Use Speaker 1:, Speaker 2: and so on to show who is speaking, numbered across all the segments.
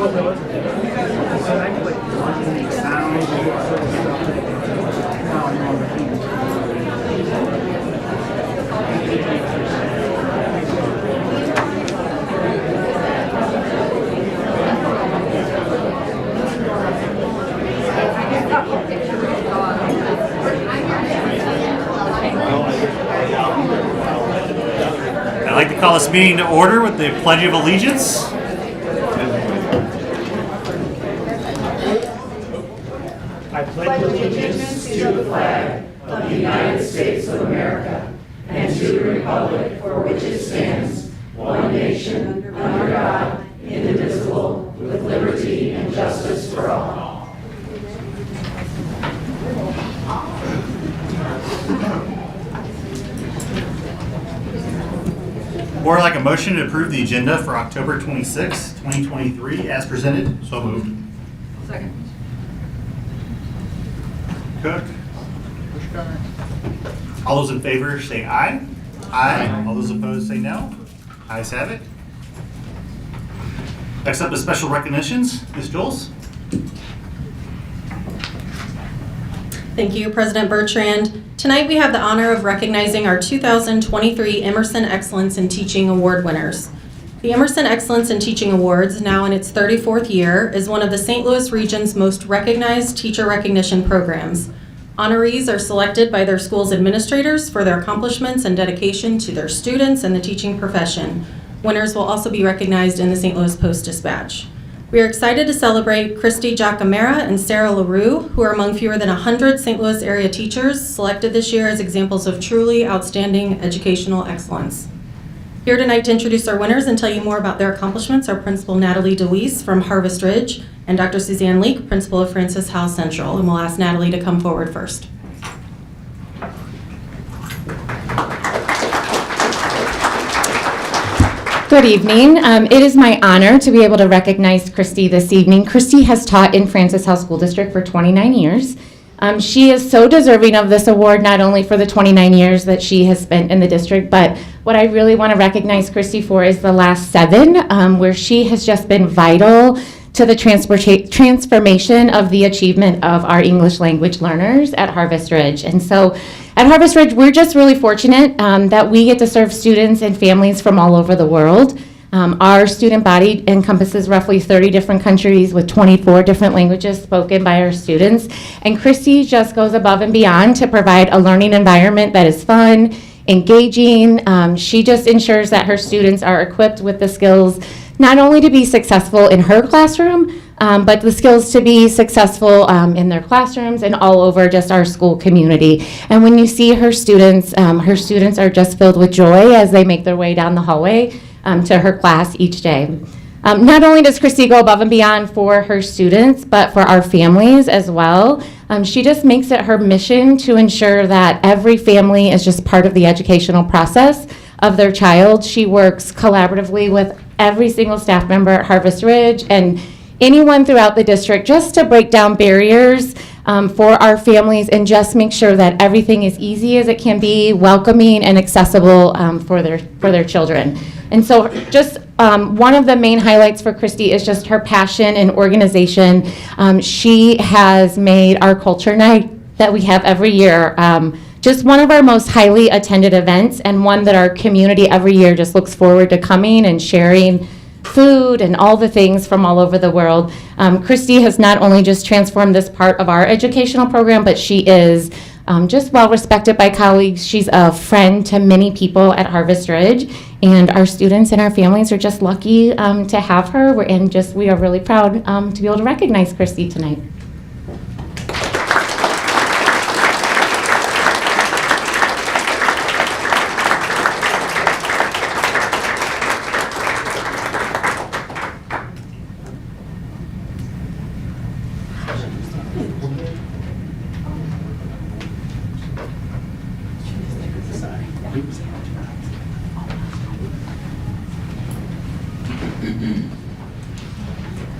Speaker 1: I'd like to call this meeting to order with the Pledge of Allegiance.
Speaker 2: I pledge allegiance to the flag of the United States of America and to the republic for which it stands, one nation, under God, indivisible, with liberty and justice for all.
Speaker 1: Or like a motion to approve the agenda for October 26, 2023 as presented. So moved.
Speaker 3: Second.
Speaker 1: Cook. All those in favor say aye. Aye. All those opposed say no. Ayes have it. Next up is special recognitions. Ms. Jules.
Speaker 4: Thank you, President Bertrand. Tonight we have the honor of recognizing our 2023 Emerson Excellence in Teaching Award winners. The Emerson Excellence in Teaching Awards, now in its 34th year, is one of the St. Louis region's most recognized teacher recognition programs. Honorees are selected by their school's administrators for their accomplishments and dedication to their students and the teaching profession. Winners will also be recognized in the St. Louis Post-Dispatch. We are excited to celebrate Christy Giacomera and Sarah LaRue, who are among fewer than 100 St. Louis area teachers selected this year as examples of truly outstanding educational excellence. Here tonight to introduce our winners and tell you more about their accomplishments are Principal Natalie DeWeese from Harvest Ridge and Dr. Suzanne Leek, Principal of Francis Howell Central. And we'll ask Natalie to come forward first.
Speaker 5: Good evening. It is my honor to be able to recognize Christy this evening. Christy has taught in Francis Howell School District for 29 years. She is so deserving of this award, not only for the 29 years that she has spent in the district, but what I really want to recognize Christy for is the last 7, where she has just been vital to the transformation of the achievement of our English language learners at Harvest Ridge. And so at Harvest Ridge, we're just really fortunate that we get to serve students and families from all over the world. Our student body encompasses roughly 30 different countries with 24 different languages spoken by our students. And Christy just goes above and beyond to provide a learning environment that is fun, engaging. She just ensures that her students are equipped with the skills not only to be successful in her classroom, but the skills to be successful in their classrooms and all over just our school community. And when you see her students are just filled with joy as they make their way down the hallway to her class each day. Not only does Christy go above and beyond for her students, but for our families as well. She just makes it her mission to ensure that every family is just part of the educational process of their child. She works collaboratively with every single staff member at Harvest Ridge and anyone throughout the district just to break down barriers for our families and just make sure that everything is easy as it can be, welcoming and accessible for their children. And so just one of the main highlights for Christy is just her passion and organization. She has made our culture night that we have every year just one of our most highly attended events, and one that our community every year just looks forward to coming and sharing food and all the things from all over the world. Christy has not only just transformed this part of our educational program, but she is just well respected by colleagues. She's a friend to many people at Harvest Ridge, and our students and our families are just lucky to have her. We are really proud to be able to recognize Christy tonight.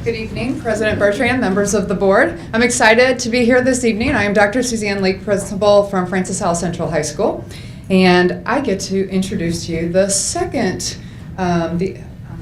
Speaker 3: Good evening, President Bertrand, members of the board. I'm excited to be here this evening. I am Dr. Suzanne Leek, principal from Francis Howell Central High School, and I get to introduce to you the second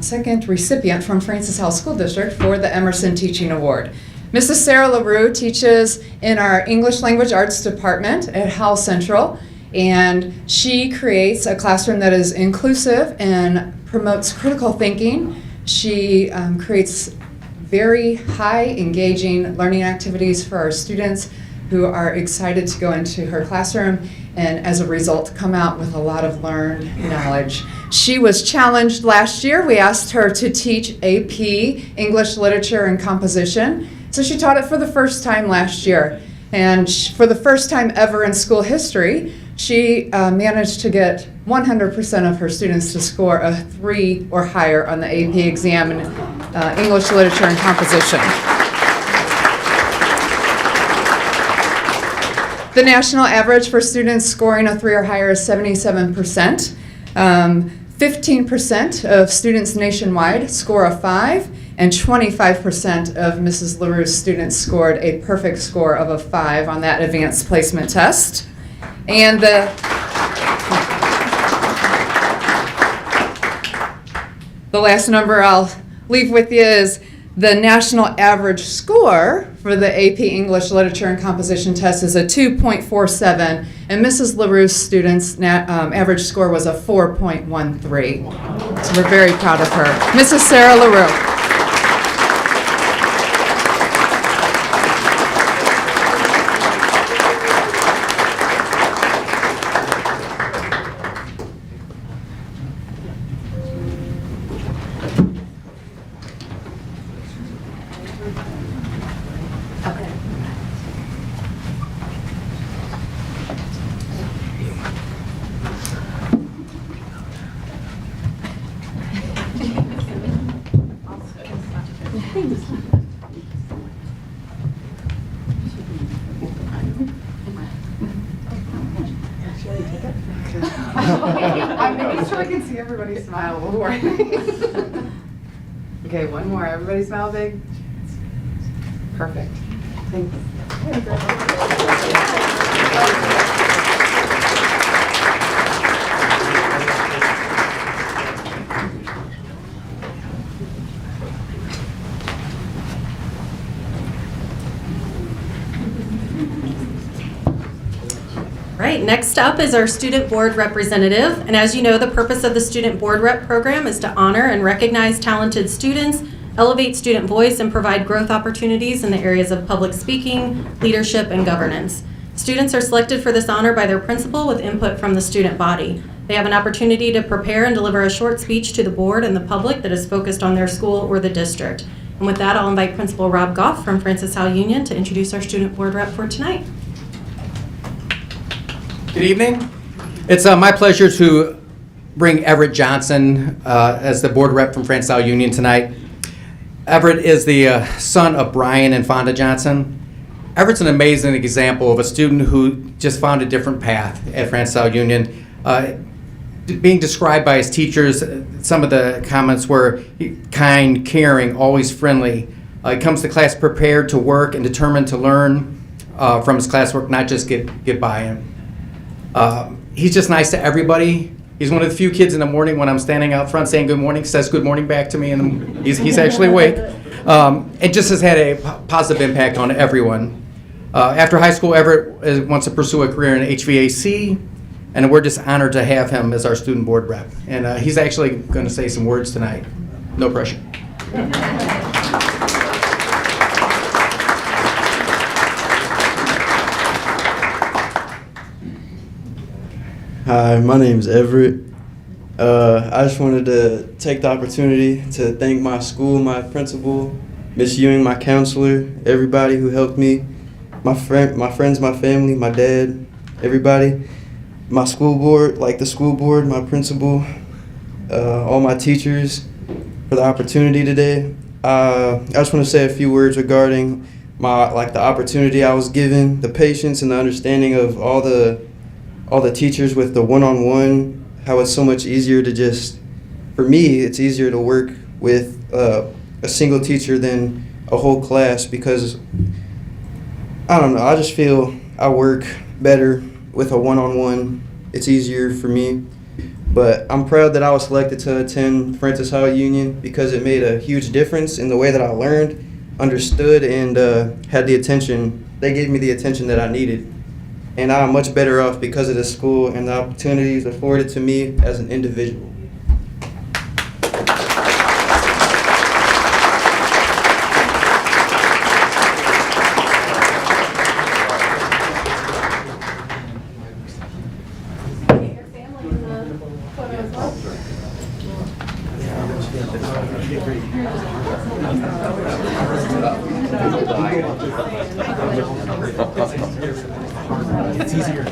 Speaker 3: second recipient from Francis Howell School District for the Emerson Teaching Award. Mrs. Sarah LaRue teaches in our English Language Arts Department at Howell Central, and she creates a classroom that is inclusive and promotes critical thinking. She creates very high engaging learning activities for our students who are excited to go into her classroom and as a result come out with a lot of learned knowledge. She was challenged last year. We asked her to teach AP, English Literature and Composition. So she taught it for the first time last year. And for the first time ever in school history, she managed to get 100% of her students to score a 3 or higher on the AP exam in English Literature and Composition. The national average for students scoring a 3 or higher is 77%. 15% of students nationwide score a 5, and 25% of Mrs. LaRue's students scored a perfect score of a 5 on that advanced placement test. And the last number I'll leave with you is the national average score for the AP English Literature and Composition test is a 2.47, and Mrs. LaRue's students' average score was a 4.13. So we're very proud of her. Mrs. Sarah LaRue. I'm making sure I can see everybody smile before. Okay, one more. Everybody smile big. Perfect. Thanks.
Speaker 4: Right, next up is our student board representative. And as you know, the purpose of the student board rep program is to honor and recognize talented students, elevate student voice, and provide growth opportunities in the areas of public speaking, leadership, and governance. Students are selected for this honor by their principal with input from the student body. They have an opportunity to prepare and deliver a short speech to the board and the public that is focused on their school or the district. And with that, I'll invite Principal Rob Goff from Francis Howell Union to introduce our student board rep for tonight.
Speaker 6: Good evening. It's my pleasure to bring Everett Johnson as the board rep from Francis Howell Union tonight. Everett is the son of Brian and Fonda Johnson. Everett's an amazing example of a student who just found a different path at Francis Howell Union. Being described by his teachers, some of the comments were kind, caring, always friendly. He comes to class prepared to work and determined to learn from his classwork, not just get by him. He's just nice to everybody. He's one of the few kids in the morning when I'm standing out front saying good morning, says good morning back to me, and he's actually awake. It just has had a positive impact on everyone. After high school, Everett wants to pursue a career in HVAC, and we're just honored to have him as our student board rep. And he's actually going to say some words tonight. No pressure.
Speaker 7: Hi, my name is Everett. I just wanted to take the opportunity to thank my school, my principal, Miss Ewing, my counselor, everybody who helped me, my friends, my family, my dad, everybody, my school board, like the school board, my principal, all my teachers for the opportunity today. I just want to say a few words regarding the opportunity I was given, the patience and the understanding of all the teachers with the one-on-one, how it's so much easier to for me, it's easier to work with a single teacher than a whole class because, I don't know, I just feel I work better with a one-on-one. It's easier for me. But I'm proud that I was selected to attend Francis Howell Union because it made a huge difference in the way that I learned, understood, and had the attention. They gave me the attention that I needed. And I'm much better off because of this school and the opportunities afforded to me as an individual.
Speaker 1: It's easier.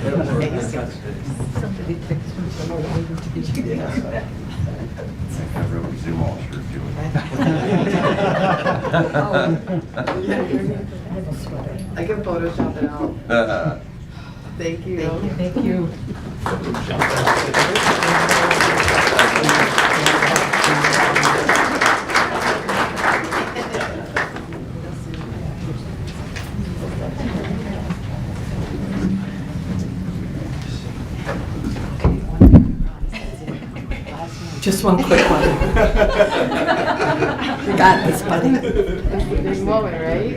Speaker 8: I can Photoshop it out. Thank you. Thank you.
Speaker 9: Just one quick one. You got this, buddy.
Speaker 8: Big moment, right?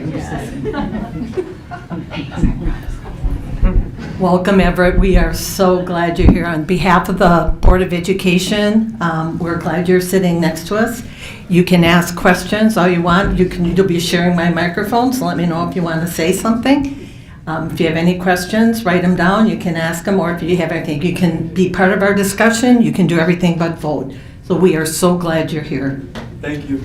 Speaker 9: Welcome, Everett. We are so glad you're here. On behalf of the Board of Education, we're glad you're sitting next to us. You can ask questions all you want. You'll be sharing my microphone, so let me know if you want to say something. If you have any questions, write them down. You can ask them, or if you have anything, you can be part of our discussion. You can do everything but vote. So we are so glad you're here.
Speaker 7: Thank you.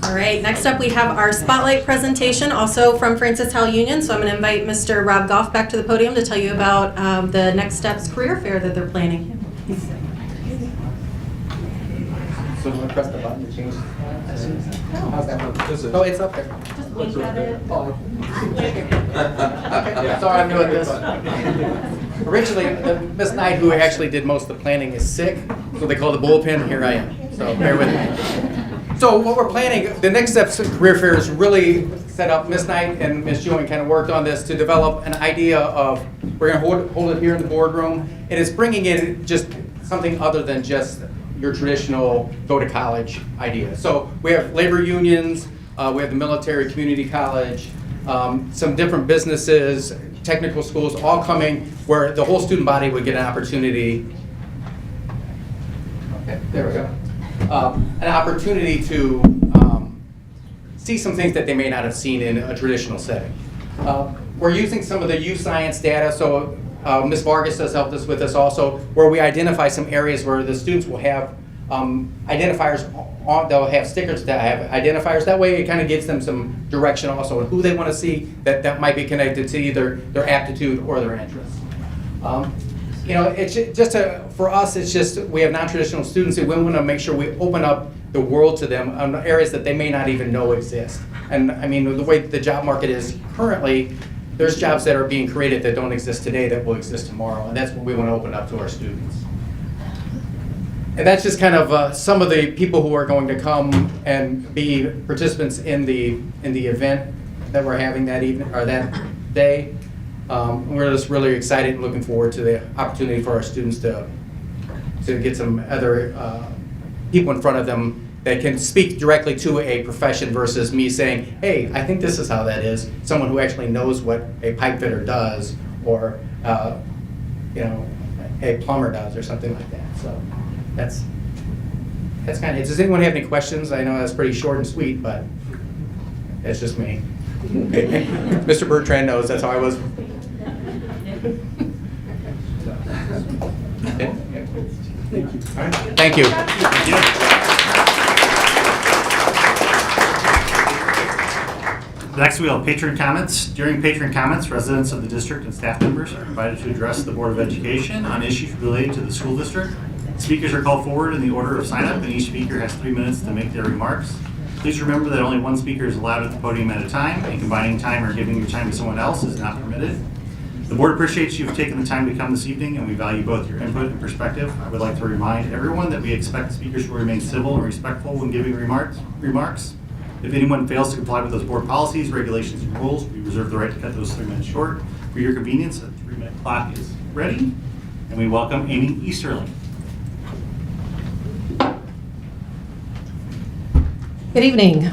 Speaker 4: All right, next up we have our spotlight presentation, also from Francis Howell Union. So I'm going to invite Mr. Rob Goff back to the podium to tell you about the Next Steps career fair that they're planning.
Speaker 6: So do I press the button to change? How's that work? Oh, it's up there.
Speaker 4: Just wink at it.
Speaker 6: Okay, sorry, I'm new at this. Originally, Miss Knight, who actually did most of the planning, is sick, so they called the bullpen. Here I am, so bear with me. So what we're planning, the Next Steps Career Fair is really set up. Miss Knight and Miss Ewing kind of worked on this to develop an idea of, we're going to hold it here in the boardroom, and it's bringing in just something other than just your traditional go to college idea. So we have labor unions, we have the military community college, some different businesses, technical schools, all coming where the whole student body would get an opportunity. Okay, there we go. An opportunity to see some things that they may not have seen in a traditional setting. We're using some of the youth science data, so Ms. Vargas has helped us with this also, where we identify some areas where the students will have identifiers on, they'll have stickers that have identifiers. That way it kind of gives them some direction also on who they want to see that might be connected to either their aptitude or their interests. You know, it's just for us, it's just, we have non-traditional students and we want to make sure we open up the world to them on areas that they may not even know exist. And I mean, the way the job market is currently, there's jobs that are being created that don't exist today that will exist tomorrow, and that's what we want to open up to our students. And that's just kind of some of the people who are going to come and be participants in the event that we're having that evening or that day. We're just really excited and looking forward to the opportunity for our students to get some other people in front of them that can speak directly to a profession versus me saying, hey, I think this is how that is. Someone who actually knows what a pipe fitter does or you know, a plumber does or something like that. So that's kind of it. Does anyone have any questions? I know that's pretty short and sweet, but it's just me. Mr. Bertrand knows that's how I was. Thank you. Thank you.
Speaker 1: Next, we have patron comments. During patron comments, residents of the district and staff members are invited to address the Board of Education on issues related to the school district. Speakers are called forward in the order of sign-up, and each speaker has 3 minutes to make their remarks. Please remember that only one speaker is allowed at the podium at a time, and combining time or giving your time to someone else is not permitted. The board appreciates you have taken the time to come this evening, and we value both your input and perspective. I would like to remind everyone that we expect speakers to remain civil and respectful when giving remarks. If anyone fails to comply with those board policies, regulations, and rules, we reserve the right to cut those 3 minutes short. For your convenience, a 3-minute clock is ready, and we welcome Amy Easterling.
Speaker 4: Good evening.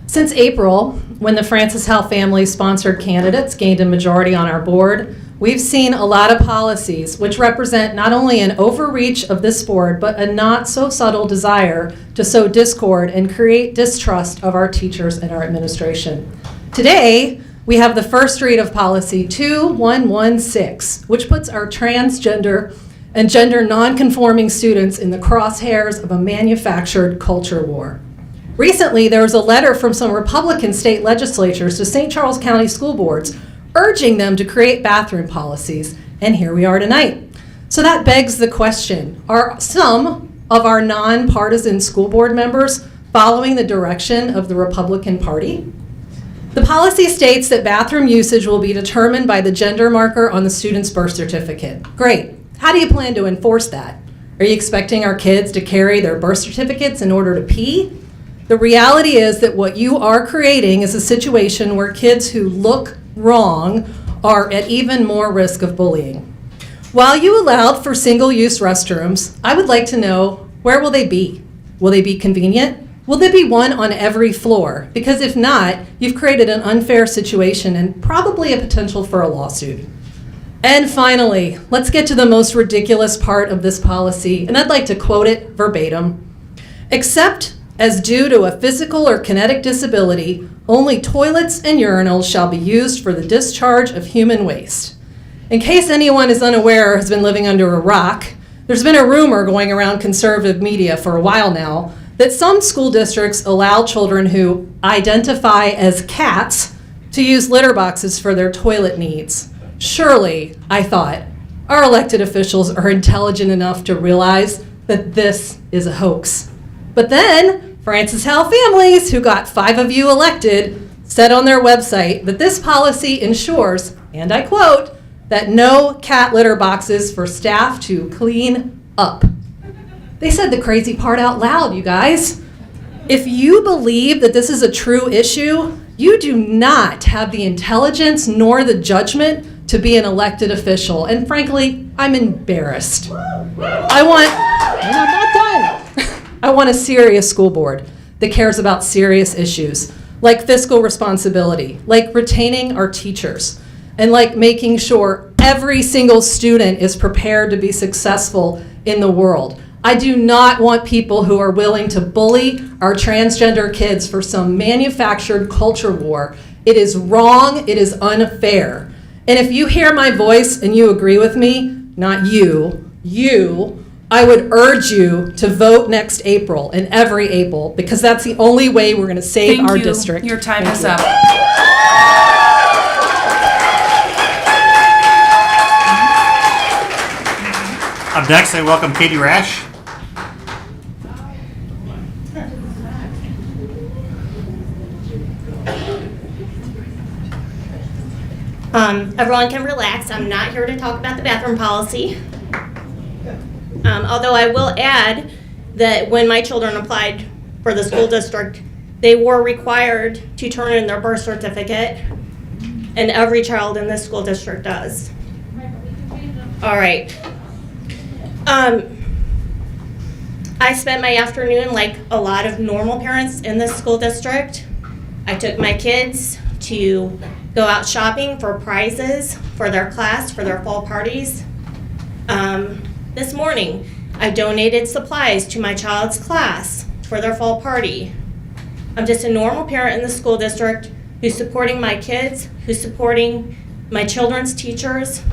Speaker 4: Since April, when the Francis Howell family-sponsored candidates gained a majority on our board, we've seen a lot of policies which represent not only an overreach of this board, but a not so subtle desire to sow discord and create distrust of our teachers and our administration. Today, we have the first read of policy 2116, which puts our transgender and gender nonconforming students in the crosshairs of a manufactured culture war. Recently, there was a letter from some Republican state legislatures to St. Charles County school boards urging them to create bathroom policies, and here we are tonight. So that begs the question, are some of our nonpartisan school board members following the direction of the Republican Party? The policy states that bathroom usage will be determined by the gender marker on the student's birth certificate. Great. How do you plan to enforce that? Are you expecting our kids to carry their birth certificates in order to pee? The reality is that what you are creating is a situation where kids who look wrong are at even more risk of bullying. While you allowed for single-use restrooms, I would like to know, where will they be? Will they be convenient? Will there be one on every floor? Because if not, you've created an unfair situation and probably a potential for a lawsuit. And finally, let's get to the most ridiculous part of this policy, and I'd like to quote it verbatim. Except as due to a physical or kinetic disability, only toilets and urinals shall be used for the discharge of human waste. In case anyone is unaware or has been living under a rock, there's been a rumor going around conservative media for a while now that some school districts allow children who identify as cats to use litter boxes for their toilet needs. Surely, I thought, our elected officials are intelligent enough to realize that this is a hoax. But then, Francis Howell families, who got 5 of you elected, said on their website that this policy ensures, and I quote, that no cat litter boxes for staff to clean up. They said the crazy part out loud, you guys. If you believe that this is a true issue, you do not have the intelligence nor the judgment to be an elected official. And frankly, I'm embarrassed. I want a serious school board that cares about serious issues, like fiscal responsibility, like retaining our teachers, and like making sure every single student is prepared to be successful in the world. I do not want people who are willing to bully our transgender kids for some manufactured culture war. It is wrong, it is unfair. And if you hear my voice and you agree with me, not you, I would urge you to vote next April and every April, because that's the only way we're going to save our district.
Speaker 10: Your time
Speaker 4: Thank
Speaker 10: is
Speaker 4: you.
Speaker 10: up.
Speaker 1: Up next, I welcome Katie Rash.
Speaker 11: Everyone can relax. I'm not here to talk about the bathroom policy. Although I will add that when my children applied for the school district, they were required to turn in their birth certificate, and every child in this school district does. All right. I spent my afternoon like a lot of normal parents in this school district. I took my kids to go out shopping for prizes for their class, for their fall parties. This morning, I donated supplies to my child's class for their fall party. I'm just a normal parent in the school district who's supporting my kids, who's supporting my children's teachers.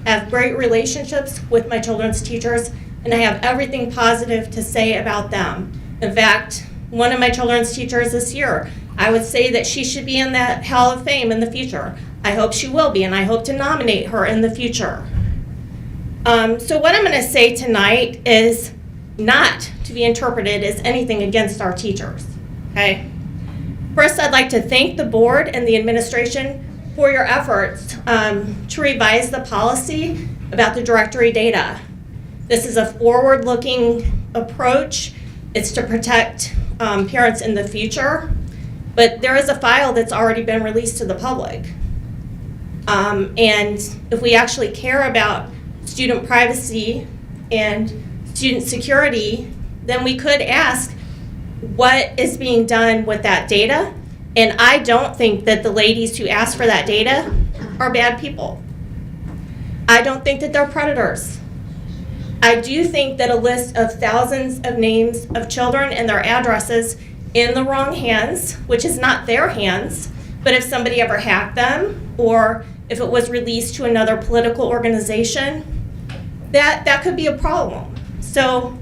Speaker 11: I have great relationships with my children's teachers, and I have everything positive to say about them. In fact, one of my children's teachers this year, I would say that she should be in that Hall of Fame in the future. I hope she will be, and I hope to nominate her in the future. So what I'm going to say tonight is not to be interpreted as anything against our teachers, okay? First, I'd like to thank the board and the administration for your efforts to revise the policy about the directory data. This is a forward-looking approach. It's to protect parents in the future. But there is a file that's already been released to the public. And if we actually care about student privacy and student security, then we could ask what is being done with that data. And I don't think that the ladies who asked for that data are bad people. I don't think that they're predators. I do think that a list of thousands of names of children and their addresses in the wrong hands, which is not their hands, but if somebody ever hacked them or if it was released to another political organization, that could be a problem. So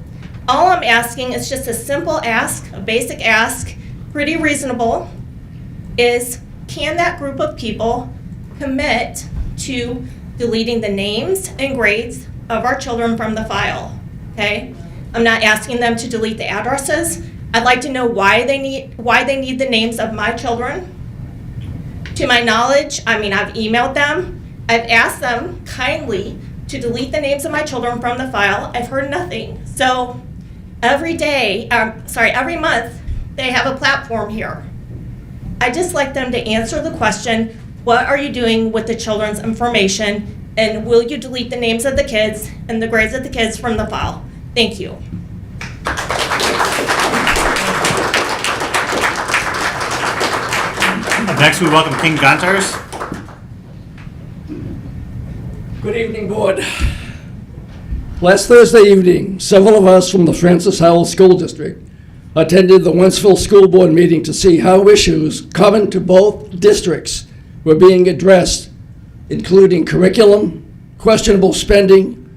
Speaker 11: all I'm asking is just a simple ask, a basic ask, pretty reasonable, is can that group of people commit to deleting the names and grades of our children from the file, okay? I'm not asking them to delete the addresses. I'd like to know why they need the names of my children. To my knowledge, I've emailed them. I've asked them kindly to delete the names of my children from the file. I've heard nothing. So every month, they have a platform here. I'd just like them to answer the question, what are you doing with the children's information? And will you delete the names of the kids and the grades of the kids from the file? Thank you.
Speaker 1: Next, we welcome King Gontars.
Speaker 10: Good evening, Board. Last Thursday evening, several of us from the Francis Howell School District attended the Wentzville School Board meeting to see how issues common to both districts were being addressed, including curriculum, questionable spending,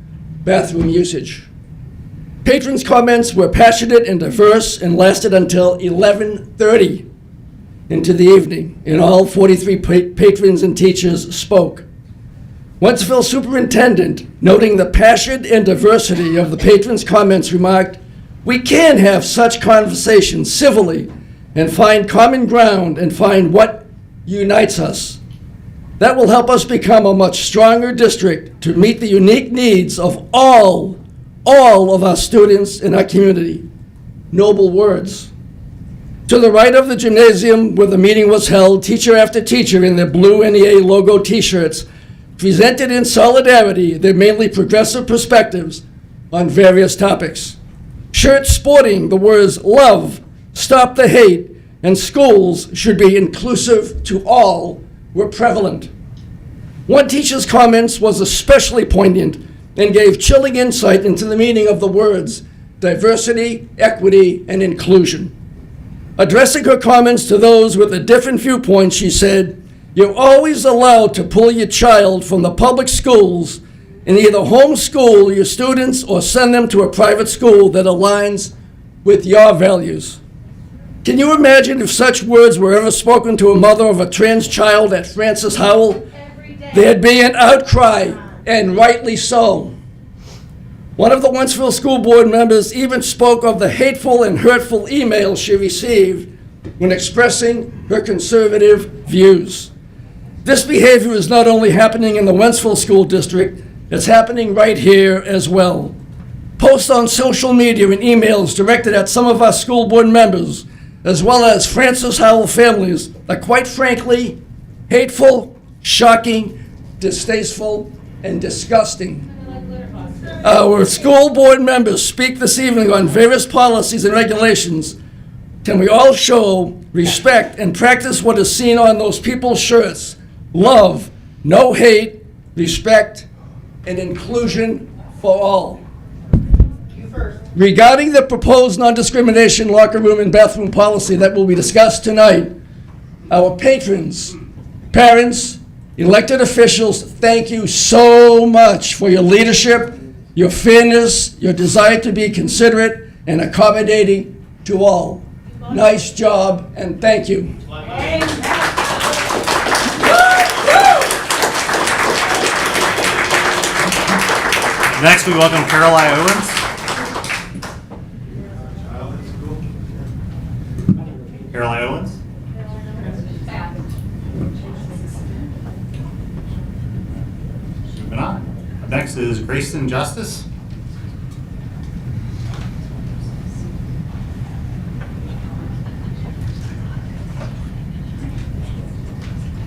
Speaker 10: bathroom usage. Patrons' comments were passionate and diverse and lasted until 11:30 into the evening, and all 43 patrons and teachers spoke. Wentzville Superintendent, noting the passion and diversity of the patrons' comments, remarked, "We can have such conversations civilly and find common ground and find what unites us. That will help us become a much stronger district to meet the unique needs of all of our students in our community." Noble words. To the right of the gymnasium where the meeting was held, teacher after teacher in their blue NEA logo t-shirts presented in solidarity their mainly progressive perspectives on various topics. Shirts sporting the words "love," "stop the hate," and "schools should be inclusive to all" were prevalent. One teacher's comments was especially poignant and gave chilling insight into the meaning of the words diversity, equity, and inclusion. Addressing her comments to those with a different viewpoint, she said, "You're always allowed to pull your child from the public schools and either homeschool your students or send them to a private school that aligns with your values." Can you imagine if such words were ever spoken to a mother of a trans child at Francis Howell? There'd be an outcry, and rightly so. One of the Wentzville School Board members even spoke of the hateful and hurtful emails she received when expressing her conservative views. This behavior is not only happening in the Wentzville School District, it's happening right here as well. Posts on social media and emails directed at some of our school board members, as well as Francis Howell families, are quite frankly hateful, shocking, distasteful, and disgusting. Our school board members speak this evening on various policies and regulations. Can we all show respect and practice what is seen on those people's shirts? Love, no hate, respect, and inclusion for all. Regarding the proposed non-discrimination locker room and bathroom policy that will be discussed tonight, our patrons, parents, elected officials, thank you so much for your leadership, your fairness, your desire to be considerate and accommodating to all. Nice job, and thank you.
Speaker 1: Next, we welcome Caroline Owens. Caroline Owens. Moving on. Next is Grayson Justice.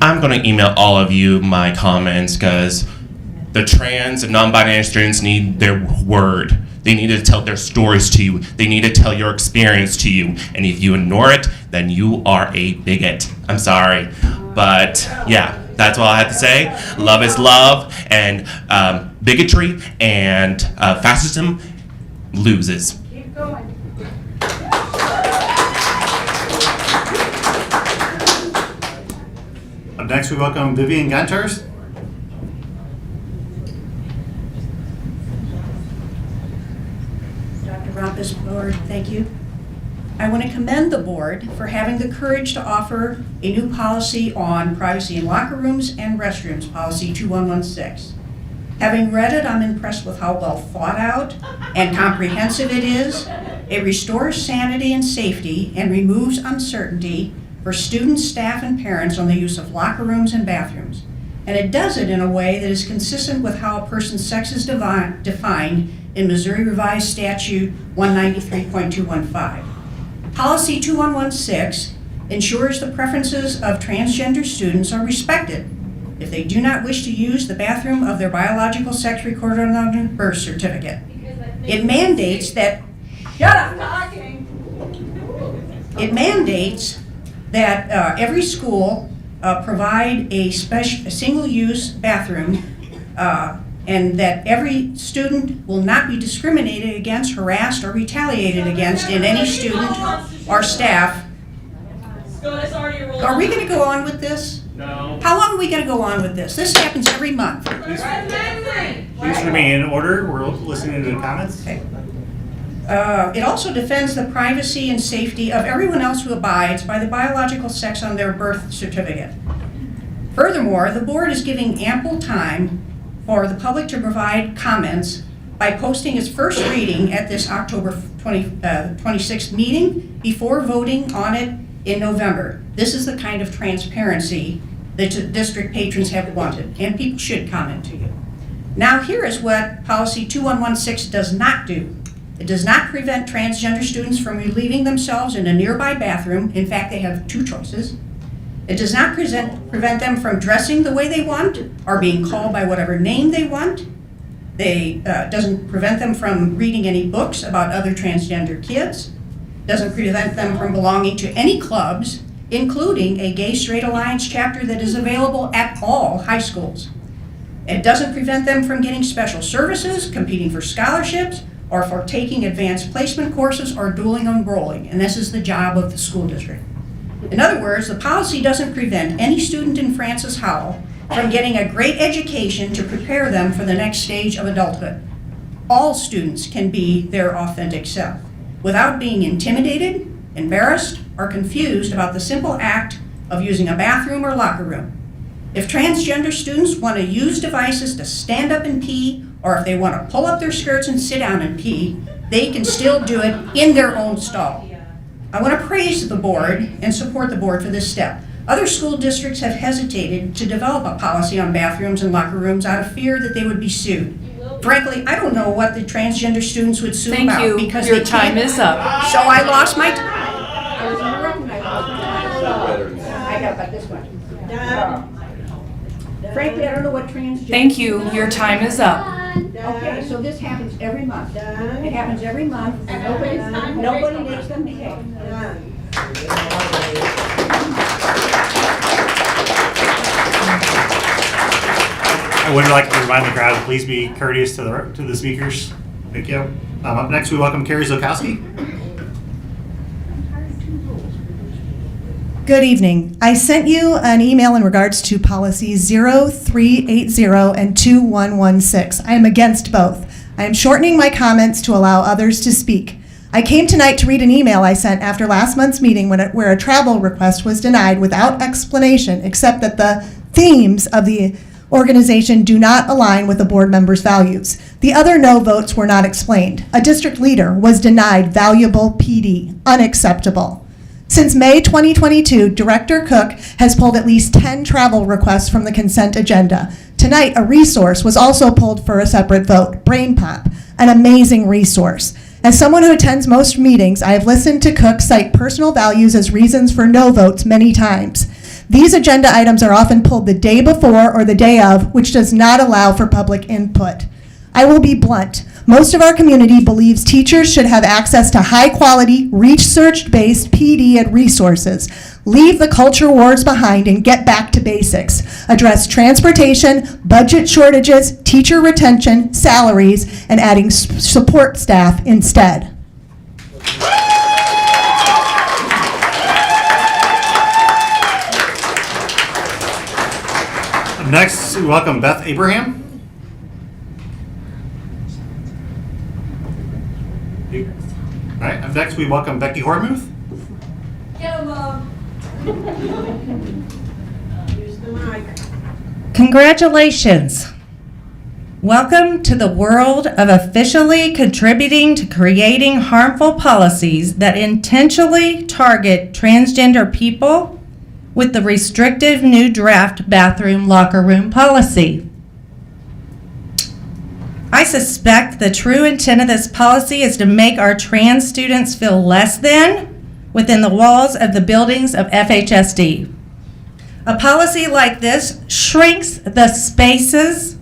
Speaker 12: I'm going to email all of you my comments because the trans and non-binary students need their word. They need to tell their stories to you. They need to tell your experience to you. And if you ignore it, then you are a bigot. I'm sorry. But yeah, that's all I have to say. Love is love, and bigotry and fascism loses.
Speaker 2: Keep going.
Speaker 1: Up next, we welcome Vivian Gantars.
Speaker 13: Dr. Rompus, Board, thank you. I want to commend the board for having the courage to offer a new policy on privacy in locker rooms and restrooms, policy 2116. Having read it, I'm impressed with how well thought out and comprehensive it is. It restores sanity and safety and removes uncertainty for students, staff, and parents on the use of locker rooms and bathrooms. And it does it in a way that is consistent with how a person's sex is defined in Missouri Revised Statute 193.215. Policy 2116 ensures the preferences of transgender students are respected if they do not wish to use the bathroom of their biological sex recorded on their birth certificate. It mandates that, shut up! It mandates that every school provide a single-use bathroom and that every student will not be discriminated against, harassed, or retaliated against in any student or staff. Are we going to go on with this?
Speaker 1: No.
Speaker 13: How long are we going to go on with this? This happens every month.
Speaker 1: Please remain in order. We're listening to the comments.
Speaker 13: Okay. It also defends the privacy and safety of everyone else who abides by the biological sex on their birth certificate. Furthermore, the board is giving ample time for the public to provide comments by posting its first reading at this October 26th meeting before voting on it in November. This is the kind of transparency that district patrons have wanted, and people should comment to you. Now, here is what policy 2116 does not do. It does not prevent transgender students from relieving themselves in a nearby bathroom. In fact, they have two choices. It does not prevent them from dressing the way they want or being called by whatever name they want. It doesn't prevent them from reading any books about other transgender kids. Doesn't prevent them from belonging to any clubs, including a Gay Straight Alliance chapter that is available at all high schools. It doesn't prevent them from getting special services, competing for scholarships, or for taking advanced placement courses or dual enrolling, and this is the job of the school district. In other words, the policy doesn't prevent any student in Francis Howell from getting a great education to prepare them for the next stage of adulthood. All students can be their authentic self without being intimidated, embarrassed, or confused about the simple act of using a bathroom or locker room. If transgender students want to use devices to stand up and pee, or if they want to pull up their skirts and sit down and pee, they can still do it in their own stall. I want to praise the board and support the board for this step. Other school districts have hesitated to develop a policy on bathrooms and locker rooms out of fear that they would be sued. Frankly, I don't know what the transgender students would sue about.
Speaker 8: Thank you.
Speaker 13: Because
Speaker 8: Your
Speaker 13: they
Speaker 8: time
Speaker 13: can't.
Speaker 8: is up.
Speaker 13: So I lost my time. I was interrupting. I got about this one. Frankly, I don't know what transgender.
Speaker 8: Thank you. Your time is up.
Speaker 13: Okay, so this happens every month. It happens every month, and nobody makes them behave.
Speaker 1: I would like to remind the crowd to please be courteous to the speakers. Thank you. Up next, we welcome Carrie Zokowski.
Speaker 14: Good evening. I sent you an email in regards to policies 0380 and 2116. I am against both. I am shortening my comments to allow others to speak. I came tonight to read an email I sent after last month's meeting where a travel request was denied without explanation, except that the themes of the organization do not align with the board members' values. The other no votes were not explained. A district leader was denied valuable PD. Unacceptable. Since May 2022, Director Cook has pulled at least 10 travel requests from the consent agenda. Tonight, a resource was also pulled for a separate vote, Brain Pop, an amazing resource. As someone who attends most meetings, I have listened to Cook cite personal values as reasons for no votes many times. These agenda items are often pulled the day before or the day of, which does not allow for public input. I will be blunt. Most of our community believes teachers should have access to high-quality, research-based PD and resources. Leave the culture wars behind and get back to basics. Address transportation, budget shortages, teacher retention, salaries, and adding support staff instead.
Speaker 1: Next, we welcome Beth Abraham. All right, up next we welcome Becky Hormuth.
Speaker 2: Get him up. Here's the mic.
Speaker 15: Congratulations. Welcome to the world of officially contributing to creating harmful policies that intentionally target transgender people with the restrictive new draft bathroom locker room policy. I suspect the true intent of this policy is to make our trans students feel less than within the walls of the buildings of FHSD. A policy like this shrinks the spaces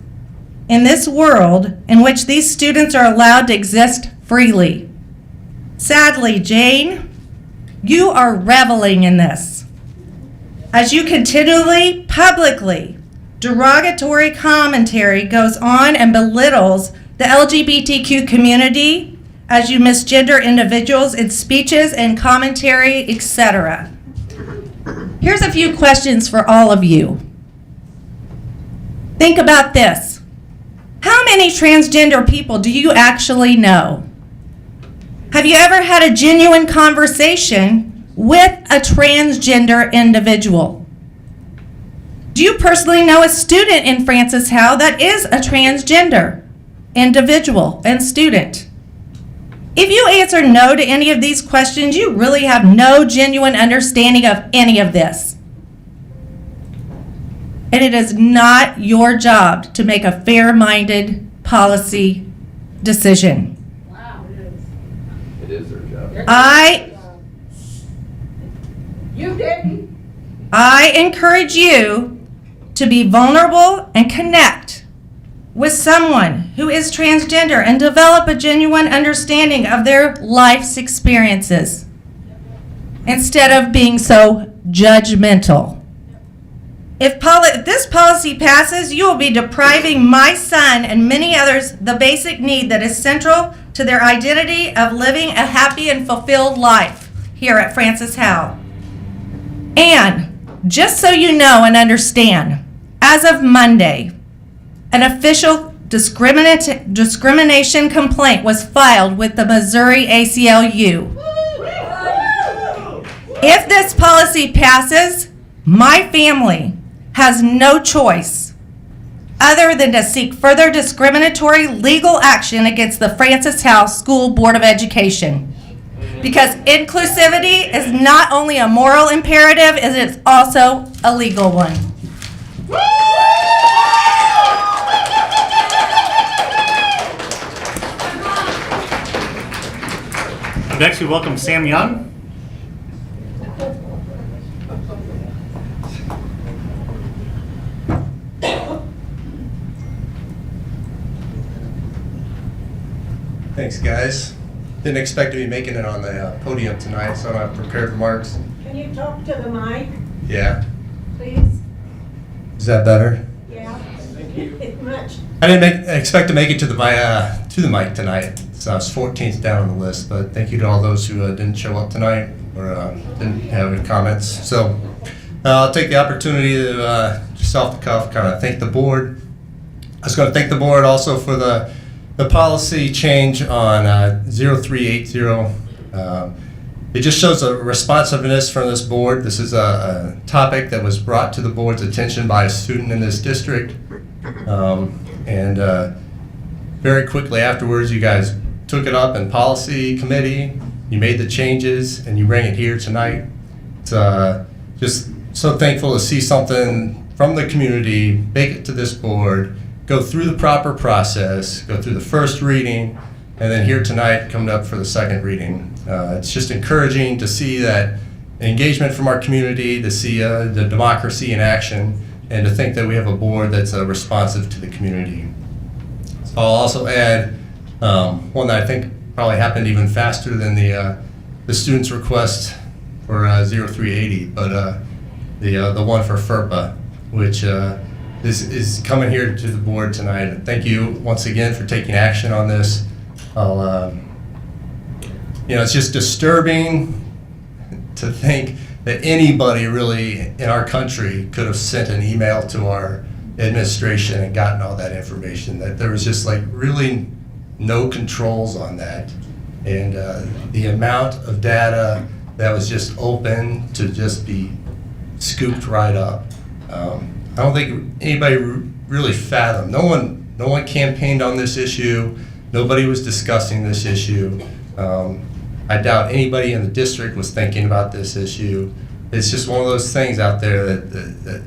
Speaker 15: in this world in which these students are allowed to exist freely. Sadly, Jane, you are reveling in this. As you continually, publicly, derogatory commentary goes on and belittles the LGBTQ community as you misgender individuals in speeches and commentary, etc. Here's a few questions for all of you. Think about this. How many transgender people do you actually know? Have you ever had a genuine conversation with a transgender individual? Do you personally know a student in Francis Howell that is a transgender individual and student? If you answer no to any of these questions, you really have no genuine understanding of any of this. And it is not your job to make a fair-minded policy decision.
Speaker 2: Wow.
Speaker 16: It is their job.
Speaker 2: You didn't.
Speaker 15: I encourage you to be vulnerable and connect with someone who is transgender and develop a genuine understanding of their life's experiences instead of being so judgmental. If this policy passes, you will be depriving my son and many others the basic need that is central to their identity of living a happy and fulfilled life here at Francis Howell. And just so you know and understand, as of Monday, an official discrimination complaint was filed with the Missouri ACLU. If this policy passes, my family has no choice other than to seek further discriminatory legal action against the Francis Howell School Board of Education. Because inclusivity is not only a moral imperative, it is also a legal one.
Speaker 1: Next, we welcome Sam Young.
Speaker 17: Thanks, guys. Didn't expect to be making it on the podium tonight, so I don't have prepared remarks.
Speaker 2: Can you talk to the mic,
Speaker 17: Yeah.
Speaker 2: please?
Speaker 17: Is that better?
Speaker 2: Yeah. Thank you. Much.
Speaker 17: I didn't expect to make it to the mic tonight, so I was 14th down on the list. But thank you to all those who didn't show up tonight or didn't have any comments. So I'll take the opportunity to just off the cuff kind of thank the board. I was going to thank the board also for the policy change on 0380. It just shows a responsiveness from this board. This is a topic that was brought to the board's attention by a student in this district. And very quickly afterwards, you guys took it up in policy committee, you made the changes, and you bring it here tonight. It's just so thankful to see something from the community, make it to this board, go through the proper process, go through the first reading, and then here tonight coming up for the second reading. It's just encouraging to see that engagement from our community, to see the democracy in action, and to think that we have a board that's responsive to the community. So I'll also add one that I think probably happened even faster than the students' request for 0380, but the one for FERPA, which is coming here to the board tonight. Thank you once again for taking action on this. It's just disturbing to think that anybody really in our country could have sent an email to our administration and gotten all that information, that there was just like really no controls on that. And the amount of data that was just open to just be scooped right up. I don't think anybody really fathomed. No one campaigned on this issue. Nobody was discussing this issue. I doubt anybody in the district was thinking about this issue. It's just one of those things out there that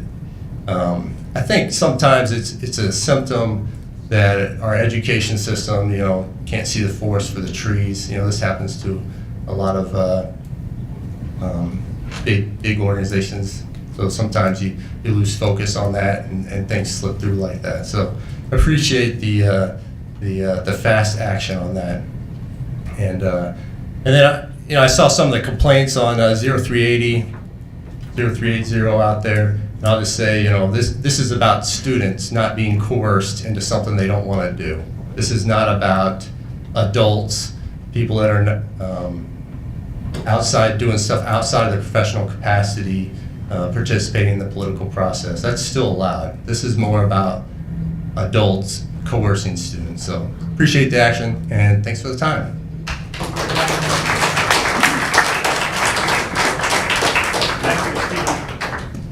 Speaker 17: I think sometimes it's a symptom that our education system, can't see the forest for the trees. This happens to a lot of big organizations. So sometimes you lose focus on that and things slip through like that. So I appreciate the fast action on that. And then I saw some of the complaints on 0380, 0380 out there. And I'll just say, this is about students not being coerced into something they don't want to do. This is not about adults, people that are outside doing stuff outside of their professional capacity, participating in the political process. That's still allowed. This is more about adults coercing students. So appreciate the action, and thanks for the time.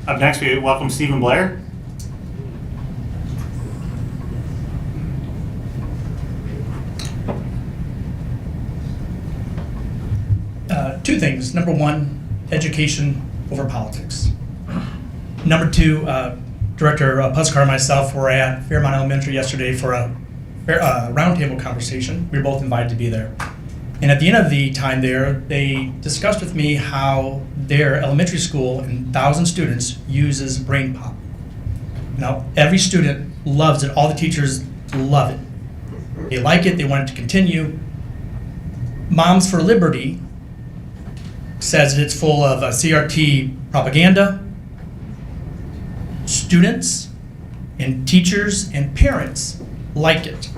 Speaker 1: Up next, we welcome Stephen Blair.
Speaker 18: Two things. Number one, education over politics. Number two, Director Puskar and myself were at Fairmont Elementary yesterday for a roundtable conversation. We were both invited to be there. And at the end of the time there, they discussed with me how their elementary school and 1,000 students uses Brain Pop. Now, every student loves it. All the teachers love it. They like it. They want it to continue. Moms for Liberty says that it's full of CRT propaganda. Students and teachers and parents like it.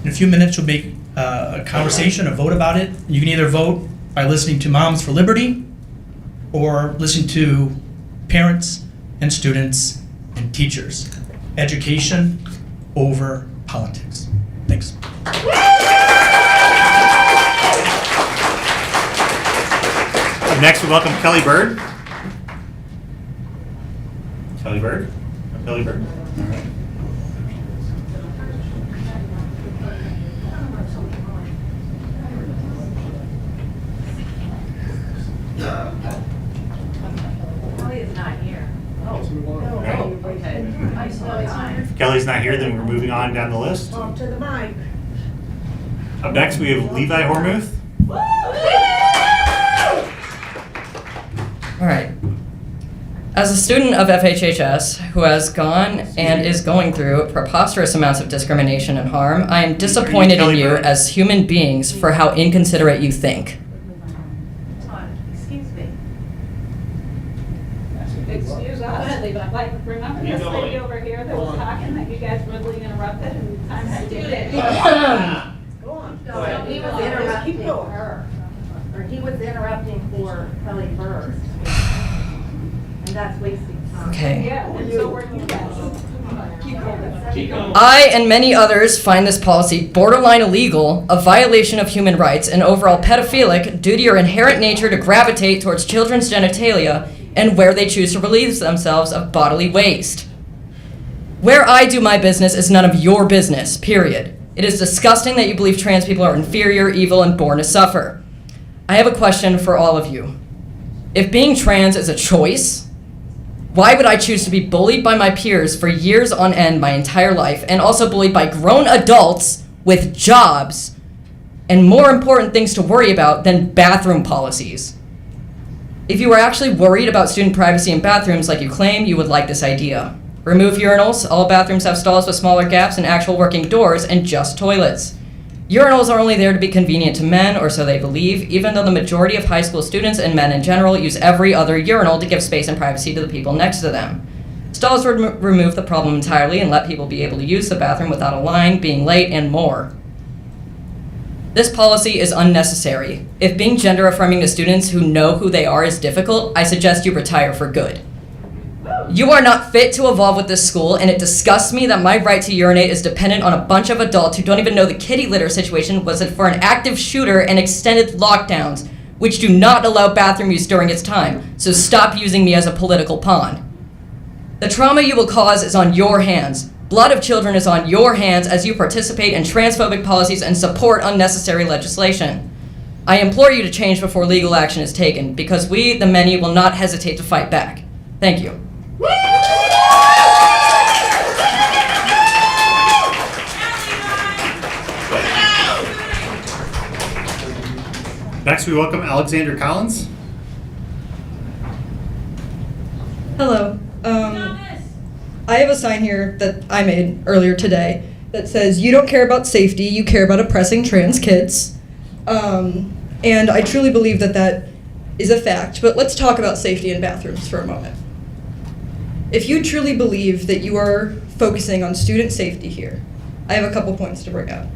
Speaker 18: In a few minutes, you'll make a conversation, a vote about it. You can either vote by listening to Moms for Liberty or listen to parents and students and teachers. Education over politics. Thanks.
Speaker 1: Next, we welcome Kelly Bird. Kelly Bird? Kelly Bird? All right.
Speaker 2: Kelly is not here.
Speaker 1: If Kelly's not here, then we're moving on down the list.
Speaker 2: Talk to the mic.
Speaker 1: Up next, we have Levi Hormuth.
Speaker 19: All right. As a student of FHHS who has gone and is going through preposterous amounts of discrimination and harm, I am disappointed in you as human beings for how inconsiderate you think.
Speaker 2: Excuse me. Excuse us. Remember this lady over here that was talking that you guys rudely interrupted and time to do it? Go on. No, he was interrupting her. Or he was interrupting for Kelly Bird. And that's wasting time.
Speaker 19: Okay.
Speaker 2: Yeah, and so were you guys. Keep going.
Speaker 19: I and many others find this policy borderline illegal, a violation of human rights, and overall pedophilic due to your inherent nature to gravitate towards children's genitalia and where they choose to relieve themselves of bodily waste. Where I do my business is none of your business, period. It is disgusting that you believe trans people are inferior, evil, and born to suffer. I have a question for all of you. If being trans is a choice, why would I choose to be bullied by my peers for years on end my entire life, and also bullied by grown adults with jobs and more important things to worry about than bathroom policies? If you are actually worried about student privacy in bathrooms like you claim, you would like this idea. Remove urinals. All bathrooms have stalls with smaller gaps and actual working doors and just toilets. Urinals are only there to be convenient to men, or so they believe, even though the majority of high school students and men in general use every other urinal to give space and privacy to the people next to them. Stalls would remove the problem entirely and let people be able to use the bathroom without a line, being late, and more. This policy is unnecessary. If being gender affirming to students who know who they are is difficult, I suggest you retire for good. You are not fit to evolve with this school, and it disgusts me that my right to urinate is dependent on a bunch of adults who don't even know the kitty litter situation was for an active shooter and extended lockdowns, which do not allow bathroom use during its time, so stop using me as a political pawn. The trauma you will cause is on your hands. Blood of children is on your hands as you participate in transphobic policies and support unnecessary legislation. I implore you to change before legal action is taken, because we, the many, will not hesitate to fight back. Thank you.
Speaker 1: Next, we welcome Alexander Collins.
Speaker 20: Hello. I have a sign here that I made earlier today that says, "You don't care about safety, you care about oppressing trans kids." And I truly believe that that is a fact, but let's talk about safety in bathrooms for a moment. If you truly believe that you are focusing on student safety here, I have a couple points to bring up.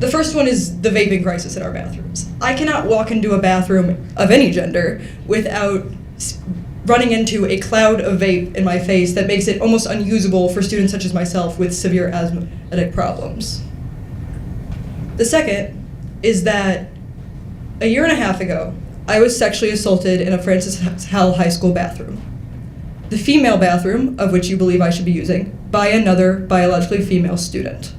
Speaker 20: The first one is the vaping crisis in our bathrooms. I cannot walk into a bathroom of any gender without running into a cloud of vape in my face that makes it almost unusable for students such as myself with severe asthmatic problems. The second is that a year and a half ago, I was sexually assaulted in a Francis Howell High School bathroom. The female bathroom, of which you believe I should be using, by another biologically female student.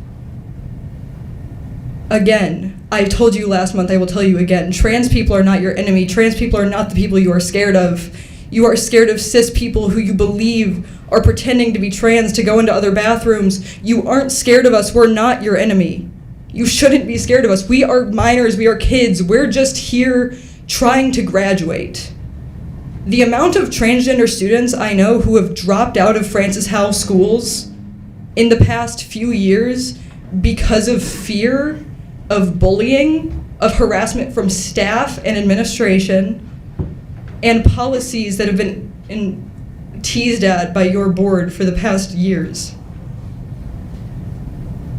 Speaker 20: Again, I told you last month, I will tell you again, trans people are not your enemy. Trans people are not the people you are scared of. You are scared of cis people who you believe are pretending to be trans to go into other bathrooms. You aren't scared of us. We're not your enemy. You shouldn't be scared of us. We are minors. We are kids. We're just here trying to graduate. The amount of transgender students I know who have dropped out of Francis Howell schools in the past few years because of fear of bullying, of harassment from staff and administration, and policies that have been teased at by your board for the past years.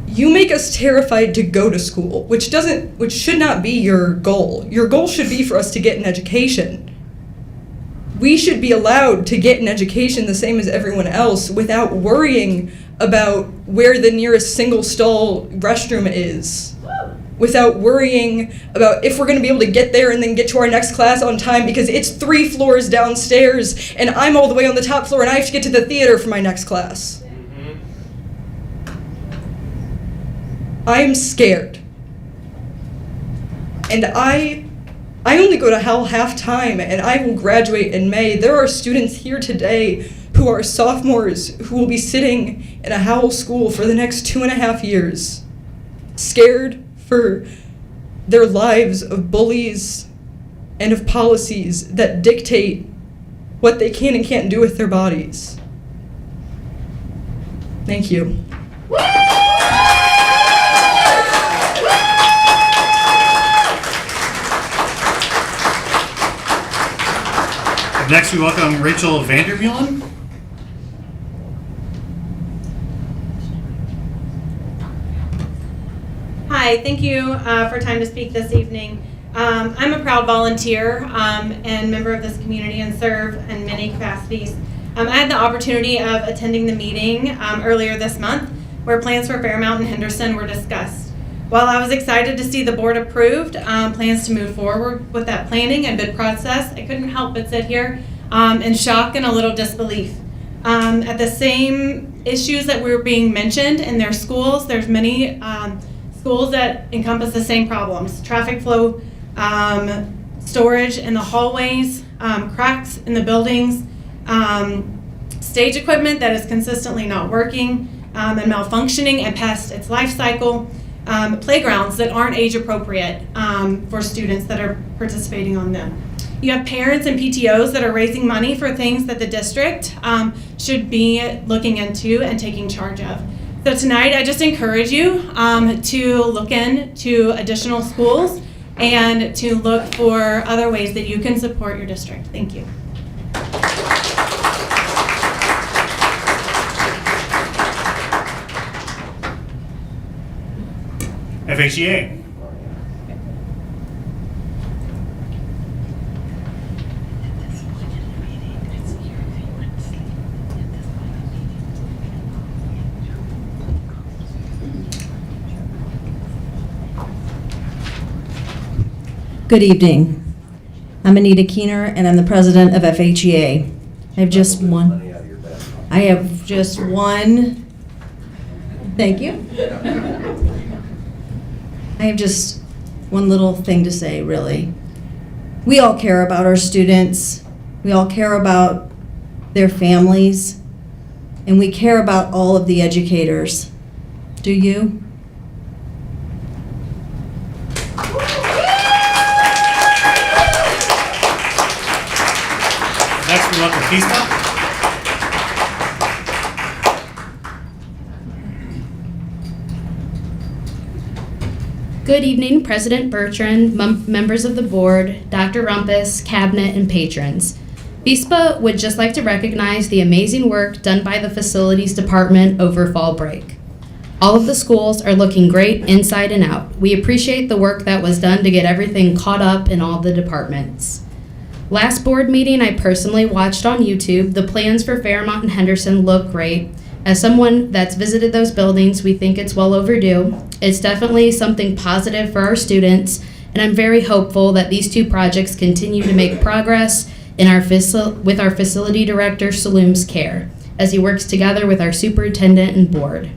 Speaker 20: You make us terrified to go to school, which should not be your goal. Your goal should be for us to get an education. We should be allowed to get an education the same as everyone else without worrying about where the nearest single stall restroom is. Without worrying about if we're going to be able to get there and then get to our next class on time because it's 3 floors downstairs and I'm all the way on the top floor and I have to get to the theater for my next class. I'm scared. And I only go to Howell half-time and I will graduate in May. There are students here today who are sophomores who will be sitting in a Howell school for the next 2.5 years, scared for their lives of bullies and of policies that dictate what they can and can't do with their bodies. Thank you.
Speaker 1: Next, we welcome Rachel Vandermeulen.
Speaker 11: Hi, thank you for time to speak this evening. I'm a proud volunteer and member of this community and serve in many capacities. I had the opportunity of attending the meeting earlier this month where plans for Fairmount and Henderson were discussed. While I was excited to see the board approved plans to move forward with that planning and bid process, I couldn't help but sit here in shock and a little disbelief. At the same issues that were being mentioned in their schools, there's many schools that encompass the same problems: traffic flow, storage in the hallways, cracks in the buildings, stage equipment that is consistently not working and malfunctioning and past its life cycle, playgrounds that aren't age appropriate for students that are participating on them.
Speaker 21: You have parents and PTOs that are raising money for things that the district should be looking into and taking charge of. So tonight, I just encourage you to look into additional schools and to look for other ways that you can support your district. Thank you.
Speaker 1: FHEA.
Speaker 22: Good evening. I'm Anita Keener, and I'm the president of FHEA. I have just one. Thank you. I have just one little thing to say, really. We all care about our students. We all care about their families. And we care about all of the educators. Do you?
Speaker 1: Next, we welcome FISPA.
Speaker 23: Good evening, President Bertrand, members of the board, Dr. Rumpus, cabinet, and patrons. FISPA would just like to recognize the amazing work done by the facilities department over fall break. All of the schools are looking great inside and out. We appreciate the work that was done to get everything caught up in all the departments. Last board meeting I personally watched on YouTube. The plans for Fairmont and Henderson look great. As someone that's visited those buildings, we think it's well overdue. It's definitely something positive for our students, and I'm very hopeful that these two projects continue to make progress in with our facility director, Salim's care, as he works together with our superintendent and board.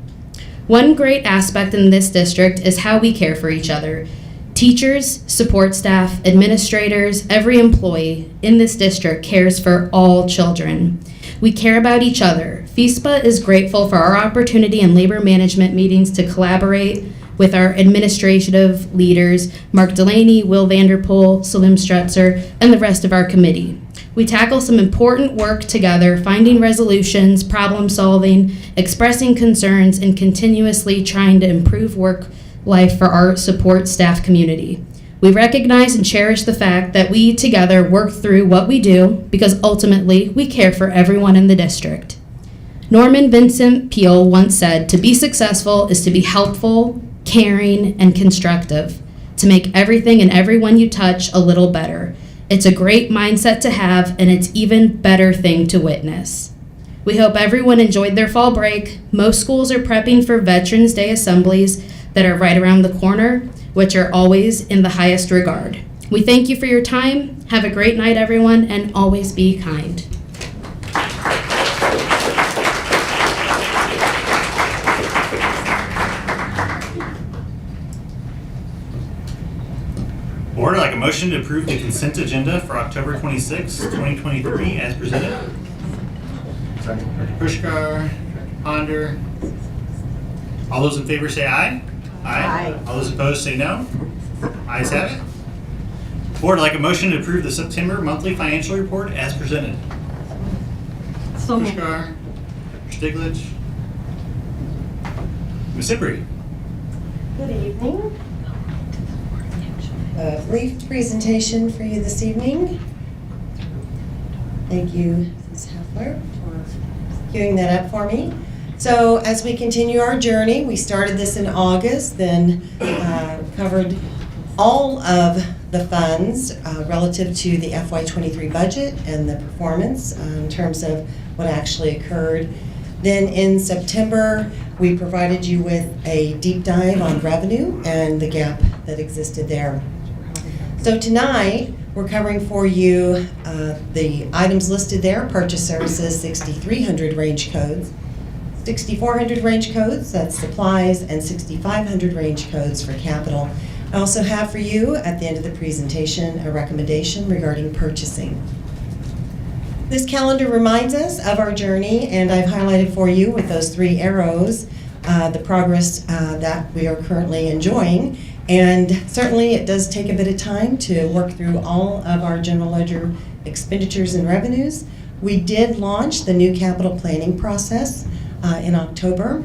Speaker 23: One great aspect in this district is how we care for each other. Teachers, support staff, administrators, every employee in this district cares for all children. We care about each other. FISPA is grateful for our opportunity in labor management meetings to collaborate with our administrative leaders, Mark Delaney, Will Vanderpool, Salim Strutzer, and the rest of our committee. We tackle some important work together, finding resolutions, problem solving, expressing concerns, and continuously trying to improve work life for our support staff community. We recognize and cherish the fact that we together work through what we do because ultimately we care for everyone in the district. Norman Vincent Peale once said, "To be successful is to be helpful, caring, and constructive, to make everything and everyone you touch a little better. It's a great mindset to have, and it's even better thing to witness." We hope everyone enjoyed their fall break. Most schools are prepping for Veterans Day assemblies that are right around the corner, which are always in the highest regard. We thank you for your time. Have a great night, everyone, and always be kind.
Speaker 1: Board, I'd like a motion to approve the consent agenda for October 26, 2023 as presented. Dr. Pushkar, Ponder. All those in favor say aye. Aye. All those opposed say no. Ayes have it. Board, I'd like a motion to approve the September monthly financial report as presented.
Speaker 9: So moved.
Speaker 1: Pushkar, Stiglitz, Ms. Sibry.
Speaker 24: Good evening. A brief presentation for you this evening. Thank you, Ms. Heffler, for queuing that up for me. So as we continue our journey, we started this in August, then covered all of the funds relative to the FY23 budget and the performance in terms of what actually occurred. Then in September, we provided you with a deep dive on revenue and the gap that existed there. So tonight, we're covering for you the items listed there: purchase services, 6,300 range codes, 6,400 range codes, that's supplies, and 6,500 range codes for capital. I also have for you, at the end of the presentation, a recommendation regarding purchasing. This calendar reminds us of our journey, and I've highlighted for you with those three arrows the progress that we are currently enjoying And certainly it does take a bit of time to work through all of our general ledger expenditures and revenues. We did launch the new capital planning process in October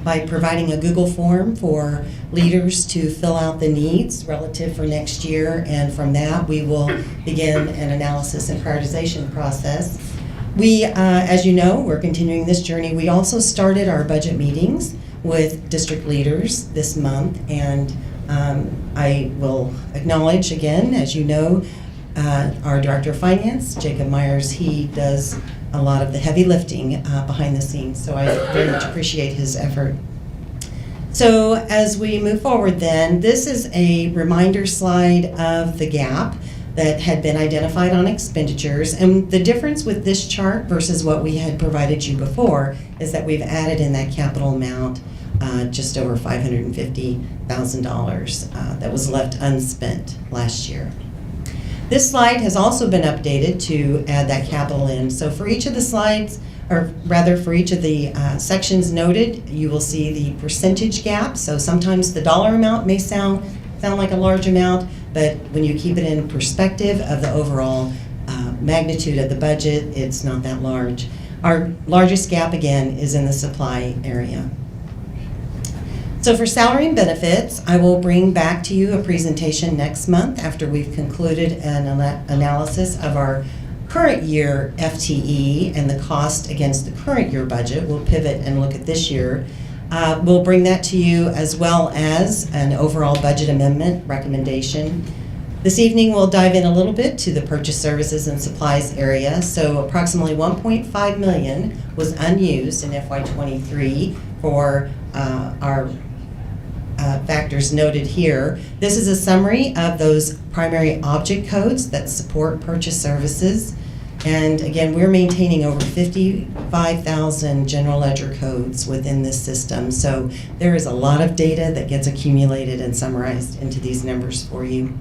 Speaker 24: by providing a Google form for leaders to fill out the needs relative for next year, and from that we will begin an analysis and prioritization process. We, as you know, we're continuing this journey. We also started our budget meetings with district leaders this month, and I will acknowledge again, as you know, our Director of Finance, Jacob Myers, he does a lot of the heavy lifting behind the scenes, so I very much appreciate his effort. So as we move forward then, this is a reminder slide of the gap that had been identified on expenditures, and the difference with this chart versus what we had provided you before is that we've added in that capital amount just over $550,000 that was left unspent last year. This slide has also been updated to add that capital in. So for each of the slides, or rather for each of the sections noted, you will see the percentage gap. So sometimes the dollar amount may sound like a large amount, but when you keep it in perspective of the overall magnitude of the budget, it's not that large. Our largest gap, again, is in the supply area. So for salary and benefits, I will bring back to you a presentation next month after we've concluded an analysis of our current year FTE and the cost against the current year budget. We'll pivot and look at this year. We'll bring that to you as well as an overall budget amendment recommendation. This evening we'll dive in a little bit to the purchase services and supplies area. So approximately $1.5 million was unused in FY23 for our factors noted here. This is a summary of those primary object codes that support purchase services. And again, we're maintaining over 55,000 general ledger codes within this system. So there is a lot of data that gets accumulated and summarized into these numbers for you.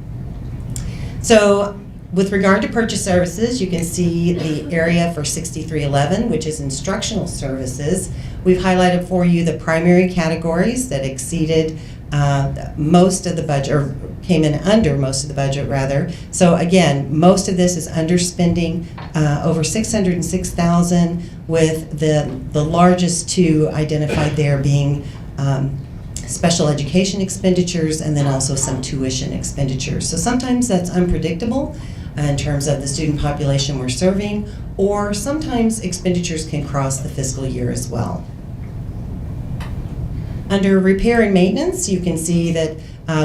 Speaker 24: So with regard to purchase services, you can see the area for 6311, which is instructional services. We've highlighted for you the primary categories that exceeded most of the budget, or came in under most of the budget rather. So again, most of this is underspending, over $606,000, with the largest two identified there being special education expenditures and then also some tuition expenditures. So sometimes that's unpredictable in terms of the student population we're serving, or sometimes expenditures can cross the fiscal year as well. Under repair and maintenance, you can see that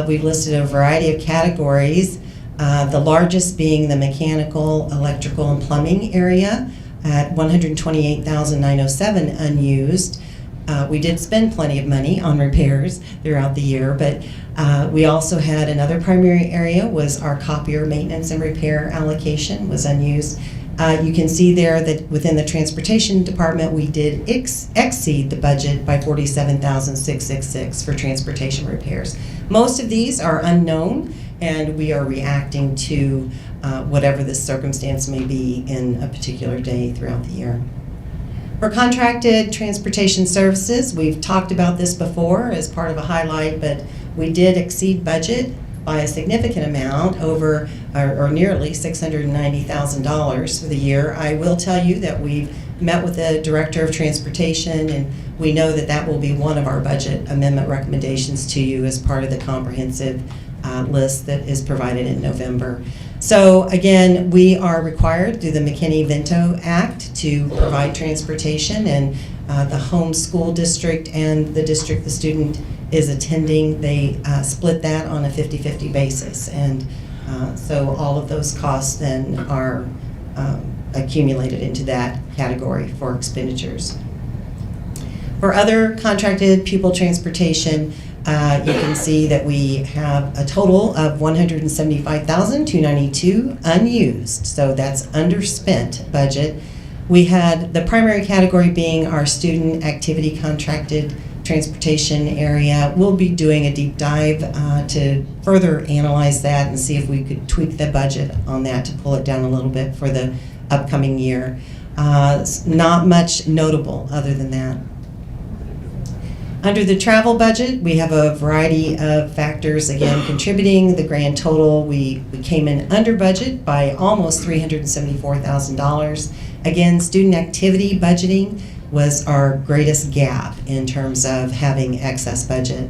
Speaker 24: we've listed a variety of categories, the largest being the mechanical, electrical, and plumbing area at $128,907 unused. We did spend plenty of money on repairs throughout the year, but we also had another primary area was our copier maintenance and repair allocation was unused. You can see there that within the transportation department, we did exceed the budget by $47,666 for transportation repairs. Most of these are unknown, and we are reacting to whatever the circumstance may be in a particular day throughout the year. For contracted transportation services, we've talked about this before as part of a highlight, but we did exceed budget by a significant amount, over or nearly $690,000 for the year. I will tell you that we've met with the Director of Transportation, and we know that that will be one of our budget amendment recommendations to you as part of the comprehensive list that is provided in November. So again, we are required through the McKinney-Vento Act to provide transportation, and the home school district and the district the student is attending, they split that on a 50-50 basis. And so all of those costs then are accumulated into that category for expenditures. For other contracted pupil transportation, you can see that we have a total of $175,292 unused, so that's underspent budget. We had the primary category being our student activity contracted transportation area. We'll be doing a deep dive to further analyze that and see if we could tweak the budget on that to pull it down a little bit for the upcoming year. Not much notable other than that. Under the travel budget, we have a variety of factors, again, contributing. The grand total, we came in under budget by almost $374,000. Again, student activity budgeting was our greatest gap in terms of having excess budget.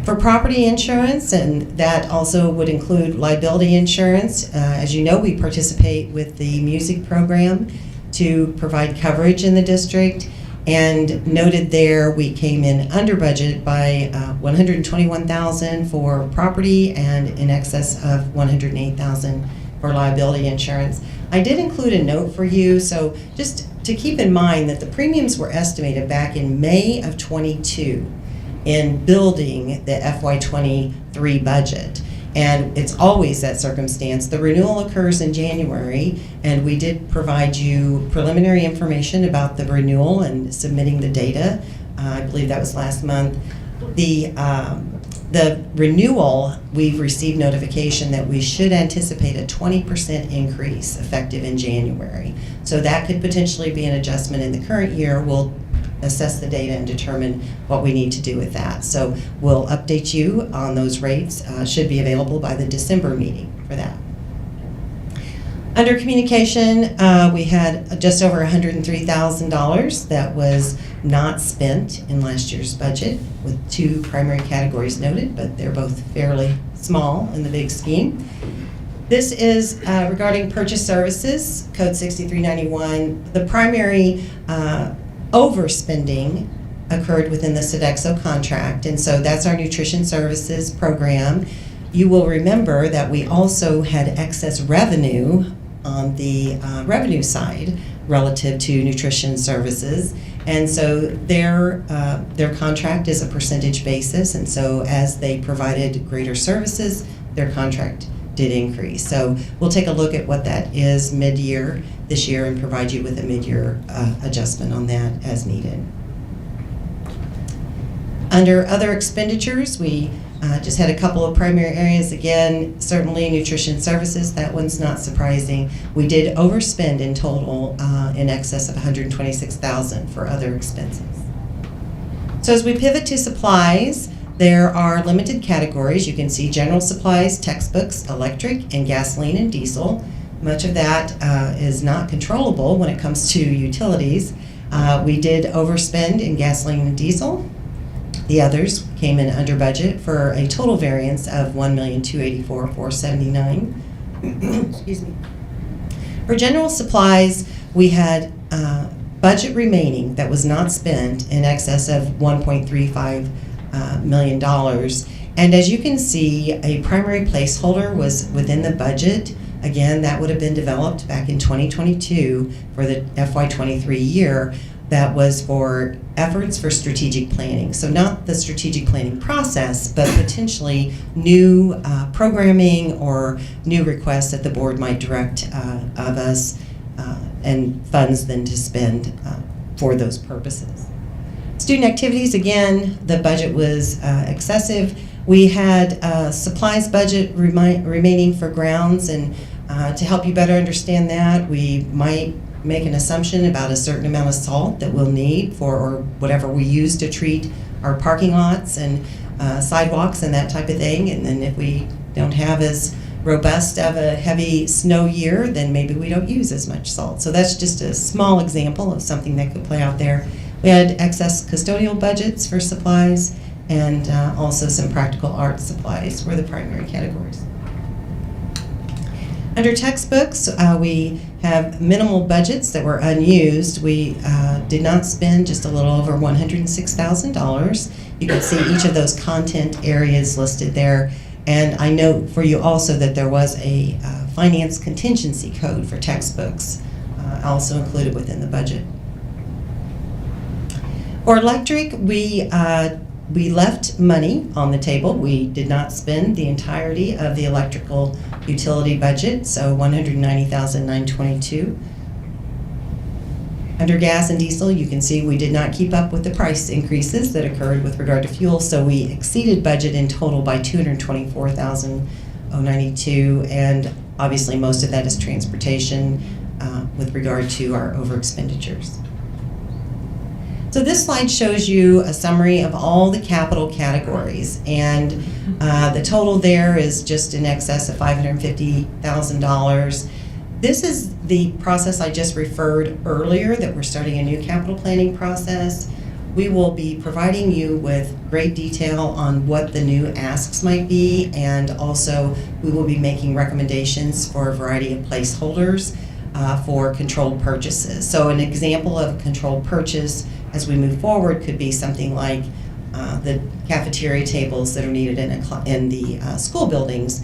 Speaker 24: For property insurance, and that also would include liability insurance, as you know, we participate with the music program to provide coverage in the district. And noted there, we came in under budget by $121,000 for property and in excess of $108,000 for liability insurance. I did include a note for you, so just to keep in mind that the premiums were estimated back in May of '22 in building the FY23 budget. And it's always that circumstance. The renewal occurs in January, and we did provide you preliminary information about the renewal and submitting the data. I believe that was last month. The renewal, we've received notification that we should anticipate a 20% increase effective in January. So that could potentially be an adjustment in the current year. We'll assess the data and determine what we need to do with that. So we'll update you on those rates. Should be available by the December meeting for that. Under communication, we had just over $103,000 that was not spent in last year's budget, with two primary categories noted, but they're both fairly small in the big scheme. This is regarding purchase services, Code 6391. The primary overspending occurred within the Sodexo contract, and so that's our nutrition services program. You will remember that we also had excess revenue on the revenue side relative to nutrition services, and so their contract is a percentage basis, and so as they provided greater services, their contract did increase. So we'll take a look at what that is mid-year this year and provide you with a mid-year adjustment on that as needed. Under other expenditures, we just had a couple of primary areas. Again, certainly nutrition services, that one's not surprising. We did overspend in total in excess of $126,000 for other expenses. So as we pivot to supplies, there are limited categories. You can see general supplies, textbooks, electric, and gasoline and diesel. Much of that is not controllable when it comes to utilities. We did overspend in gasoline and diesel. The others came in under budget for a total variance of $1,284,479. Excuse me. For general supplies, we had budget remaining that was not spent in excess of $1.35 million. And as you can see, a primary placeholder was within the budget. Again, that would have been developed back in 2022 for the FY23 year. That was for efforts for strategic planning. So not the strategic planning process, but potentially new programming or new requests that the board might direct of us and funds then to spend for those purposes. Student activities, again, the budget was excessive. We had supplies budget remaining for grounds, and to help you better understand that, we might make an assumption about a certain amount of salt that we'll need for or whatever we use to treat our parking lots and sidewalks and that type of thing. And then if we don't have as robust of a heavy snow year, then maybe we don't use as much salt. So that's just a small example of something that could play out there. We had excess custodial budgets for supplies, and also some practical art supplies were the primary categories. Under textbooks, we have minimal budgets that were unused. We did not spend just a little over $106,000. You can see each of those content areas listed there. And I note for you also that there was a finance contingency code for textbooks also included within the budget. For electric, we left money on the table. We did not spend the entirety of the electrical utility budget, so $190,922. Under gas and diesel, you can see we did not keep up with the price increases that occurred with regard to fuel, so we exceeded budget in total by $224,092, and obviously most of that is transportation with regard to our over expenditures. So this slide shows you a summary of all the capital categories, and the total there is just in excess of $550,000. This is the process I just referred earlier, that we're starting a new capital planning process. We will be providing you with great detail on what the new asks might be, and also we will be making recommendations for a variety of placeholders for controlled purchases. So an example of a controlled purchase as we move forward could be something like the cafeteria tables that are needed in the school buildings.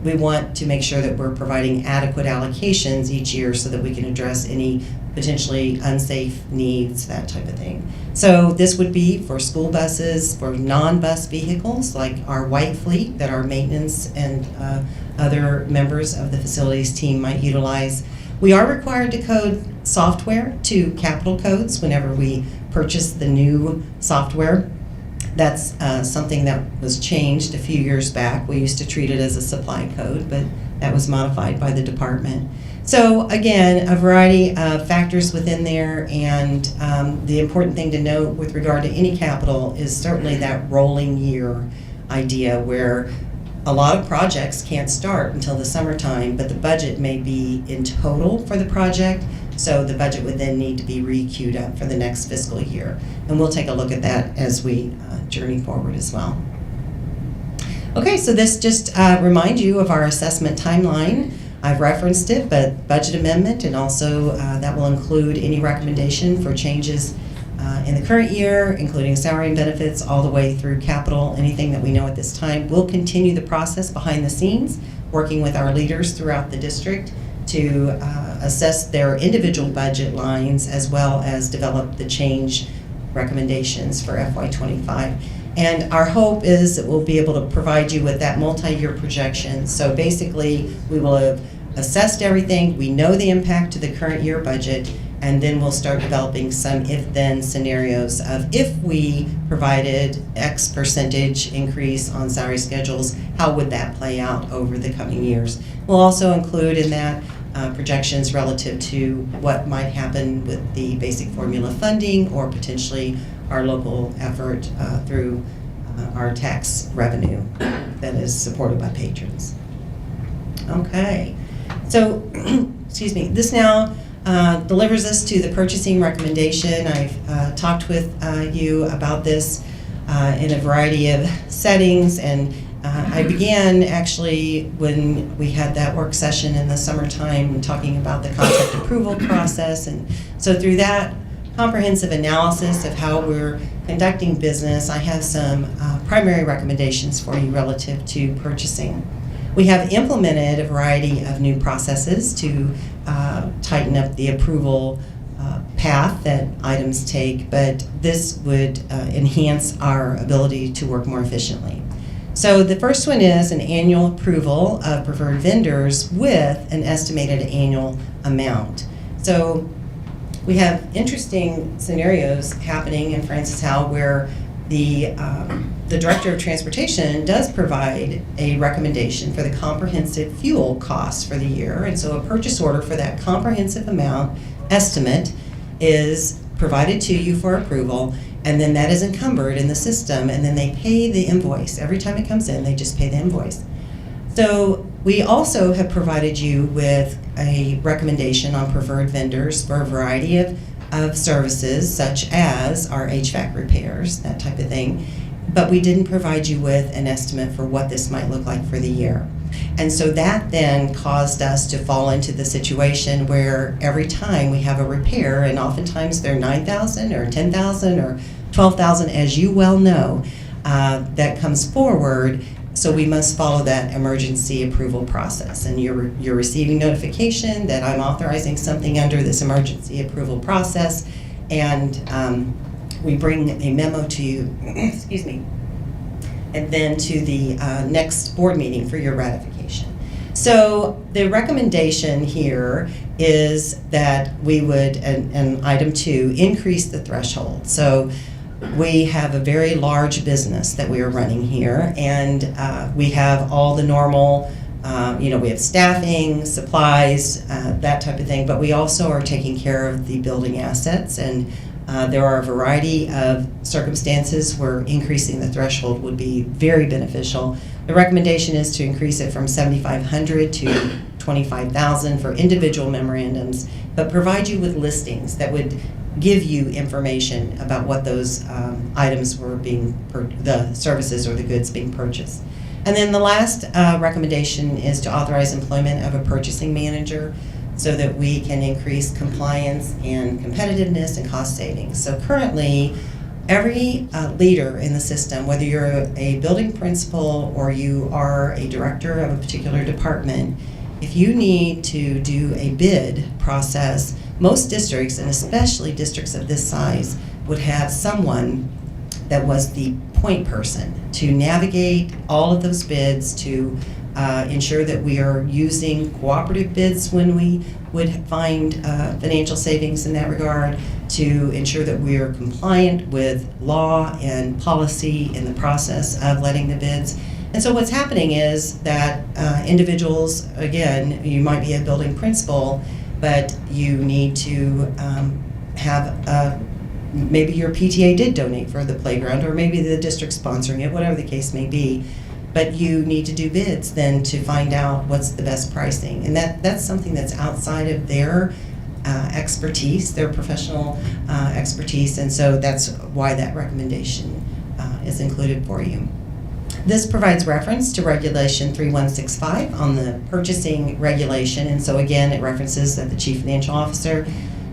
Speaker 24: We want to make sure that we're providing adequate allocations each year so that we can address any potentially unsafe needs, that type of thing. So this would be for school buses, for non-bus vehicles like our white fleet that our maintenance and other members of the facilities team might utilize. We are required to code software to capital codes whenever we purchase the new software. That's something that was changed a few years back. We used to treat it as a supply code, but that was modified by the department. So again, a variety of factors within there, and the important thing to note with regard to any capital is certainly that rolling year idea, where a lot of projects can't start until the summertime, but the budget may be in total for the project, so the budget would then need to be re-queued up for the next fiscal year. And we'll take a look at that as we journey forward as well. Okay, so this just reminds you of our assessment timeline. I've referenced it, but budget amendment, and also that will include any recommendation for changes in the current year, including salary and benefits, all the way through capital, anything that we know at this time. We'll continue the process behind the scenes, working with our leaders throughout the district to assess their individual budget lines, as well as develop the change recommendations for FY25. And our hope is that we'll be able to provide you with that multi-year projection. So basically, we will have assessed everything, we know the impact to the current year budget, and then we'll start developing some if-then scenarios of if we provided X percentage increase on salary schedules, how would that play out over the coming years. We'll also include in that projections relative to what might happen with the basic formula funding, or potentially our local effort through our tax revenue that is supported by patrons. Okay, so excuse me, this now delivers us to the purchasing recommendation. I've talked with you about this in a variety of settings, and I began actually when we had that work session in the summertime talking about the contract approval process. And so through that comprehensive analysis of how we're conducting business, I have some primary recommendations for you relative to purchasing. We have implemented a variety of new processes to tighten up the approval path that items take, but this would enhance our ability to work more efficiently. So the first one is an annual approval of preferred vendors with an estimated annual amount. So we have interesting scenarios happening in Francis Howell where the Director of Transportation does provide a recommendation for the comprehensive fuel costs for the year, and so a purchase order for that comprehensive amount estimate is provided to you for approval, and then that is encumbered in the system, and then they pay the invoice. Every time it comes in, they just pay the invoice. So we also have provided you with a recommendation on preferred vendors for a variety of services, such as our HVAC repairs, that type of thing, but we didn't provide you with an estimate for what this might look like for the year. And so that then caused us to fall into the situation where every time we have a repair, and oftentimes they're $9,000 or $10,000 or $12,000, as you well know, that comes forward. So we must follow that emergency approval process, and you're receiving notification that I'm authorizing something under this emergency approval process, and we bring a memo to you, excuse me, and then to the next board meeting for your ratification. So the recommendation here is that we would, and item 2, increase the threshold. So we have a very large business that we are running here, and we have all the normal, we have staffing, supplies, that type of thing, but we also are taking care of the building assets, and There are a variety of circumstances where increasing the threshold would be very beneficial. The recommendation is to increase it from $7,500 to $25,000 for individual memorandums, but provide you with listings that would give you information about what those items were the services or the goods being purchased. And then the last recommendation is to authorize employment of a purchasing manager so that we can increase compliance and competitiveness and cost savings. So currently, every leader in the system, whether you're a building principal or you are a director of a particular department, if you need to do a bid process, most districts, and especially districts of this size, would have someone that was the point person to navigate all of those bids, to ensure that we are using cooperative bids when we would find financial savings in that regard, to ensure that we are compliant with law and policy in the process of letting the bids. And so what's happening is that individuals, again, you might be a building principal, but you need to have maybe your PTA did donate for the playground, or maybe the district's sponsoring it, whatever the case may be. But you need to do bids then to find out what's the best pricing. And that's something that's outside of their expertise, their professional expertise. And so that's why that recommendation is included for you. This provides reference to Regulation 3165 on the purchasing regulation. And so again, it references that the Chief Financial Officer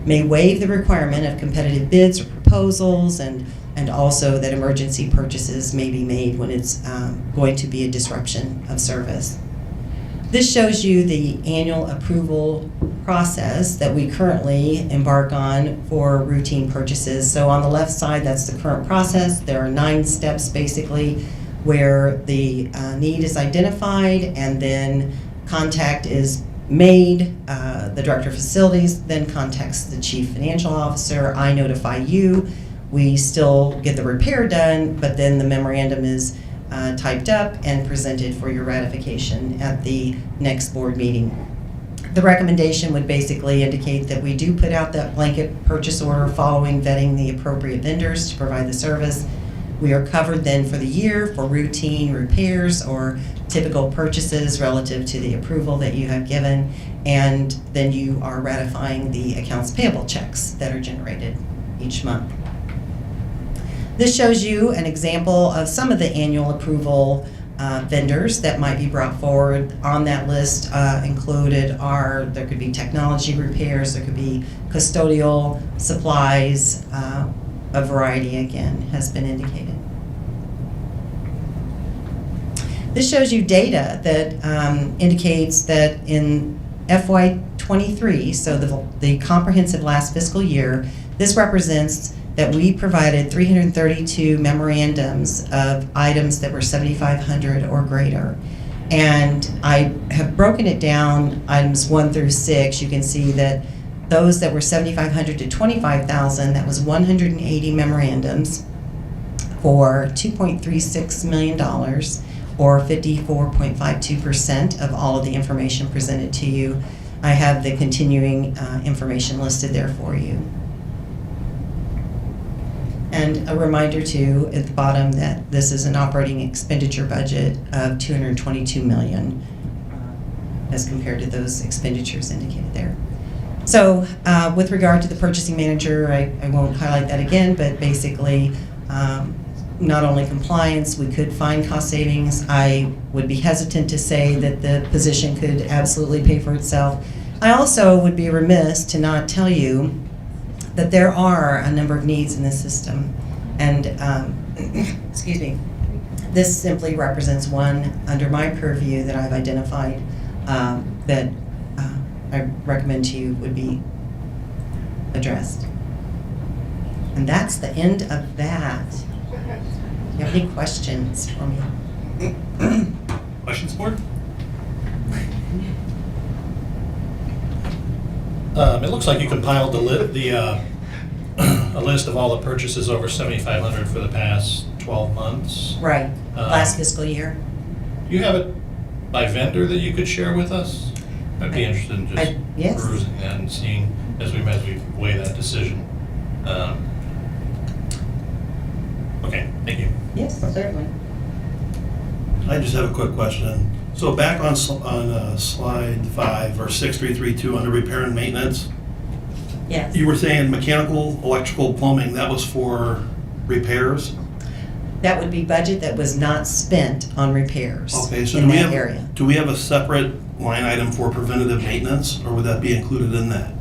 Speaker 24: may waive the requirement of competitive bids or proposals, and also that emergency purchases may be made when it's going to be a disruption of service. This shows you the annual approval process that we currently embark on for routine purchases. So on the left side, that's the current process. There are 9 steps basically where the need is identified, and then contact is made. The Director of Facilities then contacts the Chief Financial Officer. I notify you. We still get the repair done, but then the memorandum is typed up and presented for your ratification at the next board meeting. The recommendation would basically indicate that we do put out that blanket purchase order following vetting the appropriate vendors to provide the service. We are covered then for the year for routine repairs or typical purchases relative to the approval that you have given, and then you are ratifying the accounts payable checks that are generated each month. This shows you an example of some of the annual approval vendors that might be brought forward. On that list included are, there could be technology repairs, there could be custodial supplies, a variety again has been indicated. This shows you data that indicates that in FY23, so the comprehensive last fiscal year, this represents that we provided 332 memorandums of items that were 7,500 or greater. And I have broken it down, items 1 through 6. You can see that those that were 7,500 to 25,000, that was 180 memorandums for $2.36 million, or 54.52% of all of the information presented to you. I have the continuing information listed there for you. And a reminder too, at the bottom, that this is an operating expenditure budget of $222 million as compared to those expenditures indicated there. So with regard to the purchasing manager, I won't highlight that again, but basically not only compliance, we could find cost savings. I would be hesitant to say that the position could absolutely pay for itself. I also would be remiss to not tell you that there are a number of needs in this system. And, excuse me, this simply represents one under my purview that I've identified that I recommend to you would be addressed. And that's the end of that. Do you have any questions for me?
Speaker 1: Questions, board?
Speaker 3: It looks like you compiled a list of all the purchases over 7,500 for the past 12 months.
Speaker 24: Right, last fiscal year.
Speaker 3: Do you have it by vendor that you could share with us? I'd be interested in just
Speaker 24: yes.
Speaker 3: perusing that and seeing as we weigh that decision. Okay, thank you.
Speaker 24: Yes, certainly.
Speaker 4: I just have a quick question. So back on slide 5 or 6332 under repair and maintenance,
Speaker 24: Yes.
Speaker 4: you were saying mechanical, electrical, plumbing, that was for repairs?
Speaker 24: That would be budget that was not spent on repairs
Speaker 4: Okay, so
Speaker 24: in that area.
Speaker 4: do we have a separate line item for preventative maintenance, or would that be included in that?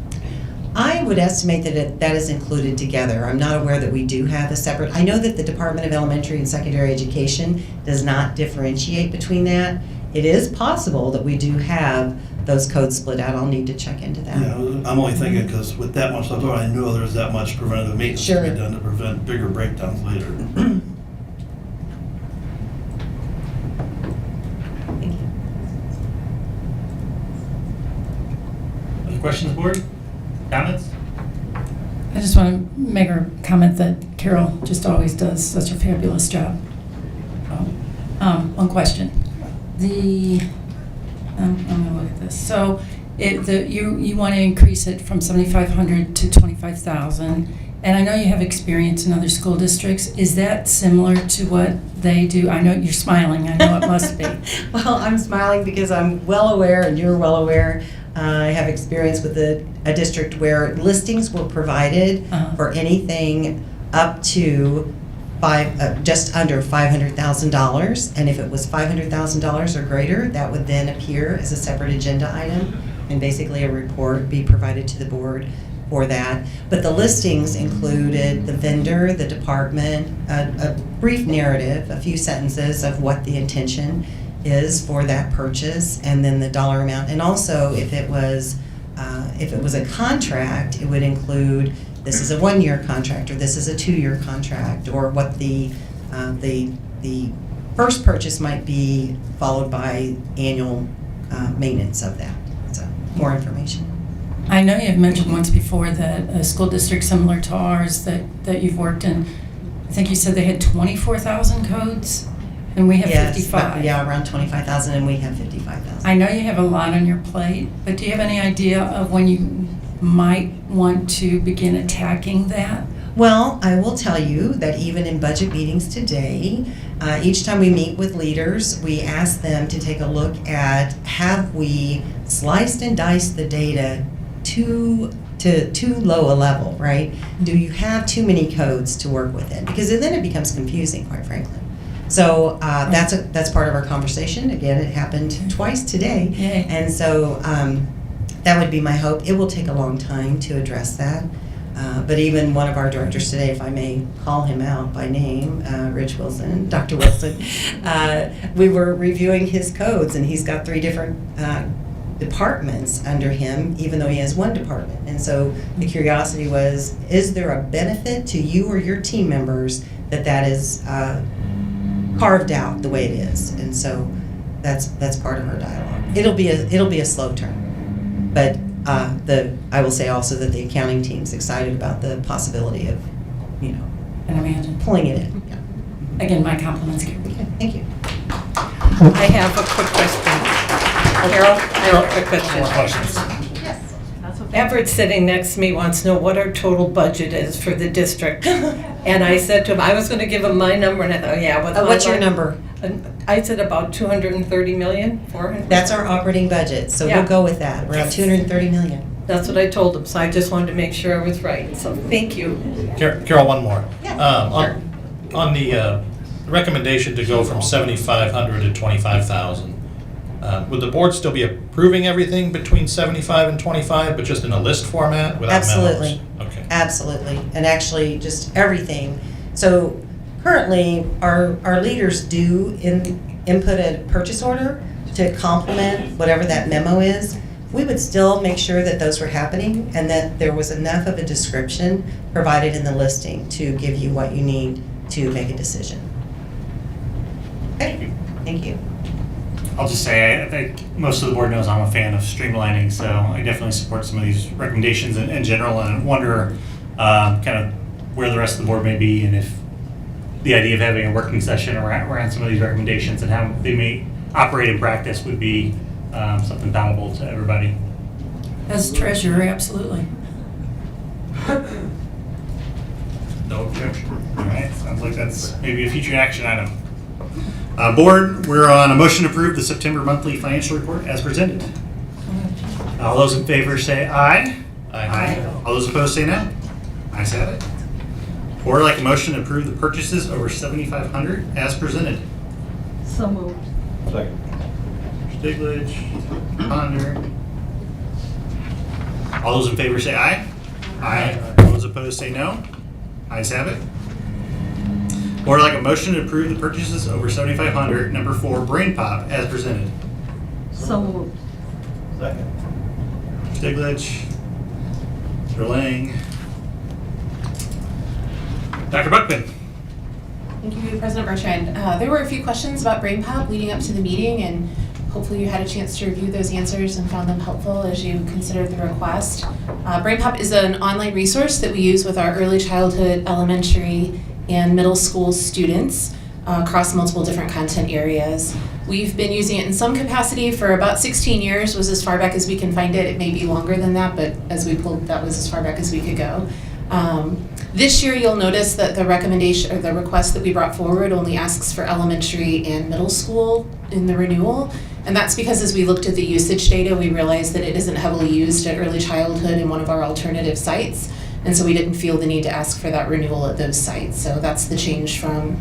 Speaker 24: I would estimate that that is included together. I'm not aware that we do have a separate, I know that the Department of Elementary and Secondary Education does not differentiate between that. It is possible that we do have those codes split out. I'll need to check into that.
Speaker 4: Yeah, I'm only thinking because with that much stuff, I know there's that much preventative maintenance to be done to prevent bigger breakdowns later.
Speaker 1: Other questions, board? Comments?
Speaker 5: I just want to make a comment that Carol just always does such a fabulous job. One question. I'm going to look at this. So you want to increase it from 7,500 to 25,000. And I know you have experience in other school districts. Is that similar to what they do? I know you're smiling. I know it must be.
Speaker 24: Well, I'm smiling because I'm well aware, and you're well aware. I have experience with a district where listings were provided for anything up to just under $500,000, and if it was $500,000 or greater, that would then appear as a separate agenda item, and basically a report be provided to the board for that. But the listings included the vendor, the department, a brief narrative, a few sentences of what the intention is for that purchase, and then the dollar amount. And also, if it was a contract, it would include, this is a 1-year contract, or this is a 2-year contract, or what the first purchase might be, followed by annual maintenance of that. So, more information.
Speaker 5: I know you've mentioned once before that a school district similar to ours that you've worked in, I think you said they had 24,000 codes, and we have 55.
Speaker 24: Yeah, around 25,000, and we have 55,000.
Speaker 5: I know you have a lot on your plate, but do you have any idea of when you might want to begin attacking that?
Speaker 24: Well, I will tell you that even in budget meetings today, each time we meet with leaders, we ask them to take a look at, have we sliced and diced the data to too low a level, right? Do you have too many codes to work within? Because then it becomes confusing, quite frankly. So that's part of our conversation. Again, it happened twice today.
Speaker 5: Yay.
Speaker 24: And so that would be my hope. It will take a long time to address that. But even one of our directors today, if I may call him out by name, Rich Wilson, Dr. Wilson, we were reviewing his codes, and he's got 3 different departments under him, even though he has 1 department. And so the curiosity was, is there a benefit to you or your team members that is carved out the way it is? And so that's part of our dialogue. It'll be a slow turn, but I will say also that the accounting team's excited about the possibility of,
Speaker 5: Can imagine.
Speaker 24: pulling it in. Yeah.
Speaker 5: Again, my compliments.
Speaker 24: Okay, thank you.
Speaker 9: I have a quick question. Carol, I have a quick question.
Speaker 3: More questions?
Speaker 9: Yes. Everett sitting next to me wants to know what our total budget is for the district. And I said to him, I was going to give him my number, and I thought, yeah.
Speaker 24: What's your number?
Speaker 9: I said about 230 million, 400.
Speaker 24: That's our operating budget, so we'll go with that. Around 230 million.
Speaker 9: That's what I told him, so I just wanted to make sure I was right. So thank you.
Speaker 3: Carol, one more.
Speaker 24: Yeah,
Speaker 3: On the recommendation to go from 7,500 to 25,000, would the board still be approving everything between 75 and 25, but just in a list format without
Speaker 24: Absolutely.
Speaker 3: memos? Okay.
Speaker 24: Absolutely, and actually just everything. So currently, our leaders do input a purchase order to complement whatever that memo is. We would still make sure that those were happening and that there was enough of a description provided in the listing to give you what you need to make a decision. Okay, thank you.
Speaker 1: I'll just say, I think most of the board knows I'm a fan of streamlining, so I definitely support some of these recommendations in general, and wonder kind of where the rest of the board may be, and if the idea of having a working session around some of these recommendations and how they may operate in practice would be something valuable to everybody.
Speaker 5: As treasurer, absolutely.
Speaker 1: No objection. All right, sounds like that's maybe a future action item. Board, we're on a motion to approve the September monthly financial report as presented. All those in favor say aye. Aye. All those opposed say no. Ayes have it. Board would like a motion to approve the purchases over $7,500 as presented.
Speaker 9: So moved.
Speaker 16: Second.
Speaker 1: Stigledge, Ponder. All those in favor say aye. Aye. All those opposed say no. Ayes have it. Board would like a motion to approve the purchases over $7,500, number 4, Brain Pop, as presented.
Speaker 9: So moved.
Speaker 16: Second.
Speaker 1: Stigledge, Lang. Dr. Buckman.
Speaker 6: Thank you, President Bertrand. There were a few questions about Brain Pop leading up to the meeting, and hopefully you had a chance to review those answers and found them helpful as you considered the request. Brain Pop is an online resource that we use with our early childhood, elementary, and middle school students across multiple different content areas. We've been using it in some capacity for about 16 years, was as far back as we can find it. It may be longer than that, but as we pulled, that was as far back as we could go. This year, you'll notice that the recommendation or the request that we brought forward only asks for elementary and middle school in the renewal. And that's because as we looked at the usage data, we realized that it isn't heavily used at early childhood in one of our alternative sites. And so we didn't feel the need to ask for that renewal at those sites. So that's the change from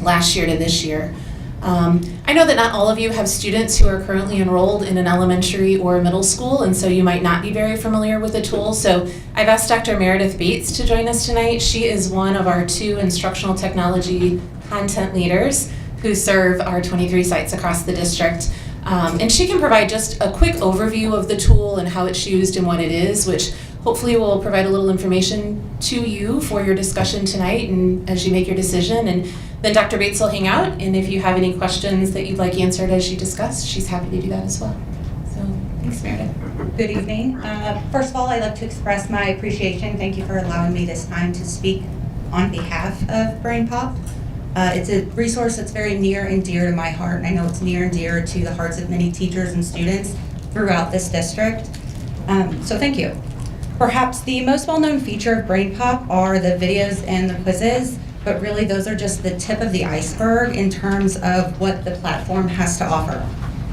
Speaker 6: last year to this year. I know that not all of you have students who are currently enrolled in an elementary or middle school, and so you might not be very familiar with the tool. So I've asked Dr. Meredith Bates to join us tonight. She is one of our 2 instructional technology content leaders who serve our 23 sites across the district. And she can provide just a quick overview of the tool and how it's used and what it is, which hopefully will provide a little information to you for your discussion tonight and as you make your decision. And then Dr. Bates will hang out, and if you have any questions that you'd like answered as you discussed, she's happy to do that as well. So thanks, Meredith.
Speaker 7: Good evening. First of all, I'd like to express my appreciation. Thank you for allowing me this time to speak on behalf of Brain Pop. It's a resource that's very near and dear to my heart, and I know it's near and dear to the hearts of many teachers and students throughout this district. So thank you. Perhaps the most well-known feature of Brain Pop are the videos and the quizzes, but really those are just the tip of the iceberg in terms of what the platform has to offer.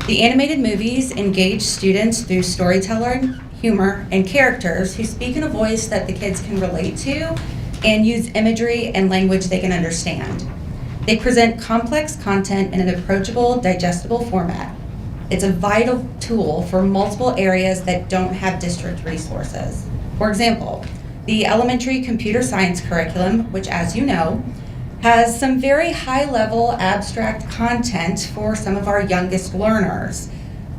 Speaker 7: The animated movies engage students through storytelling, humor, and characters who speak in a voice that the kids can relate to and use imagery and language they can understand. They present complex content in an approachable, digestible format. It's a vital tool for multiple areas that don't have district resources. For example, the elementary computer science curriculum, which as you know, has some very high-level abstract content for some of our youngest learners.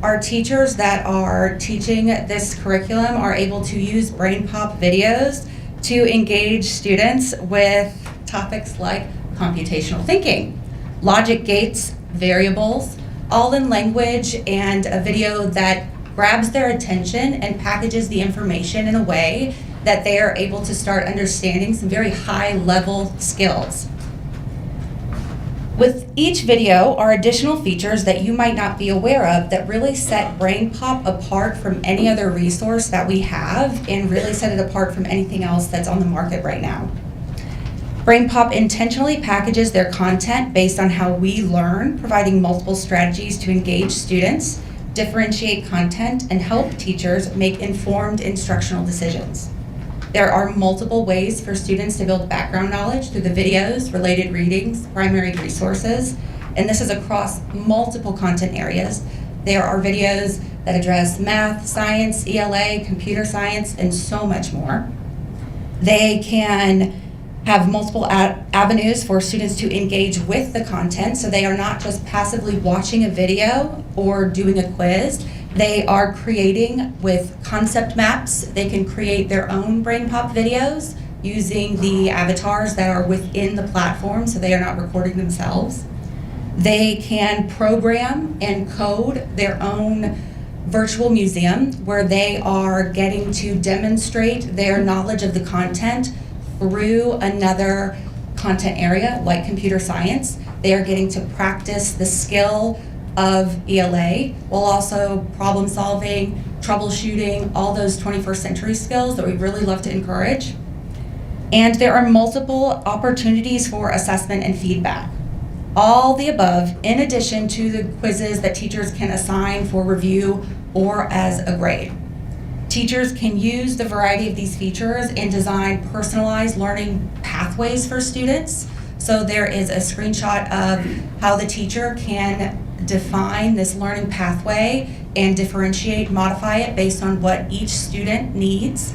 Speaker 7: Our teachers that are teaching this curriculum are able to use Brain Pop videos to engage students with topics like computational thinking, logic gates, variables, all in language and a video that grabs their attention and packages the information in a way that they are able to start understanding some very high-level skills. With each video are additional features that you might not be aware of that really set Brain Pop apart from any other resource that we have and really set it apart from anything else that's on the market right now. Brain Pop intentionally packages their content based on how we learn, providing multiple strategies to engage students, differentiate content, and help teachers make informed instructional decisions. There are multiple ways for students to build background knowledge through the videos, related readings, primary resources, and this is across multiple content areas. There are videos that address math, science, ELA, computer science, and so much more. They can have multiple avenues for students to engage with the content, so they are not just passively watching a video or doing a quiz. They are creating with concept maps. They can create their own Brain Pop videos using the avatars that are within the platform, so they are not recording themselves. They can program and code their own virtual museum where they are getting to demonstrate their knowledge of the content through another content area like computer science. They are getting to practice the skill of ELA while also problem solving, troubleshooting, all those 21st century skills that we really love to encourage. And there are multiple opportunities for assessment and feedback. All the above, in addition to the quizzes that teachers can assign for review or as a grade. Teachers can use the variety of these features and design personalized learning pathways for students. So there is a screenshot of how the teacher can define this learning pathway and differentiate, modify it based on what each student needs.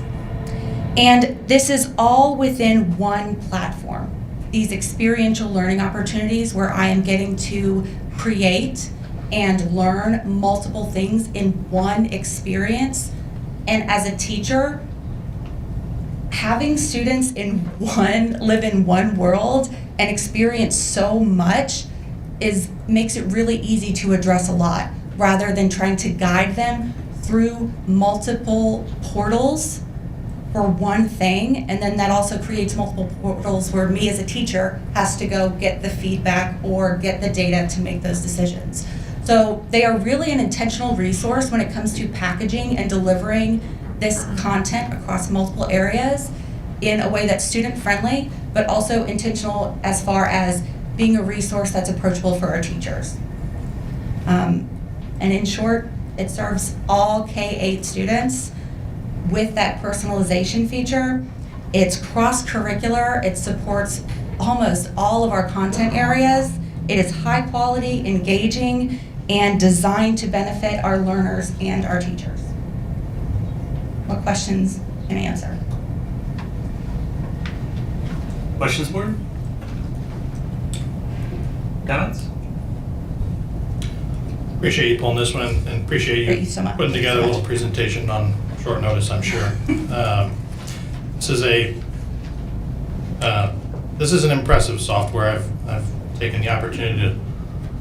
Speaker 7: And this is all within one platform. These experiential learning opportunities where I am getting to create and learn multiple things in one experience. And as a teacher, having students live in one world and experience so much makes it really easy to address a lot, rather than trying to guide them through multiple portals for one thing. And then that also creates multiple portals where me as a teacher has to go get the feedback or get the data to make those decisions. So they are really an intentional resource when it comes to packaging and delivering this content across multiple areas in a way that's student friendly, but also intentional as far as being a resource that's approachable for our teachers. And in short, it serves all K-8 students with that personalization feature. It's cross-curricular, it supports almost all of our content areas. It is high quality, engaging, and designed to benefit our learners and our teachers. What questions can I answer?
Speaker 1: Questions, board? Comments?
Speaker 3: Appreciate you pulling this one and appreciate
Speaker 7: Thank you so much.
Speaker 3: putting together a little presentation on short notice, I'm sure. This is an impressive software. I've taken the opportunity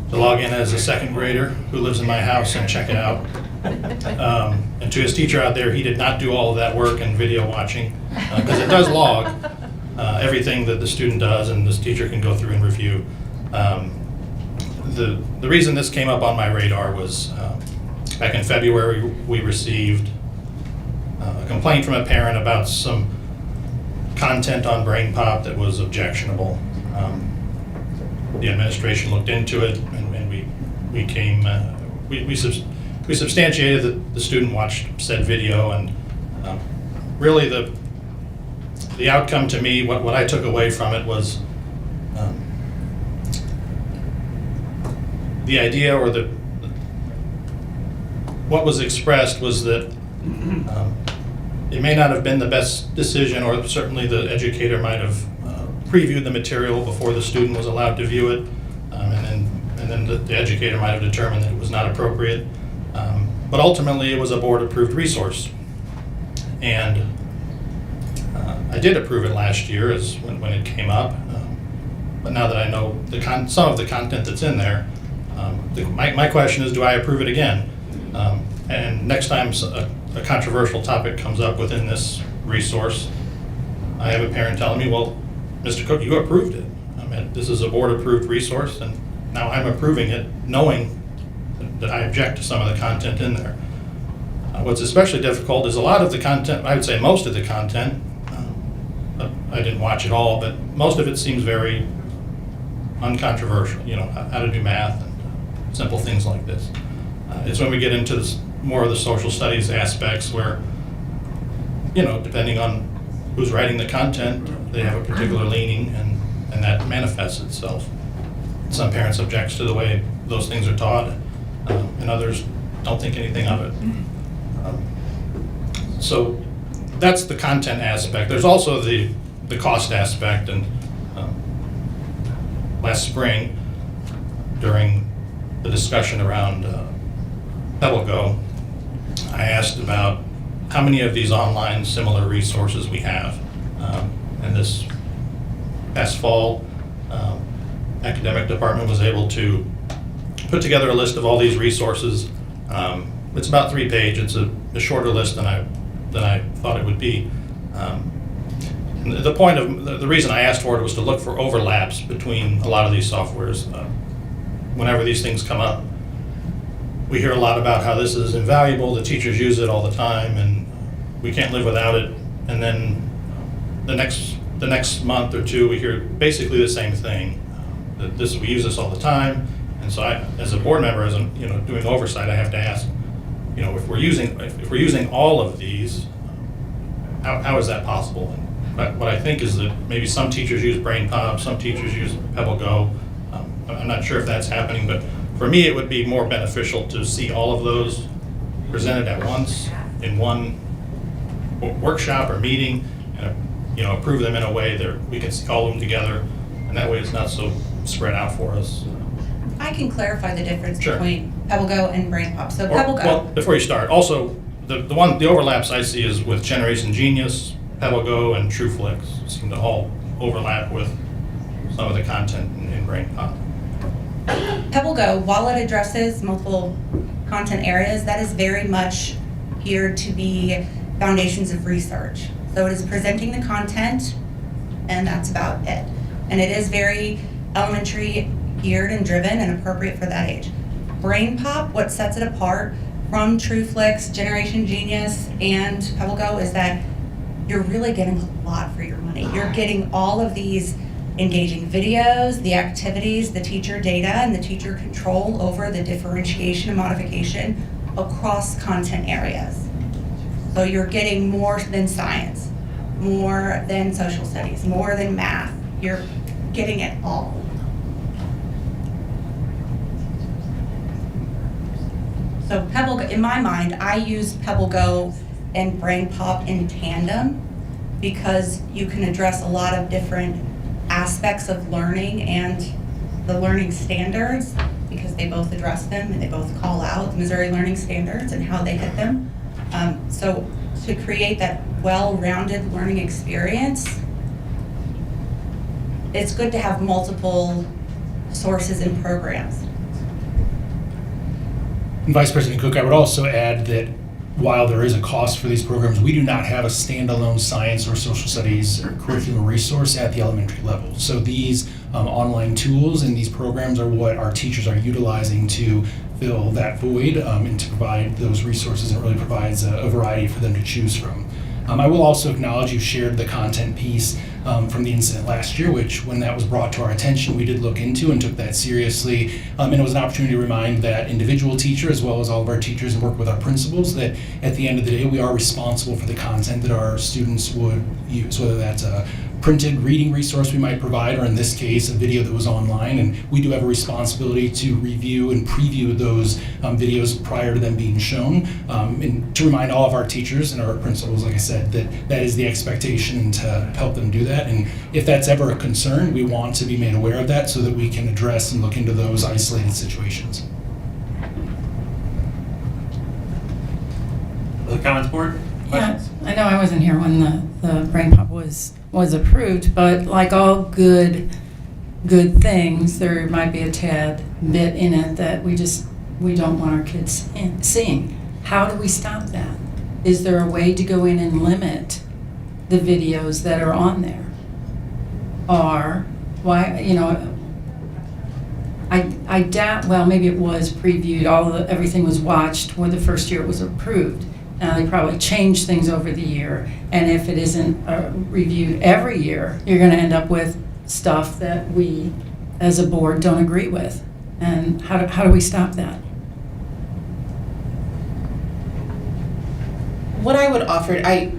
Speaker 3: to log in as a second grader who lives in my house and check it out. And to his teacher out there, he did not do all of that work and video watching, because it does log everything that the student does, and this teacher can go through and review. The reason this came up on my radar was back in February, we received a complaint from a parent about some content on Brain Pop that was objectionable. The administration looked into it, and we substantiated that the student watched said video, and really the outcome to me, what I took away from it was the idea, or what was expressed was that it may not have been the best decision, or certainly the educator might have previewed the material before the student was allowed to view it, and then the educator might have determined that it was not appropriate. But ultimately, it was a board-approved resource, and I did approve it last year when it came up. But now that I know some of the content that's in there, my question is, do I approve it again? And next time a controversial topic comes up within this resource, I have a parent telling me, well, Mr. Cook, you approved it. I mean, this is a board-approved resource, and now I'm approving it knowing that I object to some of the content in there. What's especially difficult is a lot of the content, I would say most of the content, I didn't watch it all, but most of it seems very uncontroversial, how to do math and simple things like this. It's when we get into more of the social studies aspects where, depending on who's writing the content, they have a particular leaning, and that manifests itself. Some parents object to the way those things are taught, and others don't think anything of it. So that's the content aspect. There's also the cost aspect, and last spring, during the discussion around PebbleGo, I asked about how many of these online similar resources we have. And this past fall, academic department was able to put together a list of all these resources. It's about 3 pages. It's a shorter list than I thought it would be. The point of the reason I asked for it was to look for overlaps between a lot of these softwares. Whenever these things come up, we hear a lot about how this is invaluable, the teachers use it all the time, and we can't live without it. And then the next the next month or two, we hear basically the same thing. That we use this all the time, and so I, as a board member, as I'm, doing oversight, I have to ask, if we're using all of these, how is that possible? And what I think is that maybe some teachers use Brain Pop, some teachers use Pebble Go. I'm not sure if that's happening, but for me, it would be more beneficial to see all of those presented at once in one workshop or meeting, and approve them in a way that we can see all of them together, and that way it's not so spread out for us.
Speaker 7: I can clarify the difference
Speaker 3: Sure.
Speaker 7: between Pebble Go and Brain Pop. So Pebble Go.
Speaker 3: Well, before you start, also the overlaps I see is with Generation Genius, Pebble Go, and TrueFlix seem to all overlap with some of the content in Brain Pop.
Speaker 7: Pebble Go, while it addresses multiple content areas, that is very much here to be foundations of research. So it is presenting the content, and that's about it. And it is very elementary geared and driven and appropriate for that age. Brain Pop, what sets it apart from TrueFlix, Generation Genius, and Pebble Go is that you're really getting a lot for your money. You're getting all of these engaging videos, the activities, the teacher data, and the teacher control over the differentiation and modification across content areas. So you're getting more than science, more than social studies, more than math. You're getting it all. So Pebble Go, in my mind, I use Pebble Go and Brain Pop in tandem because you can address a lot of different aspects of learning and the learning standards, because they both address them and they both call out the Missouri learning standards and how they hit them. So to create that well-rounded learning experience, it's good to have multiple sources and programs.
Speaker 8: And Vice President Cook, I would also add that while there is a cost for these programs, we do not have a standalone science or social studies or curriculum resource at the elementary level. So these online tools and these programs are what our teachers are utilizing to fill that void and to provide those resources, and it really provides a variety for them to choose from. I will also acknowledge you shared the content piece from the incident last year, which when that was brought to our attention, we did look into and took that seriously. And it was an opportunity to remind that individual teacher, as well as all of our teachers, and work with our principals, that at the end of the day, we are responsible for the content that our students would use, whether that's a printed reading resource we might provide, or in this case, a video that was online. And we do have a responsibility to review and preview those videos prior to them being shown, and to remind all of our teachers and our principals, like I said, that that is the expectation, to help them do that. And if that's ever a concern, we want to be made aware of that so that we can address and look into those isolated situations.
Speaker 1: Other comments, board?
Speaker 5: Yeah, I know I wasn't here when the Brain Pop was approved, but like all good things, there might be a tad bit in it that we don't want our kids seeing. How do we stop that? Is there a way to go in and limit the videos that are on there? Or why, I doubt, well, maybe it was previewed, everything was watched when the first year it was approved. Now, they probably change things over the year, and if it isn't reviewed every year, you're going to end up with stuff that we, as a board, don't agree with. And how do we stop that?
Speaker 6: What I would offer, I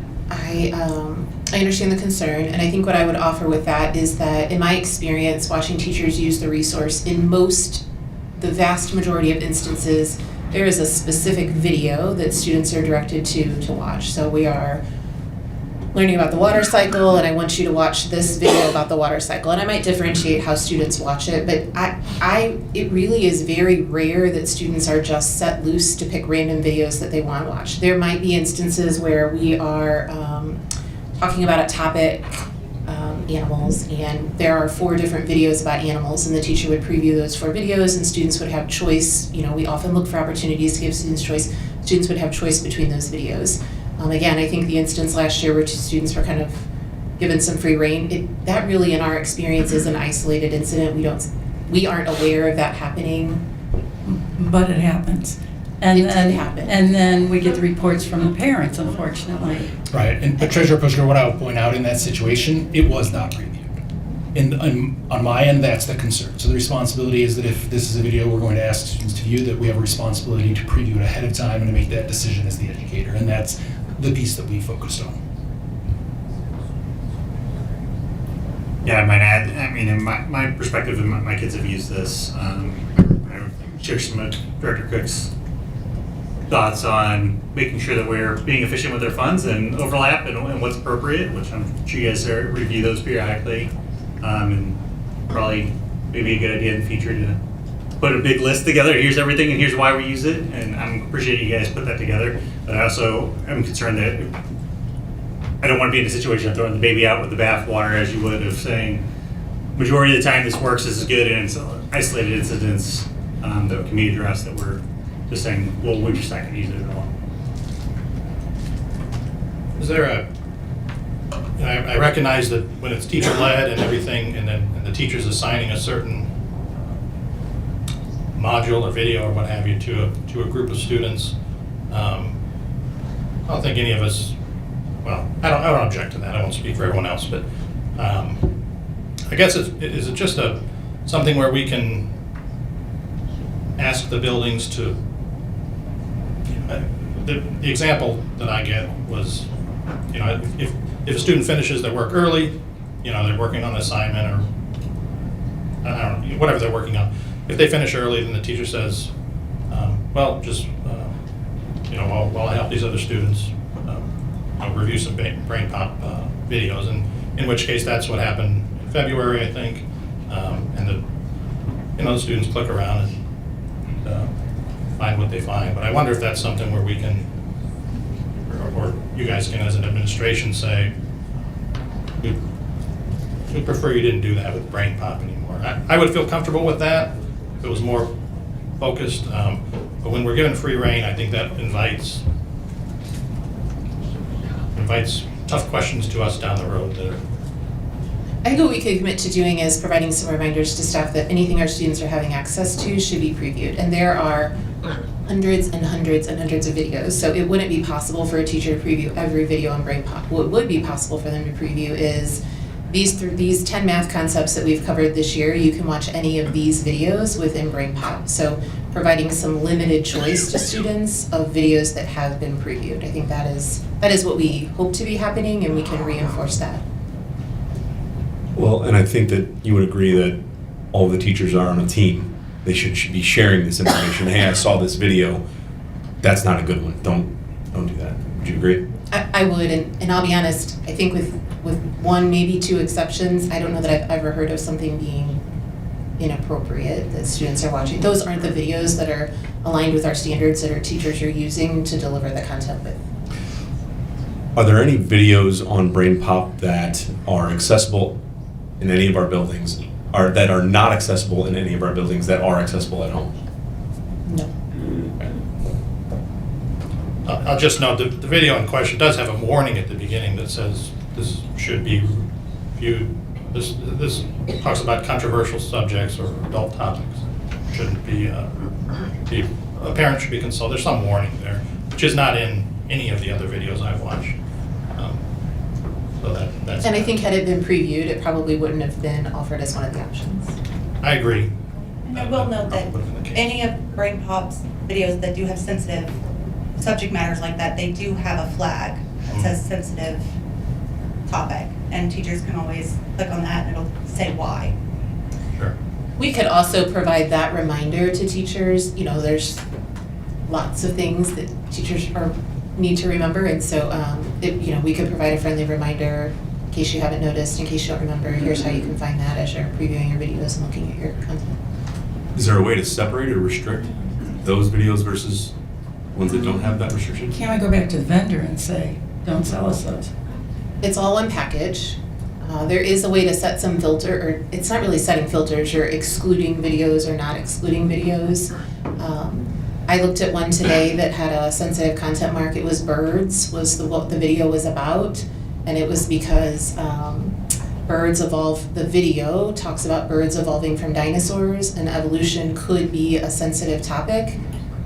Speaker 6: understand the concern, and I think what I would offer with that is that, in my experience, watching teachers use the resource, the vast majority of instances, there is a specific video that students are directed to watch. So we are learning about the water cycle, and I want you to watch this video about the water cycle. And I might differentiate how students watch it, but it really is very rare that students are just set loose to pick random videos that they want to watch. There might be instances where we are talking about a topic, animals, and there are 4 different videos about animals, and the teacher would preview those 4 videos, and students would have choice. We often look for opportunities to give students choice. Students would have choice between those videos. Again, I think the instance last year where 2 students were kind of given some free rein, that really, in our experience, is an isolated incident. We aren't aware of that happening.
Speaker 5: But it happens. And
Speaker 6: It did
Speaker 5: then,
Speaker 6: happen.
Speaker 5: and then we get the reports from the parents, unfortunately.
Speaker 8: Right, but Treasurer Pushker, what I would point out in that situation, it was not previewed. And on my end, that's the concern. So the responsibility is that if this is a video we're going to ask students to view, that we have a responsibility to preview it ahead of time and to make that decision as the educator. And that's the piece that we focused on.
Speaker 1: Yeah, I might add, I mean, in my perspective, and my kids have used this, I share some of Director Cook's thoughts on making sure that we're being efficient with our funds and overlap and what's appropriate, which I'm sure you guys review those periodically. And probably maybe a good idea in the future to put a big list together. Here's everything and here's why we use it. And I appreciate you guys put that together. But I also am concerned that I don't want to be in a situation of throwing the baby out with the bathwater, as you would, of saying majority of the time this works, this is good, and it's isolated incidents that can be addressed that we're just saying, well, we're just not going to use it at all.
Speaker 3: Is there I recognize that when it's teacher-led and everything, and the teacher's assigning a certain module or video or what have you to a group of students, I don't think any of us, well, I don't object to that. I won't speak for everyone else, but I guess is it just something where we can ask the buildings to, the example that I get was, if a student finishes their work early, they're working on an assignment or I don't know, whatever they're working on. If they finish early, then the teacher says, well, just, while I help these other students, I'll review some brain pop videos, and in which case that's what happened in February, I think. And the students click around and find what they find. But I wonder if that's something where we can, or you guys can, as an administration, say, we prefer you didn't do that with brain pop anymore. I would feel comfortable with that if it was more focused. But when we're given free rein, I think that invites tough questions to us down the road.
Speaker 6: I think what we could commit to doing is providing some reminders to staff that anything our students are having access to should be previewed. And there are hundreds and hundreds and hundreds of videos, so it wouldn't be possible for a teacher to preview every video on Brain Pop. What would be possible for them to preview is these 10 math concepts that we've covered this year. You can watch any of these videos within Brain Pop. So providing some limited choice to students of videos that have been previewed. I think that is what we hope to be happening, and we can reinforce that.
Speaker 10: Well, and I think that you would agree that all the teachers are on a team. They should be sharing this information. Hey, I saw this video. That's not a good one. Don't do that. Would you agree?
Speaker 6: I would, and I'll be honest, I think with one, maybe two exceptions, I don't know that I've ever heard of something being inappropriate that students are watching. Those aren't the videos that are aligned with our standards that our teachers are using to deliver the content with.
Speaker 10: Are there any videos on Brain Pop that are accessible in any of our buildings, or that are not accessible in any of our buildings that are accessible at home?
Speaker 6: No.
Speaker 3: I'll just note that the video in question does have a warning at the beginning that says this should be viewed. This talks about controversial subjects or adult topics. Shouldn't be. A parent should be consulted. There's some warning there, which is not in any of the other videos I've watched. So that's.
Speaker 6: And I think had it been previewed, it probably wouldn't have been offered as one of the options.
Speaker 3: I agree.
Speaker 7: And I will note that any of Brain Pop's videos that do have sensitive subject matters like that, they do have a flag that says sensitive topic, and teachers can always click on that and it'll say why.
Speaker 3: Sure.
Speaker 6: We could also provide that reminder to teachers. There's lots of things that teachers need to remember, and so we could provide a friendly reminder in case you haven't noticed, in case you don't remember. Here's how you can find that as you're previewing your videos and looking at your content.
Speaker 10: Is there a way to separate or restrict those videos versus ones that don't have that restriction?
Speaker 5: Can't I go back to the vendor and say, don't sell us those?
Speaker 6: It's all one package. There is a way to set some filter, or it's not really setting filters. You're excluding videos or not excluding videos. I looked at one today that had a sensitive content mark. It was birds, what the video was about, and it was because the video talks about birds evolving from dinosaurs, and evolution could be a sensitive topic.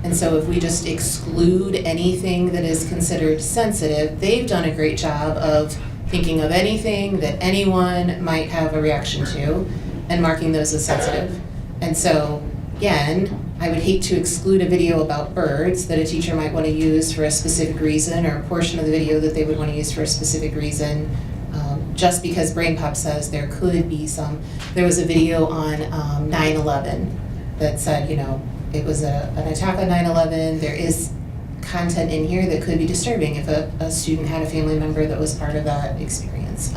Speaker 6: And so if we just exclude anything that is considered sensitive, they've done a great job of thinking of anything that anyone might have a reaction to and marking those as sensitive. And so, again, I would hate to exclude a video about birds that a teacher might want to use for a specific reason, or a portion of the video that they would want to use for a specific reason, just because BrainPop says there could be some. There was a video on 9/11 that said, it was an attack on 9/11. There is content in here that could be disturbing if a student had a family member that was part of that experience.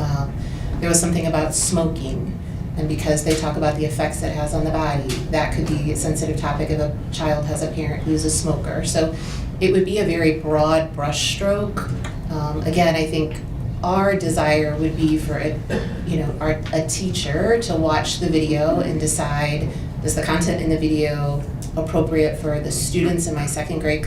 Speaker 6: There was something about smoking, and because they talk about the effects it has on the body, that could be a sensitive topic if a child has a parent who's a smoker. So it would be a very broad brushstroke. Again, I think our desire would be for a teacher to watch the video and decide, is the content in the video appropriate for the students in my second grade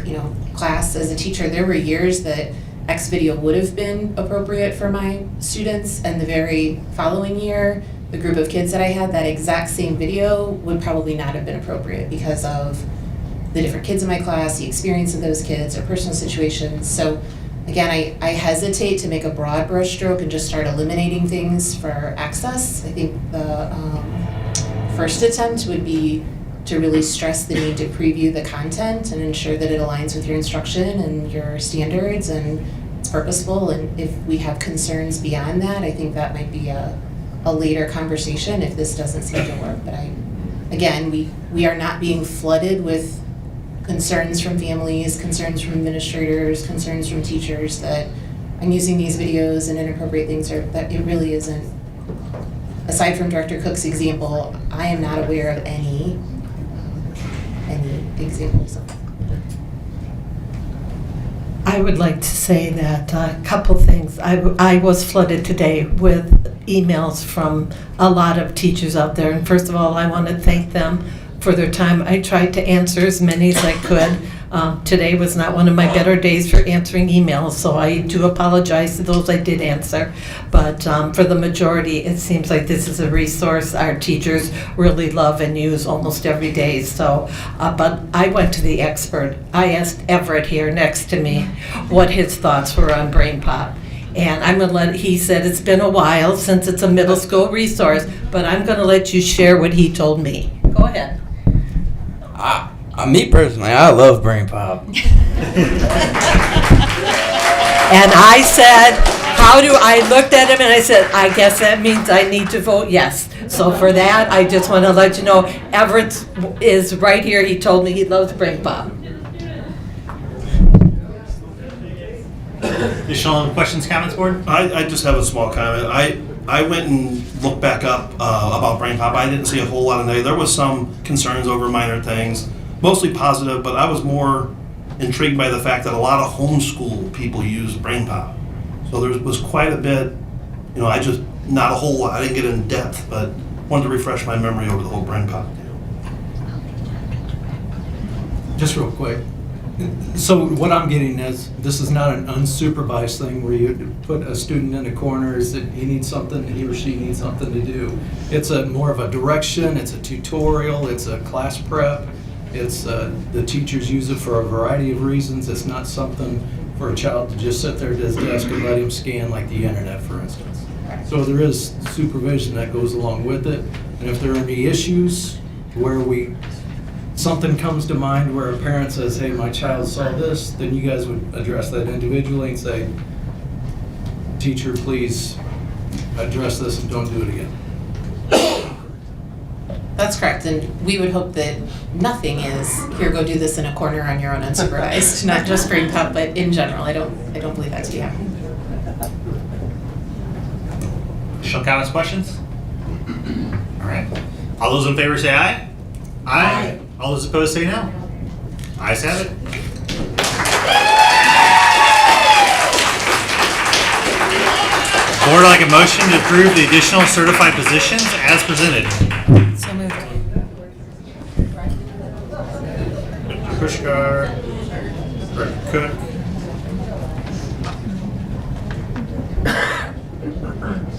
Speaker 6: class? As a teacher, there were years that X video would have been appropriate for my students, and the very following year, the group of kids that I had, that exact same video would probably not have been appropriate because of the different kids in my class, the experience of those kids, or personal situations. So again, I hesitate to make a broad brushstroke and just start eliminating things for access. I think the first attempt would be to really stress the need to preview the content and ensure that it aligns with your instruction and your standards and it's purposeful. And if we have concerns beyond that, I think that might be a later conversation if this doesn't seem to work. But again, we are not being flooded with concerns from families, concerns from administrators, concerns from teachers that I'm using these videos and inappropriate things, or that it really isn't. Aside from Director Cook's example, I am not aware of any examples of.
Speaker 9: I would like to say that a couple things. I was flooded today with emails from a lot of teachers out there. And first of all, I want to thank them for their time. I tried to answer as many as I could. Today was not one of my better days for answering emails, so I do apologize to those I did answer. But for the majority, it seems like this is a resource our teachers really love and use almost every day. So, but I went to the expert. I asked Everett here next to me what his thoughts were on BrainPop. And I'm going to he said it's been a while since it's a middle school resource, but I'm going to let you share what he told me. Go ahead.
Speaker 12: Me personally, I love BrainPop.
Speaker 9: And I said, I looked at him and I said, I guess that means I need to vote yes. So for that, I just want to let you know, Everett is right here. He told me he loves BrainPop.
Speaker 1: Additional questions, comments, board?
Speaker 4: I just have a small comment. I went and looked back up about BrainPop. I didn't see a whole lot of negative. There was some concerns over minor things, mostly positive, but I was more intrigued by the fact that a lot of homeschool people use BrainPop. So there was quite a bit, not a whole lot. I didn't get in depth, but wanted to refresh my memory over the whole BrainPop deal.
Speaker 13: Just real quick. So what I'm getting is, this is not an unsupervised thing where you put a student in a corner, is that he needs something, he or she needs something to do. It's more of a direction, it's a tutorial, it's a class prep. It's the teachers use it for a variety of reasons. It's not something for a child to just sit there at his desk and let him scan like the internet, for instance. So there is supervision that goes along with it. And if there are any issues where something comes to mind where a parent says, hey, my child saw this, then you guys would address that individually and say, teacher, please address this and don't do it again.
Speaker 6: That's correct, and we would hope that nothing is, here, go do this in a corner on your own unsupervised, not just BrainPop, but in general. I don't believe that to be happening.
Speaker 1: Additional comments, questions? All right. All those in favor say aye. Aye. All those opposed say no. Ayes have it. Board would like a motion to approve the additional certified positions as presented.
Speaker 5: So moved.
Speaker 1: Pushkar, Cook.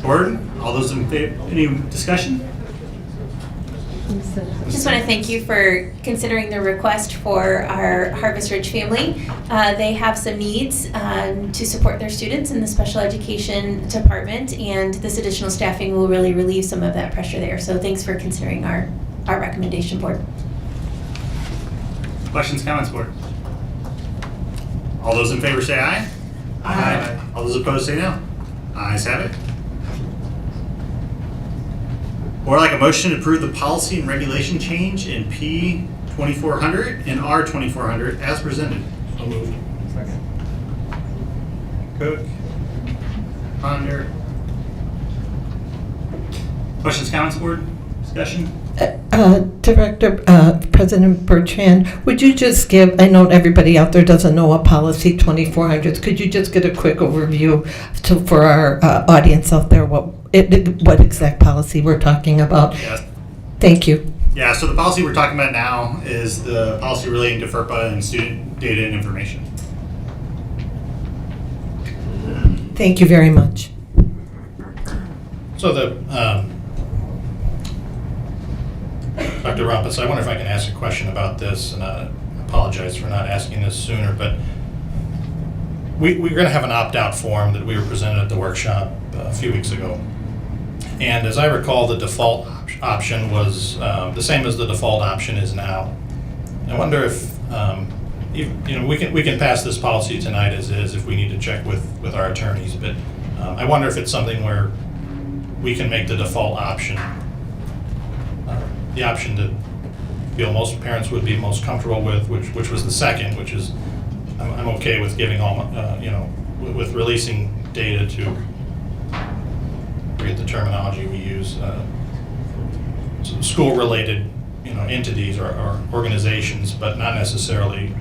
Speaker 1: Board, all those in favor, any discussion?
Speaker 14: Just want to thank you for considering the request for our Harvest Ridge family. They have some needs to support their students in the special education department, and this additional staffing will really relieve some of that pressure there. So thanks for considering our recommendation, board.
Speaker 1: Questions, comments, board? All those in favor say aye. Aye. All those opposed say no. Ayes have it. Or like a motion to approve the policy and regulation change in P 2400 and R 2400 as presented.
Speaker 3: So moved.
Speaker 16: Second.
Speaker 1: Cook. Ponder. Questions, comments, board? Discussion?
Speaker 9: Director, President Bertrand, would you just give, I know everybody out there doesn't know what Policy 2400 is, could you just get a quick overview for our audience out there, what exact policy we're talking about?
Speaker 1: Yes.
Speaker 9: Thank you.
Speaker 1: Yeah, so the policy we're talking about now is the policy relating to FERPA and student data and information.
Speaker 9: Thank you very much.
Speaker 3: So Dr. Rumpus, I wonder if I can ask a question about this, and I apologize for not asking this sooner, but we're going to have an opt-out form that we were presented at the workshop a few weeks ago. And as I recall, the default option was the same as the default option is now. I wonder if we can pass this policy tonight as is if we need to check with our attorneys, but I wonder if it's something where we can make the default option the option that feel most parents would be most comfortable with, which was the second, which is I'm okay with giving all with releasing data to, forget the terminology we use, school-related entities or organizations, but not necessarily,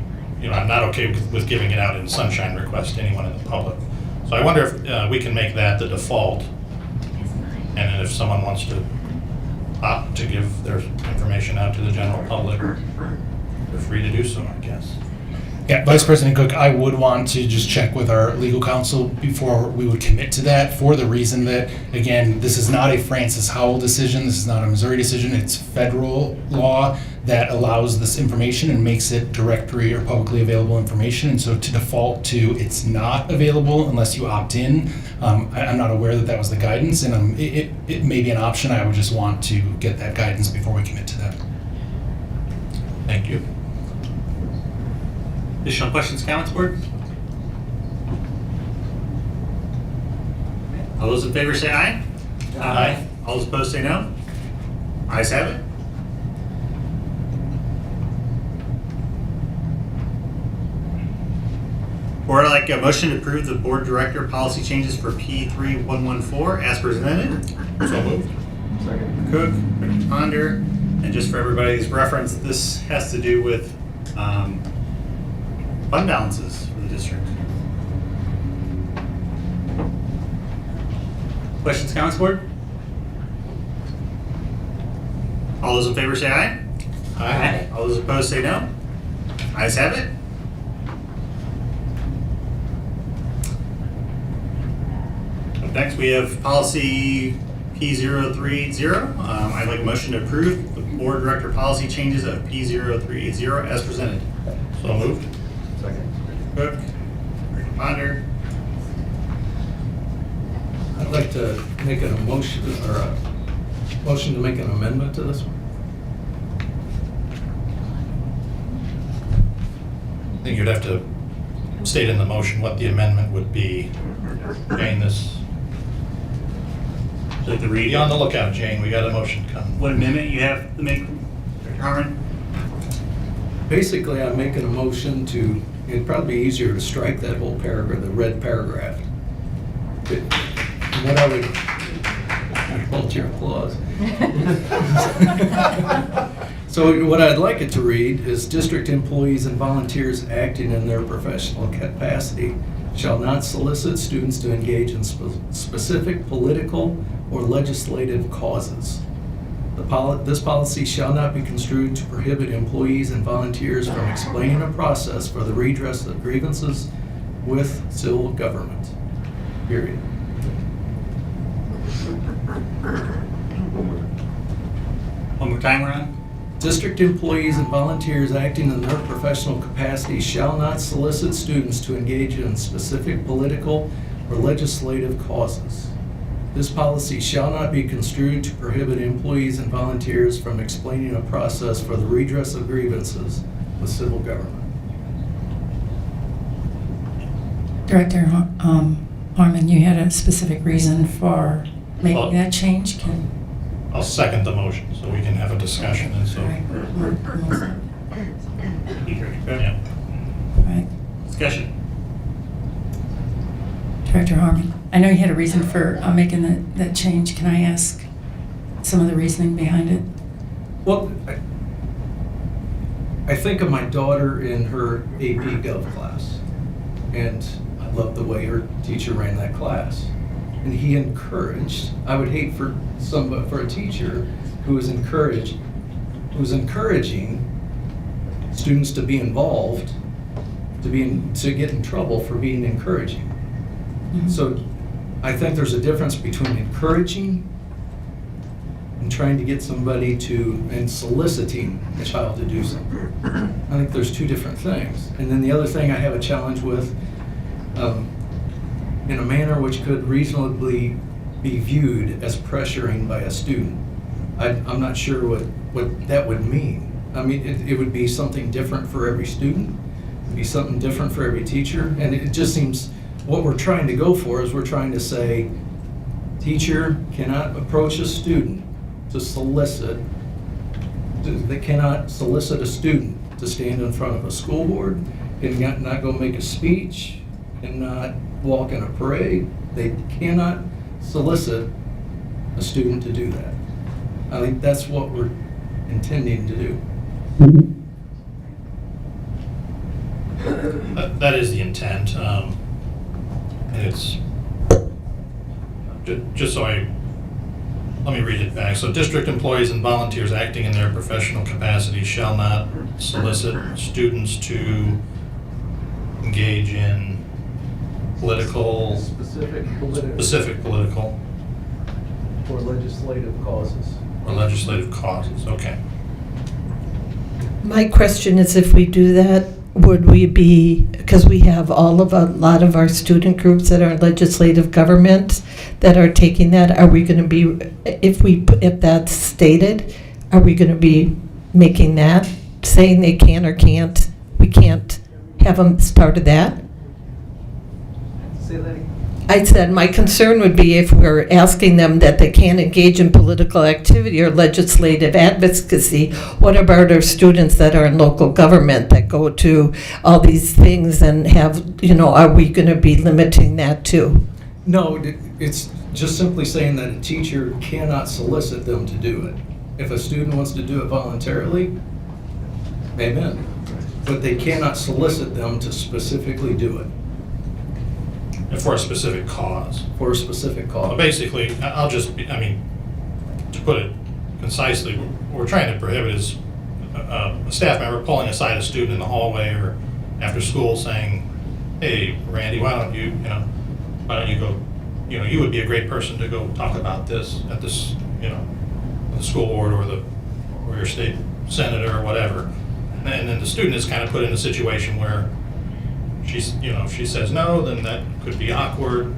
Speaker 3: I'm not okay with giving it out in sunshine request to anyone in the public. So I wonder if we can make that the default, and then if someone wants to opt to give their information out to the general public, they're free to do so, I guess.
Speaker 8: Yeah, Vice President Cook, I would want to just check with our legal counsel before we would commit to that, for the reason that, again, this is not a Francis Howell decision, this is not a Missouri decision, it's federal law that allows this information and makes it directory or publicly available information, and so to default to it's not available unless you opt in, I'm not aware that was the guidance, and it may be an option. I would just want to get that guidance before we commit to that.
Speaker 3: Thank you.
Speaker 1: Additional questions, comments, board? All those in favor say aye.
Speaker 3: Aye.
Speaker 1: All those opposed say no. Ayes have it. Or like a motion to approve the board director policy changes for P3114 as presented.
Speaker 3: So moved.
Speaker 16: Second.
Speaker 1: Cook, Ponder, and just for everybody's reference, this has to do with fund balances for the district. Questions, comments, board? All those in favor say aye.
Speaker 3: Aye.
Speaker 1: All those opposed say no. Ayes have it. Up next, we have policy P0380. I'd like a motion to approve the board director policy changes of P0380 as presented.
Speaker 3: So moved.
Speaker 16: Second.
Speaker 1: Cook, Ponder.
Speaker 13: I'd like to make a motion to make an amendment to this one.
Speaker 3: I think you'd have to state in the motion what the amendment would be. Jane,
Speaker 1: Like the read.
Speaker 3: be on the lookout, Jane. We got a motion coming.
Speaker 1: What amendment you have to make, Dr. Harmon?
Speaker 13: Basically, I'm making a motion to, it'd probably be easier to strike that whole paragraph, the red paragraph. What I would, hold your applause. So what I'd like it to read is district employees and volunteers acting in their professional capacity shall not solicit students to engage in specific political or legislative causes. This policy shall not be construed to prohibit employees and volunteers from explaining a process for the redress of grievances with civil government. Period.
Speaker 1: One more time, Ron.
Speaker 13: District employees and volunteers acting in their professional capacity shall not solicit students to engage in specific political or legislative causes. This policy shall not be construed to prohibit employees and volunteers from explaining a process for the redress of grievances with civil government.
Speaker 5: Director Harmon, you had a specific reason for making that change?
Speaker 3: I'll second the motion so we can have a discussion. And so, yeah.
Speaker 5: Right.
Speaker 1: Discussion.
Speaker 5: Director Harmon, I know you had a reason for making that change. Can I ask some of the reasoning behind it?
Speaker 13: Well, I think of my daughter in her AP Gov class, and I loved the way her teacher ran that class. And he encouraged, I would hate for a teacher who was encouraging students to be involved, to get in trouble for being encouraging.
Speaker 5: Mm-hmm.
Speaker 13: So I think there's a difference between encouraging and trying to get somebody and soliciting a child to do something. I think there's two different things. And then the other thing I have a challenge with, in a manner which could reasonably be viewed as pressuring by a student. I'm not sure what that would mean. I mean, it would be something different for every student. It would be something different for every teacher. And it just seems, what we're trying to go for is we're trying to say, teacher cannot approach a student to solicit, they cannot solicit a student to stand in front of a school board, and not go make a speech, and not walk in a parade. They cannot solicit a student to do that. I think that's what we're intending to do.
Speaker 3: That is the intent. And it's just so let me read it back. So district employees and volunteers acting in their professional capacity shall not solicit students to engage in specific political
Speaker 13: or legislative causes.
Speaker 3: Okay.
Speaker 9: My question is, if we do that, would we be, because we have a lot of our student groups that are legislative government that are taking that, are we going to be, if that's stated, are we going to be making that, saying they can or can't, we can't have them as part of that?
Speaker 13: Say that again.
Speaker 9: I said my concern would be if we're asking them that they can't engage in political activity or legislative advocacy, what about our students that are in local government that go to all these things and have, are we going to be limiting that too?
Speaker 13: No, it's just simply saying that a teacher cannot solicit them to do it. If a student wants to do it voluntarily, amen. But they cannot solicit them to specifically do it.
Speaker 3: And for a specific cause.
Speaker 13: For a specific cause.
Speaker 3: Well, basically, to put it concisely, what we're trying to prohibit is a staff member pulling aside a student in the hallway or after school saying, hey, Randy, why don't you go, you would be a great person to go talk about this at this, the school board or your state senator or whatever. And then the student is kind of put in a situation where if she says no, then that could be awkward.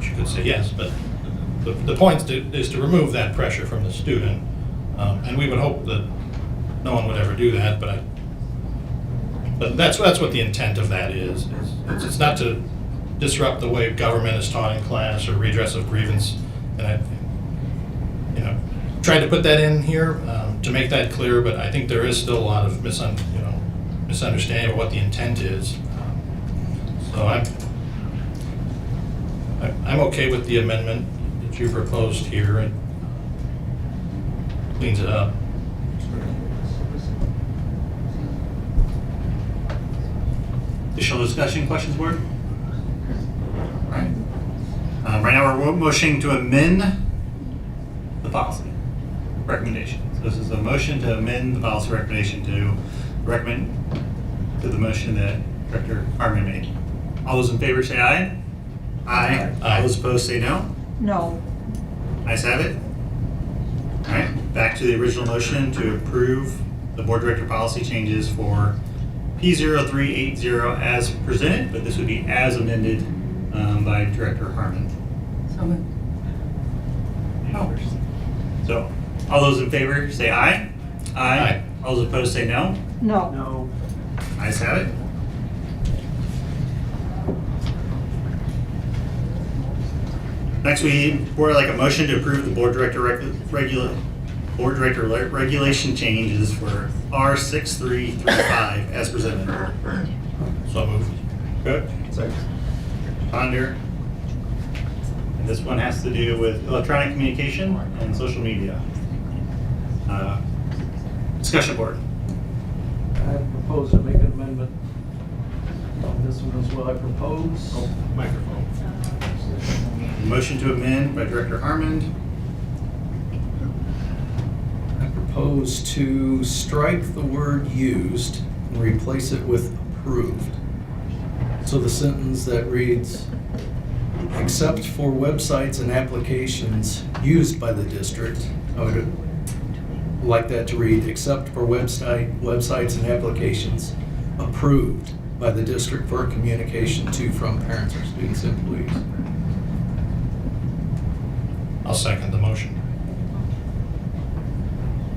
Speaker 3: She could say yes, but the point is to remove that pressure from the student. And we would hope that no one would ever do that, but that's what the intent of that is. It's not to disrupt the way government is taught in class or redress of grievance. And I tried to put that in here to make that clear, but I think there is still a lot of misunderstanding of what the intent is. So I'm okay with the amendment that you proposed here. It cleans it up.
Speaker 1: Additional discussion, questions, board? All right. Right now we're motioning to amend the policy recommendation. So this is a motion to amend the policy recommendation to recommend to the motion that Director Harmon made. All those in favor say aye. Aye. All those opposed say no.
Speaker 9: No.
Speaker 1: Ayes have it. back to the original motion to approve the board director policy changes for P0380 as presented, but this would be as amended by Director Harmon. So, all those in favor say aye. Aye. All those opposed say no.
Speaker 9: No.
Speaker 1: No. Ayes have it. Next, would like a motion to approve the board director regulation changes for R6335 as presented.
Speaker 3: So moved.
Speaker 1: Good. Second. Ponder. And this one has to do with electronic communication and social media. Discussion board.
Speaker 13: I propose to make an amendment on this one as well. I propose.
Speaker 1: Microphone. Motion to amend by Director Harmon.
Speaker 13: I propose to strike the word used and replace it with approved. So the sentence that reads, except for websites and applications used by the district, I would like that to read, except for websites and applications approved by the district for communication to, from parents or students and employees.
Speaker 3: I'll second the motion.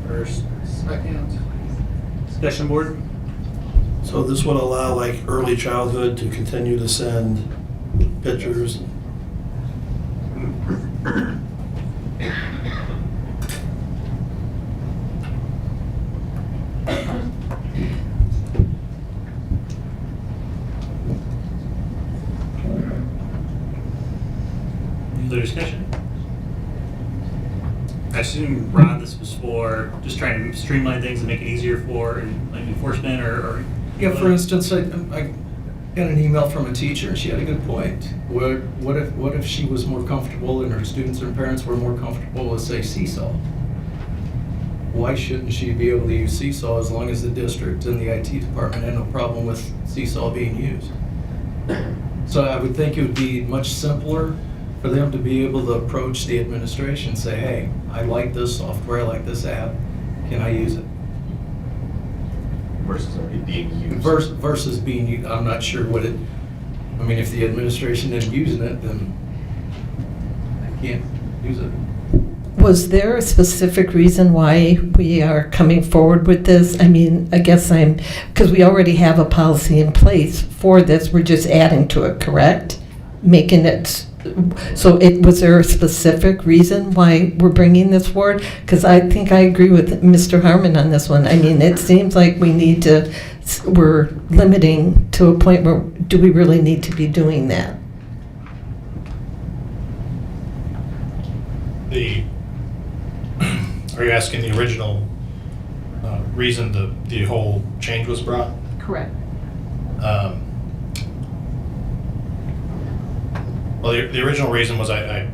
Speaker 1: First, second. Discussion board.
Speaker 4: So this would allow like early childhood to continue to send pictures.
Speaker 1: Other discussion? I assume, Ron, this was for just trying to streamline things and make it easier for like enforcement or
Speaker 13: Yeah, for instance, I got an email from a teacher, and she had a good point. What if she was more comfortable and her students and parents were more comfortable with, say, Seesaw? Why shouldn't she be able to use Seesaw as long as the district and the IT department had no problem with Seesaw being used? So I would think it would be much simpler for them to be able to approach the administration and say, hey, I like this software, I like this app, can I use it?
Speaker 16: Versus already being used.
Speaker 13: Versus being used, I'm not sure what it, I mean, if the administration isn't using it, then I can't use it.
Speaker 9: Was there a specific reason why we are coming forward with this? I mean, I guess because we already have a policy in place for this, we're just adding to it, correct? Making it, was there a specific reason why we're bringing this forward? Because I think I agree with Mr. Harmon on this one. I mean, it seems like we're limiting to a point where, do we really need to be doing that?
Speaker 3: Are you asking the original reason the whole change was brought?
Speaker 9: Correct.
Speaker 3: Well, the original reason was I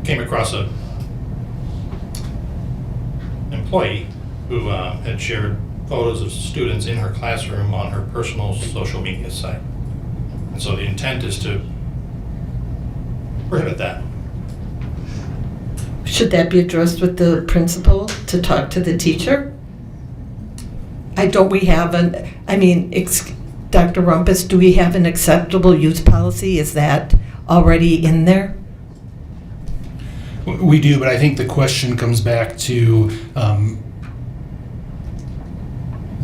Speaker 3: came across a employee who had shared photos of students in her classroom on her personal social media site. And so the intent is to prohibit that.
Speaker 9: Should that be addressed with the principal to talk to the teacher? Dr. Rumpus, do we have an acceptable use policy? Is that already in there?
Speaker 8: We do, but I think the question comes back to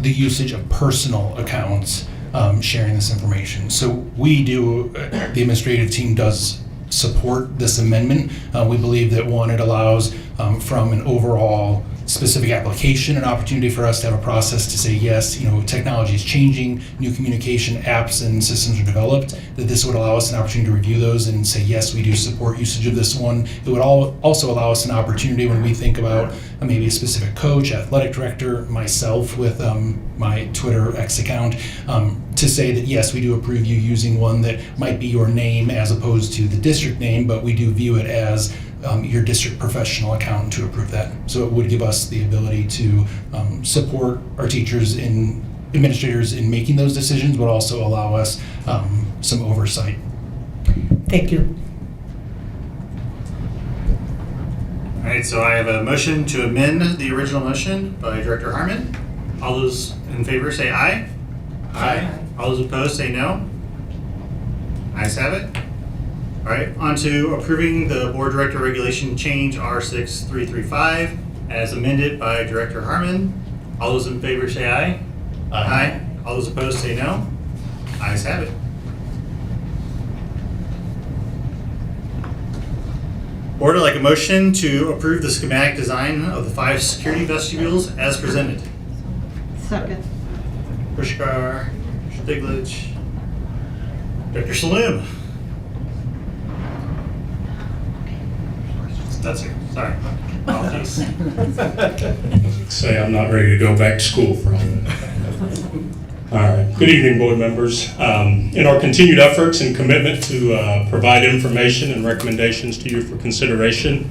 Speaker 8: the usage of personal accounts sharing this information. So we do, the administrative team does support this amendment. We believe that, one, it allows from an overall specific application an opportunity for us to have a process to say, yes, technology is changing, new communication apps and systems are developed, that this would allow us an opportunity to review those and say, yes, we do support usage of this one. It would also allow us an opportunity when we think about maybe a specific coach, athletic director, myself with my Twitter X account, to say that, yes, we do approve you using one that might be your name as opposed to the district name, but we do view it as your district professional accountant to approve that. So it would give us the ability to support our teachers and administrators in making those decisions, but also allow us some oversight.
Speaker 9: Thank you.
Speaker 1: All right, so I have a motion to amend the original motion by Director Harmon. All those in favor say aye. Aye. All those opposed say no. Ayes have it. All right, on to approving the Board Director Regulation Change R6335 as amended by Director Harmon. All those in favor say aye. Aye. All those opposed say no. Ayes have it. Board would like a motion to approve the schematic design of the 5 security vestibules as presented.
Speaker 9: Second.
Speaker 1: Pushkar, Stiglich, Dr. Salim. That's it. Sorry. Apologies.
Speaker 2: Say I'm not ready to go back to school for all that. All right. Good evening, board members. In our continued efforts and commitment to provide information and recommendations to you for consideration,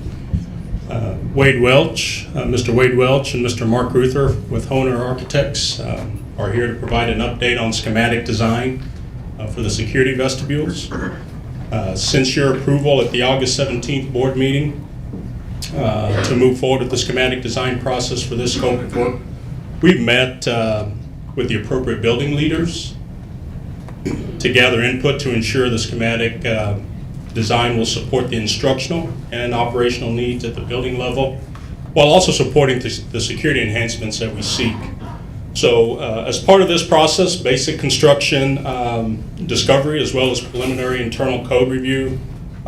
Speaker 2: Mr. Wade Welch and Mr. Mark Ruther with Honer Architects are here to provide an update on schematic design for the security vestibules. Since your approval at the August 17th board meeting to move forward with the schematic design process for this scope of work, we've met with the appropriate building leaders to gather input to ensure the schematic design will support the instructional and operational needs at the building level, while also supporting the security enhancements that we seek. So as part of this process, basic construction discovery as well as preliminary internal code review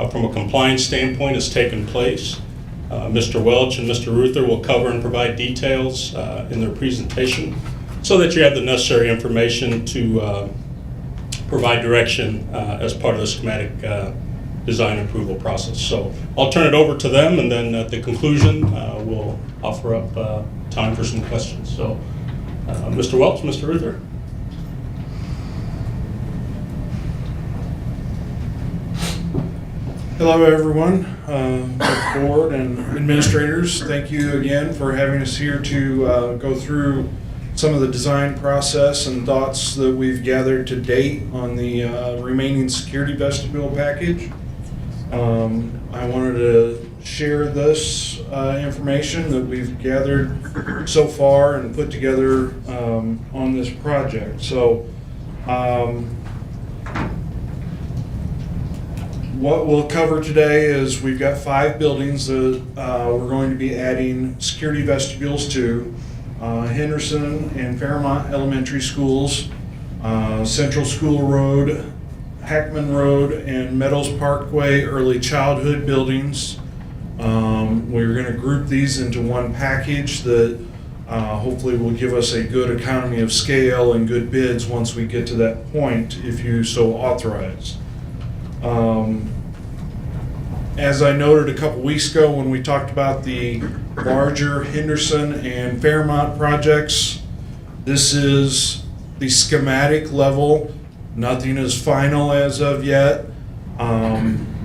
Speaker 2: from a compliance standpoint has taken place. Mr. Welch and Mr. Ruther will cover and provide details in their presentation so that you have the necessary information to provide direction as part of the schematic design approval process. So I'll turn it over to them, and then at the conclusion, we'll offer up time for some questions. So Mr. Welch, Mr. Ruther.
Speaker 15: Hello, everyone, board and administrators. Thank you again for having us here to go through some of the design process and thoughts that we've gathered to date on the remaining security vestibule package. I wanted to share this information that we've gathered so far and put together on this project. So what we'll cover today is we've got 5 buildings that we're going to be adding security vestibules to. Henderson and Fairmont Elementary Schools, Central School Road, Hackman Road, and Meadows Parkway Early Childhood buildings. We're going to group these into one package that hopefully will give us a good economy of scale and good bids once we get to that point, if you so authorize. As I noted a couple weeks ago when we talked about the larger Henderson and Fairmont projects, this is the schematic level. Nothing is final as of yet.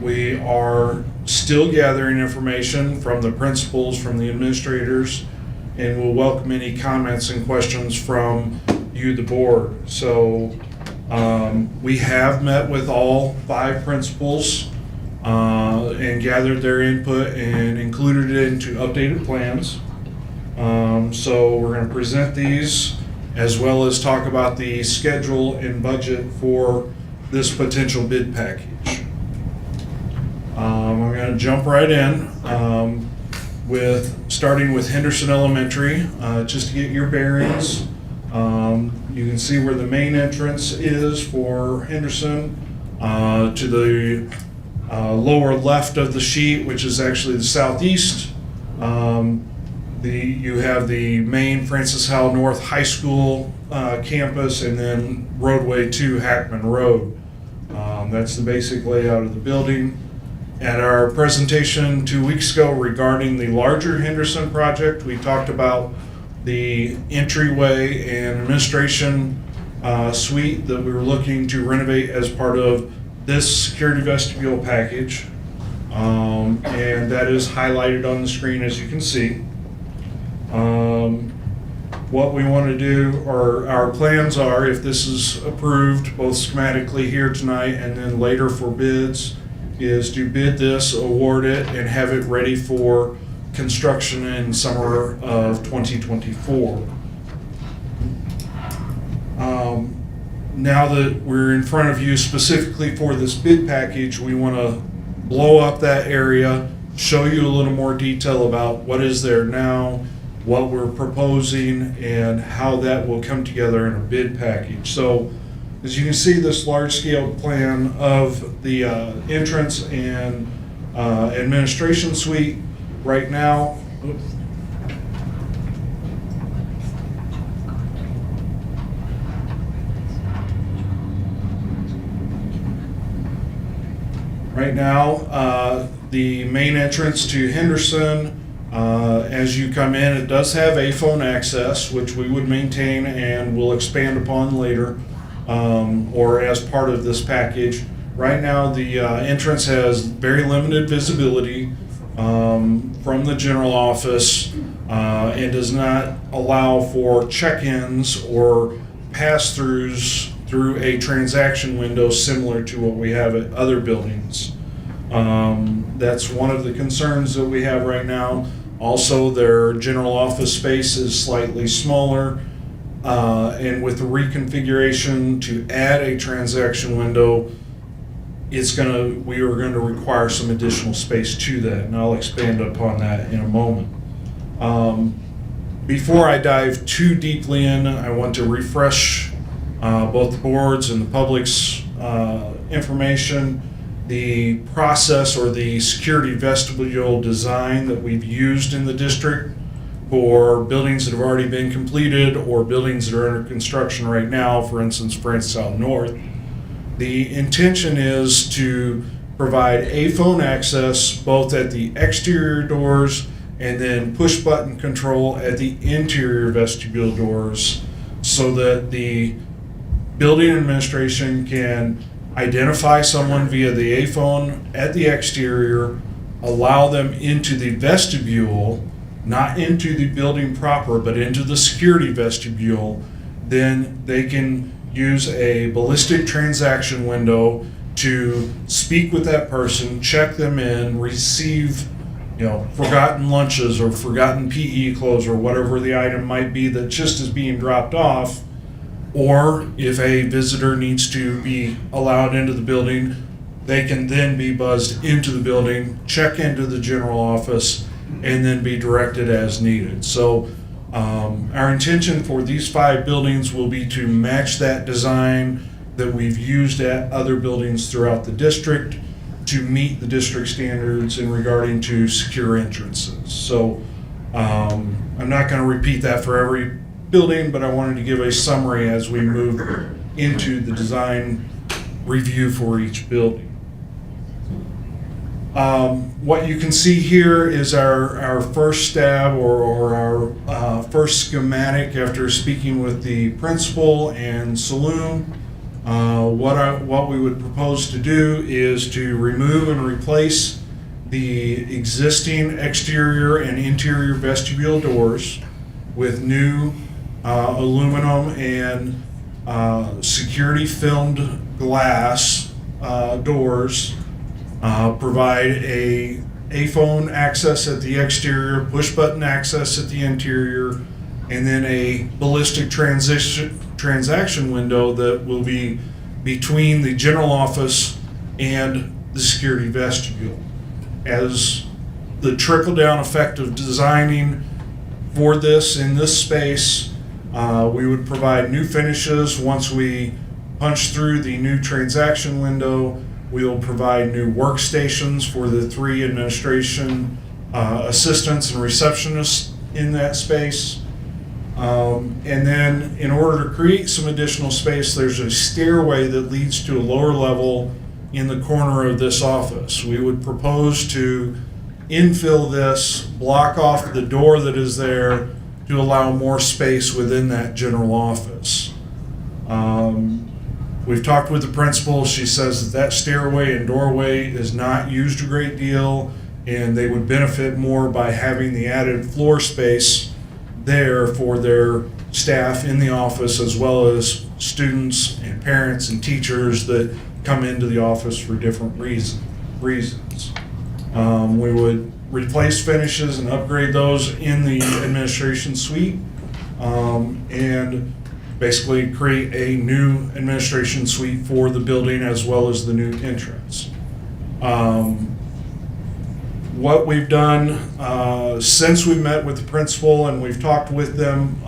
Speaker 15: We are still gathering information from the principals, from the administrators, and we'll welcome any comments and questions from you, the board. So we have met with all 5 principals and gathered their input and included it into updated plans. So we're going to present these as well as talk about the schedule and budget for this potential bid package. I'm going to jump right in starting with Henderson Elementary, just to get your bearings. You can see where the main entrance is for Henderson. To the lower left of the sheet, which is actually the southeast, you have the main Francis Howell North High School campus, and then roadway to Hackman Road. That's the basic layout of the building. At our presentation 2 weeks ago regarding the larger Henderson project, we talked about the entryway and administration suite that we were looking to renovate as part of this security vestibule package, and that is highlighted on the screen as you can see. What we want to do, or our plans are, if this is approved both schematically here tonight and then later for bids, is to bid this, award it, and have it ready for construction in summer of 2024. Now that we're in front of you specifically for this bid package, we want to blow up that area, show you a little more detail about what is there now, what we're proposing, and how that will come together in a bid package. So as you can see, this large-scale plan of the entrance and administration suite right now. Right now, the main entrance to Henderson, as you come in, it does have a phone access, which we would maintain and will expand upon later, or as part of this package. Right now, the entrance has very limited visibility from the general office and does not allow for check-ins or pass-throughs through a transaction window similar to what we have at other buildings. That's one of the concerns that we have right now. Also, their general office space is slightly smaller, and with the reconfiguration to add a transaction window, we are going to require some additional space to that, and I'll expand upon that in a moment. Before I dive too deeply in, I want to refresh both the board's and the public's information. The process or the security vestibule design that we've used in the district for buildings that have already been completed or buildings that are under construction right now, for instance, France South North. The intention is to provide a phone access both at the exterior doors and then push button control at the interior vestibule doors so that the building administration can identify someone via the A phone at the exterior, allow them into the vestibule, not into the building proper, but into the security vestibule. Then they can use a ballistic transaction window to speak with that person, check them in, receive, forgotten lunches or forgotten PE clothes or whatever the item might be that just is being dropped off. Or if a visitor needs to be allowed into the building, they can then be buzzed into the building, check into the general office, and then be directed as needed. So our intention for these 5 buildings will be to match that design that we've used at other buildings throughout the district to meet the district standards in regarding to secure entrances. So I'm not going to repeat that for every building, but I wanted to give a summary as we move into the design review for each building. What you can see here is our first stab or our first schematic after speaking with the principal and Saloon. What we would propose to do is to remove and replace the existing exterior and interior vestibule doors with new aluminum and security filmed glass doors. Provide a phone access at the exterior, push button access at the interior, and then a ballistic transaction window that will be between the general office and the security vestibule. As the trickle-down effect of designing for this in this space, we would provide new finishes once we punch through the new transaction window. We will provide new workstations for the 3 administration assistants and receptionists in that space. And then in order to create some additional space, there's a stairway that leads to a lower level in the corner of this office. We would propose to infill this, block off the door that is there to allow more space within that general office. We've talked with the principal. She says that stairway and doorway is not used a great deal, and they would benefit more by having the added floor space there for their staff in the office, as well as students and parents and teachers that come into the office for different reasons. We would replace finishes and upgrade those in the administration suite, and basically create a new administration suite for the building as well as the new entrance. What we've done since we met with the principal and we've talked with them,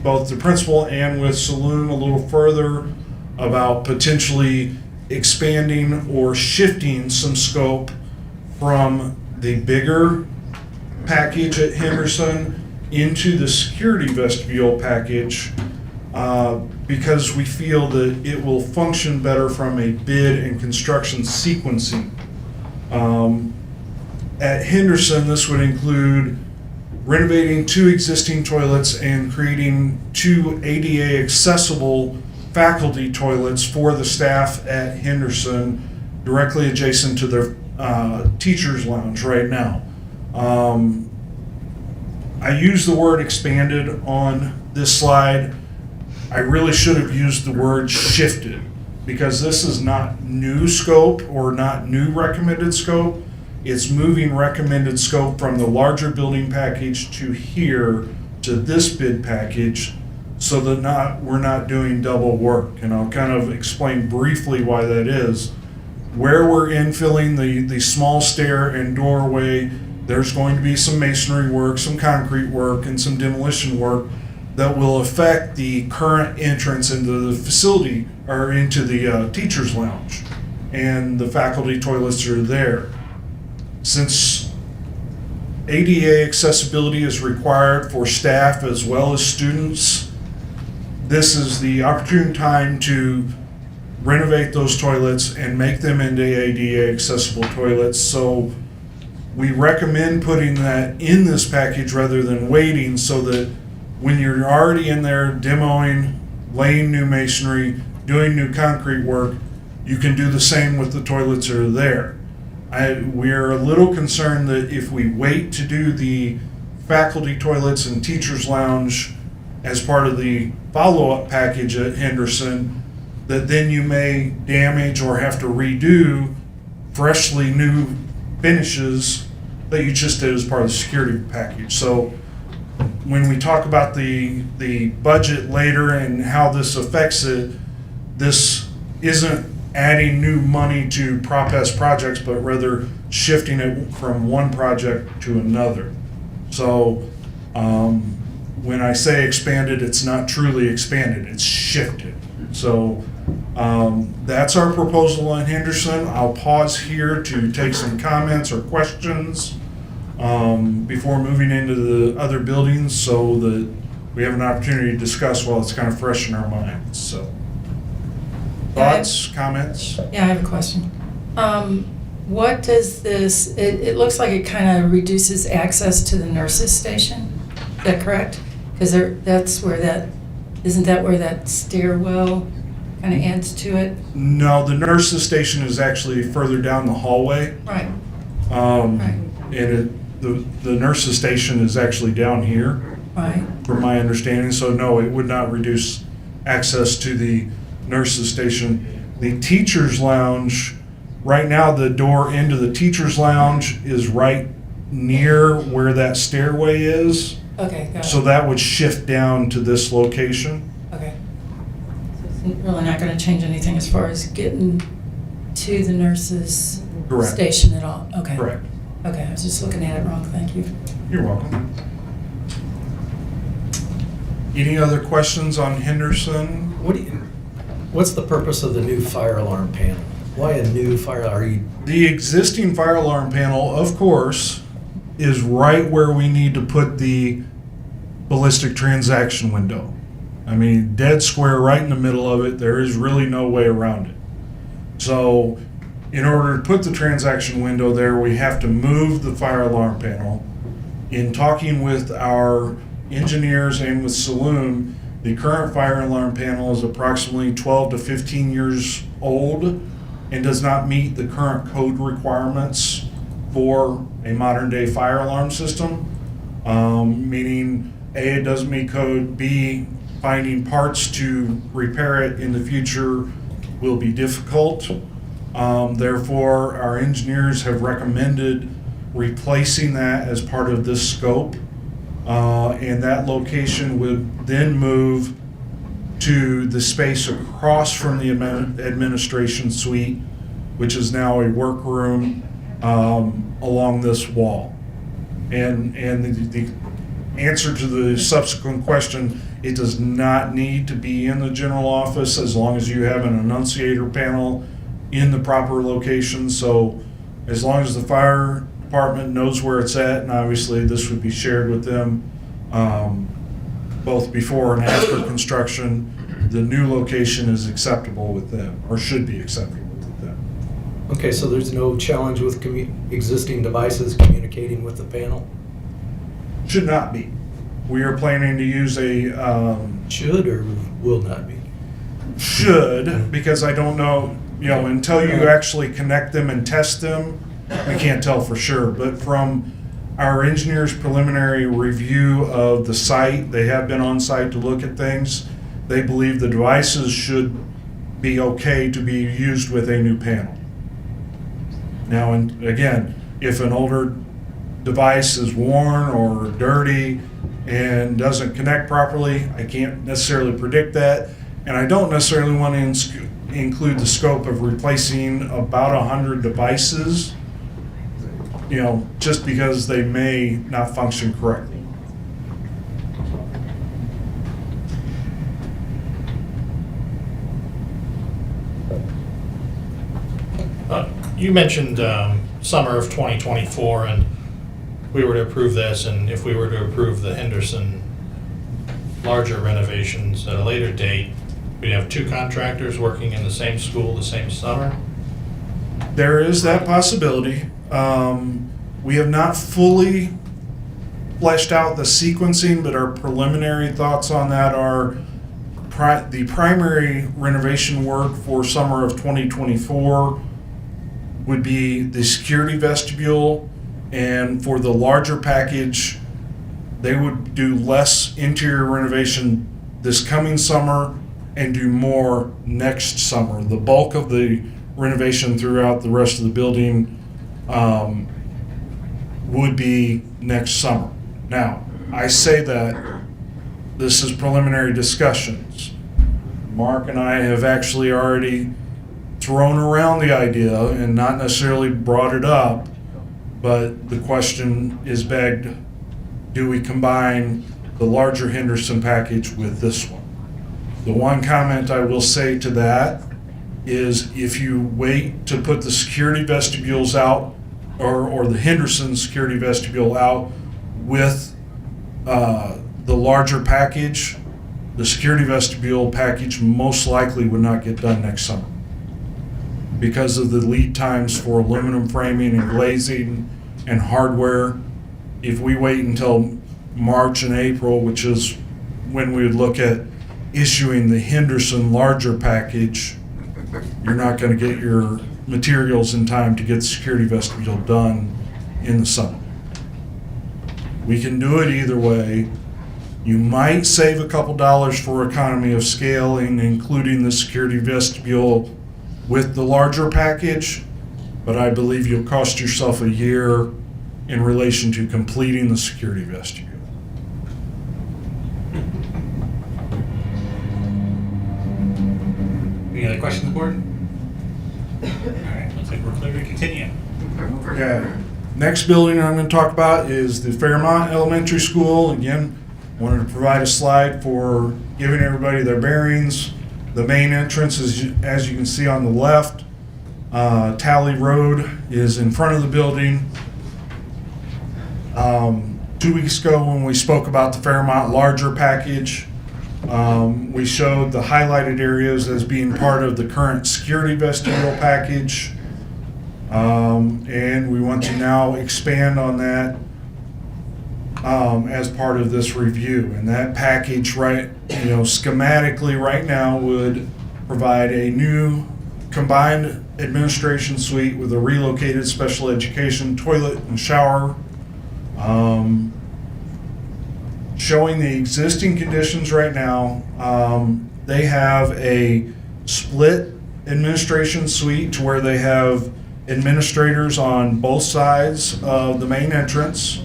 Speaker 15: both the principal and with Saloon a little further about potentially expanding or shifting some scope from the bigger package at Henderson into the security vestibule package, because we feel that it will function better from a bid and construction sequencing. At Henderson, this would include renovating 2 existing toilets and creating 2 ADA accessible faculty toilets for the staff at Henderson, directly adjacent to their teacher's lounge right now. I use the word expanded on this slide. I really should have used the word shifted, because this is not new scope or not new recommended scope. It's moving recommended scope from the larger building package to here to this bid package, so that we're not doing double work. And I'll kind of explain briefly why that is. Where we're infilling the small stair and doorway, there's going to be some masonry work, some concrete work, and some demolition work that will affect the current entrance into the facility, or into the teacher's lounge. And the faculty toilets are there. Since ADA accessibility is required for staff as well as students, this is the opportune time to renovate those toilets and make them into ADA accessible toilets. So we recommend putting that in this package rather than waiting, so that when you're already in there demoing, laying new masonry, doing new concrete work, you can do the same with the toilets that are there. We're a little concerned that if we wait to do the faculty toilets and teacher's lounge as part of the follow-up package at Henderson, that then you may damage or have to redo freshly new finishes that you just did as part of the security package. So when we talk about the budget later and how this affects it, this isn't adding new money to Prop S projects, but rather shifting it from one project to another. So when I say expanded, it's not truly expanded, it's shifted. So that's our proposal on Henderson. I'll pause here to take some comments or questions before moving into the other buildings, so that we have an opportunity to discuss while it's kind of fresh in our minds. So thoughts, comments?
Speaker 5: Yeah, I have a question. What does this, it looks like it kind of reduces access to the nurses' station. Is that correct? Because that's where that, isn't that where that stairwell kind of adds to it?
Speaker 15: No, the nurses' station is actually further down the hallway.
Speaker 5: Right.
Speaker 15: And the nurses' station is actually down here.
Speaker 5: Right.
Speaker 15: From my understanding. So no, it would not reduce access to the nurses' station. The teacher's lounge, right now the door into the teacher's lounge is right near where that stairway is.
Speaker 5: Okay, got it.
Speaker 15: So that would shift down to this location.
Speaker 5: Okay. So it's really not going to change anything as far as getting to the nurses'
Speaker 15: Correct.
Speaker 5: station at all? Okay.
Speaker 15: Correct.
Speaker 5: Okay, I was just looking at it wrong, thank you.
Speaker 15: You're welcome. Any other questions on Henderson?
Speaker 13: What's the purpose of the new fire alarm panel? Why a new fire alarm?
Speaker 15: The existing fire alarm panel, of course, is right where we need to put the ballistic transaction window. I mean, dead square right in the middle of it. There is really no way around it. So in order to put the transaction window there, we have to move the fire alarm panel. In talking with our engineers and with Saloon, the current fire alarm panel is approximately 12 to 15 years old and does not meet the current code requirements for a modern day fire alarm system. Meaning A, it doesn't meet code, B, finding parts to repair it in the future will be difficult. Therefore, our engineers have recommended replacing that as part of this scope. And that location would then move to the space across from the administration suite, which is now a workroom along this wall. And the answer to the subsequent question, it does not need to be in the general office as long as you have an enunciator panel in the proper location. So as long as the fire department knows where it's at, and obviously this would be shared with them both before and after construction, the new location is acceptable with them, or should be acceptable with them.
Speaker 13: Okay, so there's no challenge with existing devices communicating with the panel?
Speaker 15: Should not be. We are planning to use a...
Speaker 13: Should or will not be?
Speaker 15: Should, because I don't know, until you actually connect them and test them, we can't tell for sure. But from our engineer's preliminary review of the site, they have been on site to look at things. They believe the devices should be okay to be used with a new panel. Now, and again, if an older device is worn or dirty and doesn't connect properly, I can't necessarily predict that. And I don't necessarily want to include the scope of replacing about 100 devices, just because they may not function correctly.
Speaker 3: You mentioned summer of 2024, and we were to approve this, and if we were to approve the Henderson larger renovations at a later date, we'd have two contractors working in the same school the same summer.
Speaker 15: There is that possibility. We have not fully fleshed out the sequencing, but our preliminary thoughts on that are the primary renovation work for summer of 2024 would be the security vestibule, and for the larger package, they would do less interior renovation this coming summer and do more next summer. The bulk of the renovation throughout the rest of the building would be next summer. Now, I say that this is preliminary discussions. Mark and I have actually already thrown around the idea and not necessarily brought it up, but the question is begged, do we combine the larger Henderson package with this one? The one comment I will say to that is if you wait to put the security vestibules out, or the Henderson security vestibule out with the larger package, the security vestibule package most likely would not get done next summer because of the lead times for aluminum framing and glazing and hardware. If we wait until March and April, which is when we would look at issuing the Henderson larger package, you're not going to get your materials in time to get the security vestibule done in the summer. We can do it either way. You might save a couple dollars for economy of scale in including the security vestibule with the larger package, but I believe you'll cost yourself a year in relation to completing the security vestibule.
Speaker 1: Any other questions, board? All right, looks like we're clear to continue.
Speaker 15: Okay. Next building I'm going to talk about is the Fairmont Elementary School. Again, wanted to provide a slide for giving everybody their bearings. The main entrance is, as you can see on the left, Tally Road is in front of the building. 2 weeks ago when we spoke about the Fairmont larger package, we showed the highlighted areas as being part of the current security vestibule package. And we want to now expand on that as part of this review. And that package, schematically right now would provide a new combined administration suite with a relocated special education toilet and shower. Showing the existing conditions right now, they have a split administration suite to where they have administrators on both sides of the main entrance.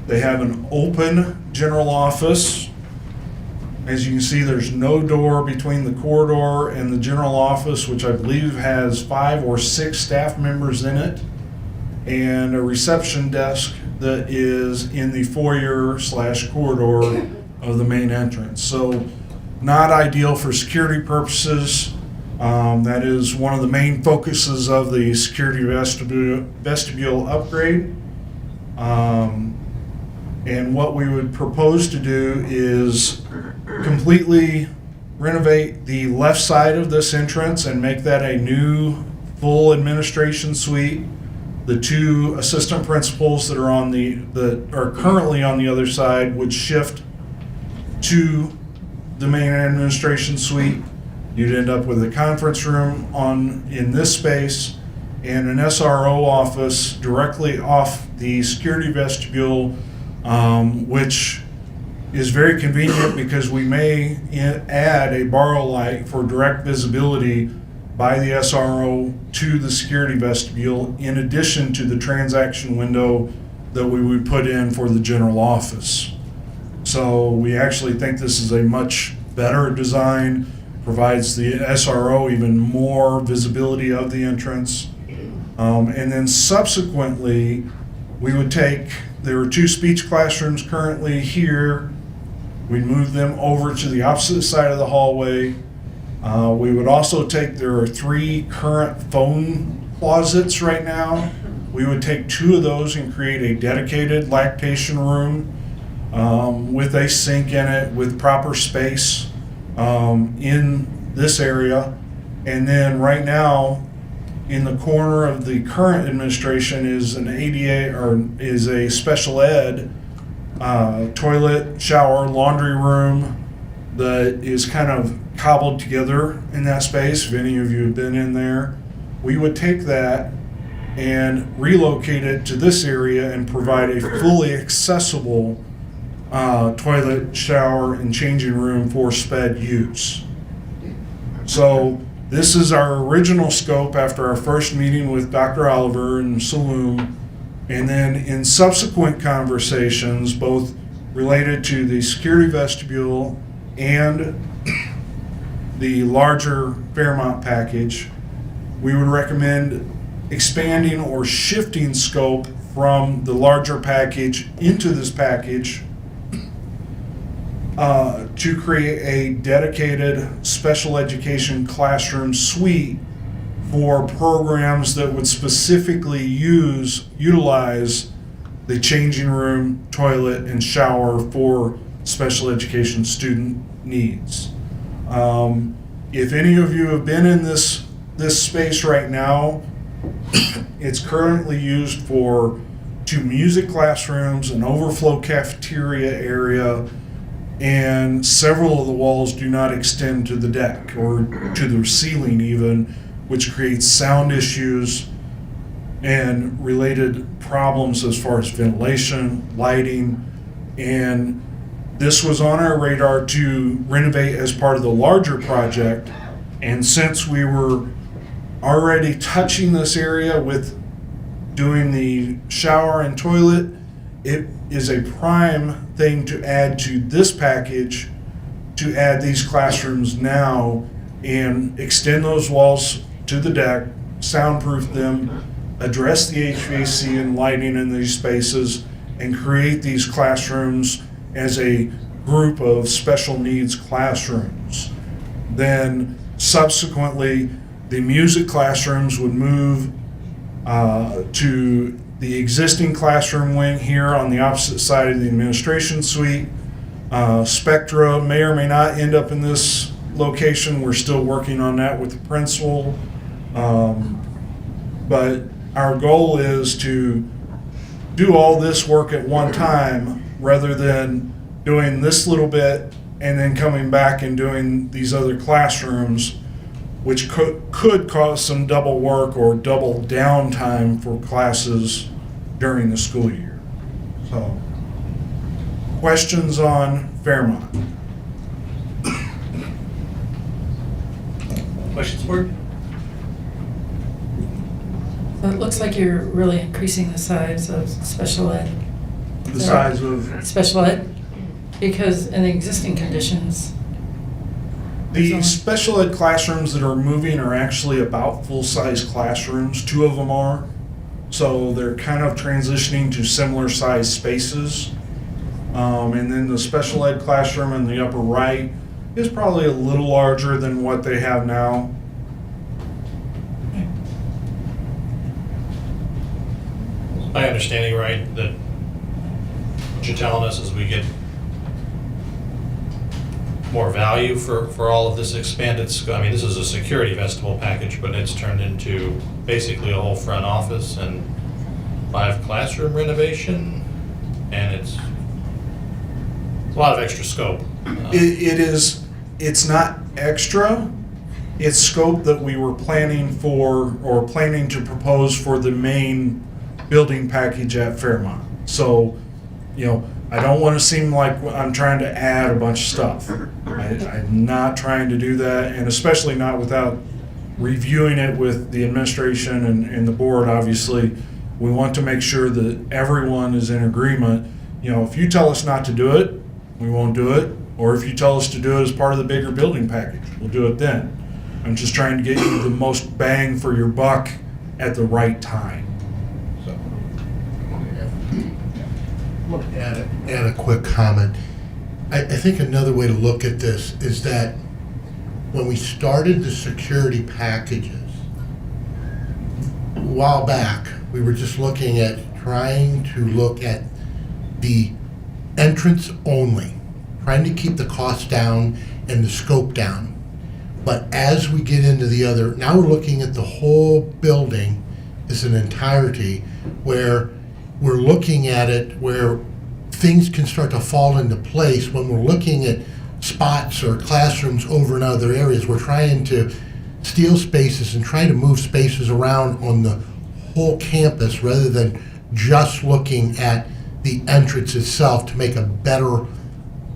Speaker 15: They have an open general office. As you can see, there's no door between the corridor and the general office, which I believe has 5 or 6 staff members in it, and a reception desk that is in the foyer/corridor of the main entrance. So not ideal for security purposes. That is one of the main focuses of the security vestibule upgrade. And what we would propose to do is completely renovate the left side of this entrance and make that a new full administration suite. The 2 assistant principals that are currently on the other side would shift to the main administration suite. You'd end up with a conference room in this space and an SRO office directly off the security vestibule, which is very convenient because we may add a borrow light for direct visibility by the SRO to the security vestibule, in addition to the transaction window that we would put in for the general office. So we actually think this is a much better design, provides the SRO even more visibility of the entrance. And then subsequently, we would there are 2 speech classrooms currently here. We'd move them over to the opposite side of the hallway. We would also there are 3 current phone closets right now. We would take 2 of those and create a dedicated lactation room with a sink in it, with proper space in this area. And then right now, in the corner of the current administration is an ADA, or is a special ed toilet, shower, laundry room that is kind of cobbled together in that space. If any of you have been in there, we would take that and relocate it to this area and provide a fully accessible toilet, shower, and changing room for SPED use. So this is our original scope after our first meeting with Dr. Oliver and Saloom, and then in subsequent conversations, both related to the security vestibule and the larger Fairmont package, we would recommend expanding or shifting scope from the larger package into this package to create a dedicated special education classroom suite for programs that would specifically utilize the changing room, toilet, and shower for special education student needs. If any of you have been in this space right now, it's currently used for 2 music classrooms, an overflow cafeteria area, and several of the walls do not extend to the deck or to the ceiling even, which creates sound issues and related problems as far as ventilation, lighting, and this was on our radar to renovate as part of the larger project. And since we were already touching this area with doing the shower and toilet, it is a prime thing to add to this package, to add these classrooms now and extend those walls to the deck, soundproof them, address the HVAC and lighting in these spaces, and create these classrooms as a group of special needs classrooms. Then subsequently, the music classrooms would move to the existing classroom wing here on the opposite side of the administration suite. Spectra may or may not end up in this location. We're still working on that with the principal. But our goal is to do all this work at one time rather than doing this little bit and then coming back and doing these other classrooms, which could cause some double work or double downtime for classes during the school year. So, questions on Fairmont?
Speaker 3: Questions, board?
Speaker 22: So
Speaker 5: But it looks like you're really increasing the size of special ed.
Speaker 15: The size of?
Speaker 5: Special ed, because in the existing conditions.
Speaker 15: The special ed classrooms that are moving are actually about full-size classrooms. 2 of them are. So they're kind of transitioning to similar size spaces. And then the special ed classroom in the upper right is probably a little larger than what they have now.
Speaker 3: My understanding, right, that what you're telling us is we get more value for all of this expanded scope. I mean, this is a security vestibule package, but it's turned into basically a whole front office and 5 classroom renovation, and it's a lot of extra scope.
Speaker 15: It's not extra. It's scope that we were planning for, or planning to propose for the main building package at Fairmont. So, I don't want to seem like I'm trying to add a bunch of stuff. I'm not trying to do that, and especially not without reviewing it with the administration and the board, obviously. We want to make sure that everyone is in agreement. If you tell us not to do it, we won't do it. Or if you tell us to do it as part of the bigger building package, we'll do it then. I'm just trying to get you the most bang for your buck at the right time.
Speaker 17: I want to add a quick comment. I think another way to look at this is that when we started the security packages, a while back, we were just looking at trying to look at the entrance only, trying to keep the cost down and the scope down. But as we get into the other, now we're looking at the whole building as an entirety, where we're looking at it where things can start to fall into place. When we're looking at spots or classrooms over in other areas, we're trying to steal spaces and trying to move spaces around on the whole campus rather than just looking at the entrance itself to make a better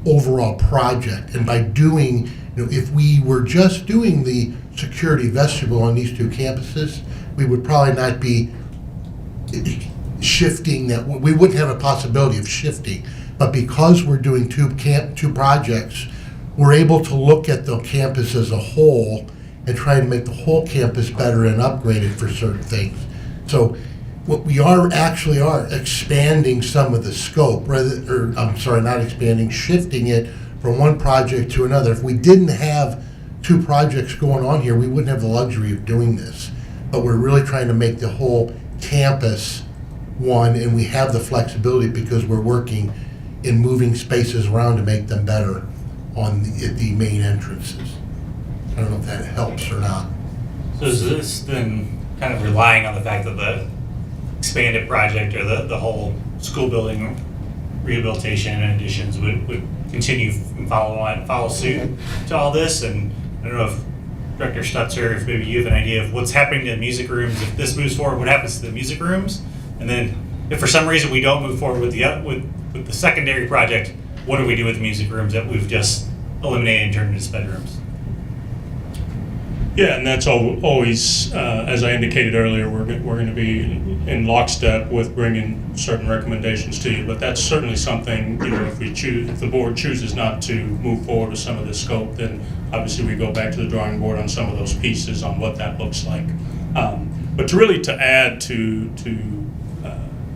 Speaker 17: overall project. And by doing, if we were just doing the security vestibule on these 2 campuses, we would probably not be shifting that. We wouldn't have a possibility of shifting. But because we're doing 2 projects, we're able to look at the campus as a whole and try to make the whole campus better and upgraded for certain things. So what we are expanding some of the scope, shifting it from one project to another. If we didn't have 2 projects going on here, we wouldn't have the luxury of doing this. But we're really trying to make the whole campus one, and we have the flexibility because we're working in moving spaces around to make them better on the main entrances. I don't know if that helps or not.
Speaker 18: So is this then kind of relying on the fact that the expanded project or the whole school building rehabilitation and additions would continue and follow suit to all this? And I don't know if Director Stutzer, if maybe you have an idea of what's happening to the music rooms. If this moves forward, what happens to the music rooms? And then if for some reason we don't move forward with the secondary project, what do we do with the music rooms that we've just eliminated and turned into bedrooms?
Speaker 2: Yeah, and that's always, as I indicated earlier, we're going to be in lockstep with bringing certain recommendations to you. But that's certainly something, if the board chooses not to move forward with some of the scope, then obviously we go back to the drawing board on some of those pieces on what that looks like. But to add to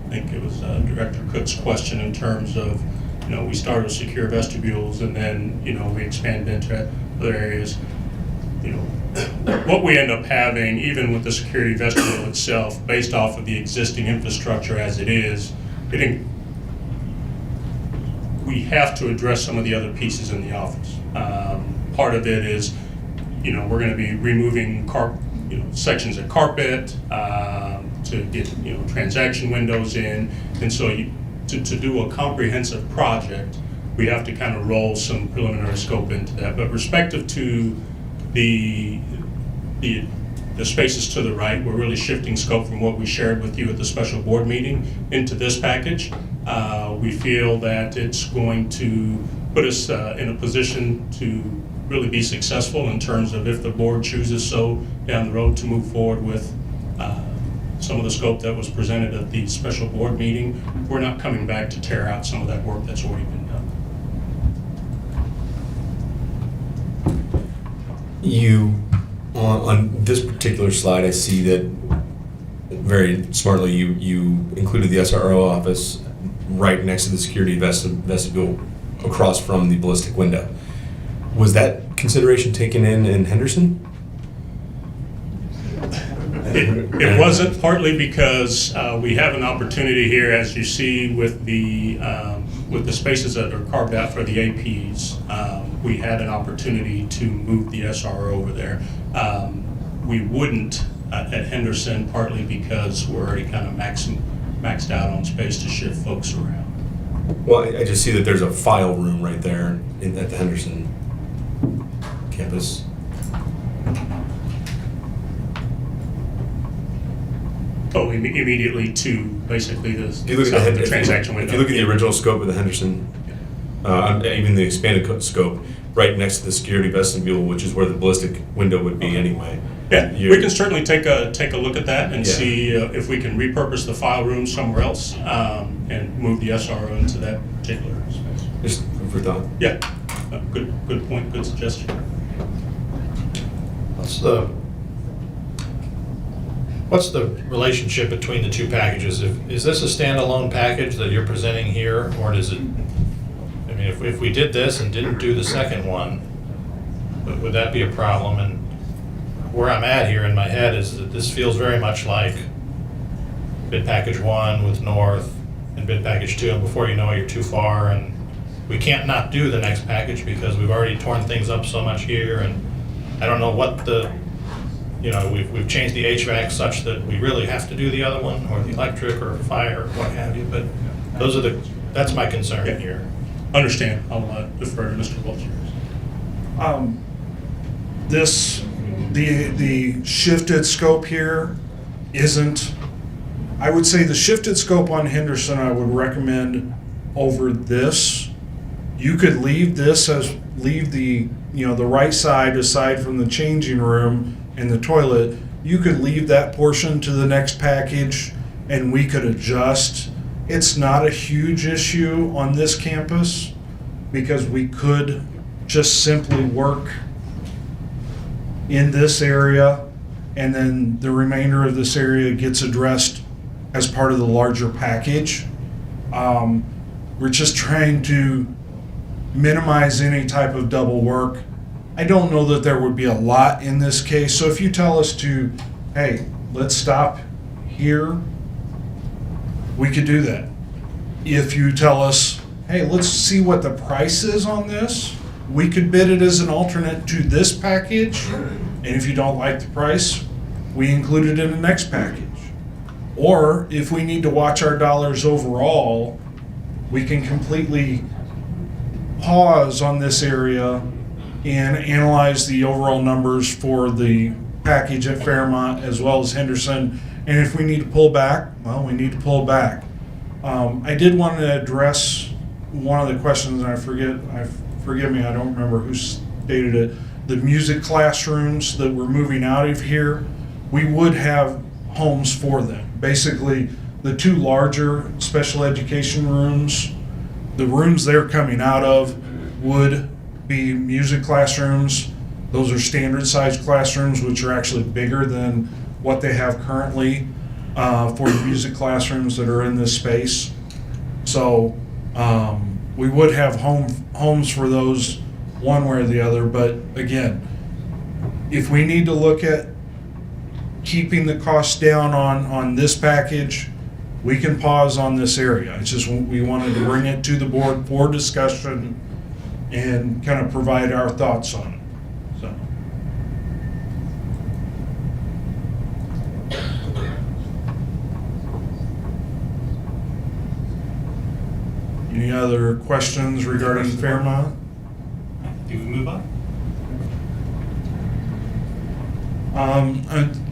Speaker 2: I think it was Director Cook's question in terms of, we started with secure vestibules and then, we expanded into other areas. What we end up having, even with the security vestibule itself, based off of the existing infrastructure as it is, we have to address some of the other pieces in the office. Part of it is, we're going to be removing sections of carpet to get transaction windows in, and so to do a comprehensive project, we have to kind of roll some preliminary scope into that. But respective to the spaces to the right, we're really shifting scope from what we shared with you at the special board meeting into this package. We feel that it's going to put us in a position to really be successful in terms of if the board chooses so down the road to move forward with some of the scope that was presented at the special board meeting. We're not coming back to tear out some of that work that's already been done.
Speaker 10: You, on this particular slide, I see that very smartly you included the SRO office right next to the security vestibule across from the ballistic window. Was that consideration taken in Henderson?
Speaker 2: It wasn't, partly because we have an opportunity here, as you see, with the spaces that are carved out for the APs. We had an opportunity to move the SRO over there. We wouldn't at Henderson, partly because we're already kind of maxed out on space to shift folks around.
Speaker 10: Well, I just see that there's a file room right there at the Henderson campus.
Speaker 2: Oh, immediately to basically the transaction window.
Speaker 10: If you look at the original scope of the Henderson, even the expanded scope, right next to the security vestibule, which is where the ballistic window would be anyway.
Speaker 2: Yeah, we can certainly take a look at that and see if we can repurpose the file room somewhere else and move the SRO into that particular space.
Speaker 10: Just for thought.
Speaker 2: Yeah, good point, good suggestion.
Speaker 3: What's the relationship between the two packages? Is this a standalone package that you're presenting here, or does it, I mean, if we did this and didn't do the second one, would that be a problem? And where I'm at here in my head is that this feels very much like bid package 1 with North and bid package 2, and before you know it, you're too far, and we can't not do the next package because we've already torn things up so much here, and I don't know what we've changed the HVAC such that we really have to do the other one, or the electric, or fire, or what have you, but that's my concern here.
Speaker 2: Understand. I'll defer to Mr. Wiltshire.
Speaker 15: The shifted scope here isn't, I would say the shifted scope on Henderson I would recommend over this. You could leave the right side aside from the changing room and the toilet. You could leave that portion to the next package and we could adjust. It's not a huge issue on this campus because we could just simply work in this area and then the remainder of this area gets addressed as part of the larger package. We're just trying to minimize any type of double work. I don't know that there would be a lot in this case. So if you tell us to, hey, let's stop here, we could do that. If you tell us, hey, let's see what the price is on this, we could bid it as an alternate to this package. And if you don't like the price, we include it in the next package. Or if we need to watch our dollars overall, we can completely pause on this area and analyze the overall numbers for the package at Fairmont as well as Henderson. And if we need to pull back, well, we need to pull back. I did want to address one of the questions, and forgive me, I don't remember who stated it. The music classrooms that we're moving out of here, we would have homes for them. Basically, the two larger special education rooms, the rooms they're coming out of would be music classrooms. Those are standard sized classrooms, which are actually bigger than what they have currently for the music classrooms that are in this space. So we would have homes for those one way or the other. But again, if we need to look at keeping the costs down on this package, we can pause on this area. It's just we wanted to bring it to the board for discussion and kind of provide our thoughts on it. So. Any other questions regarding Fairmont?
Speaker 18: Do we move on?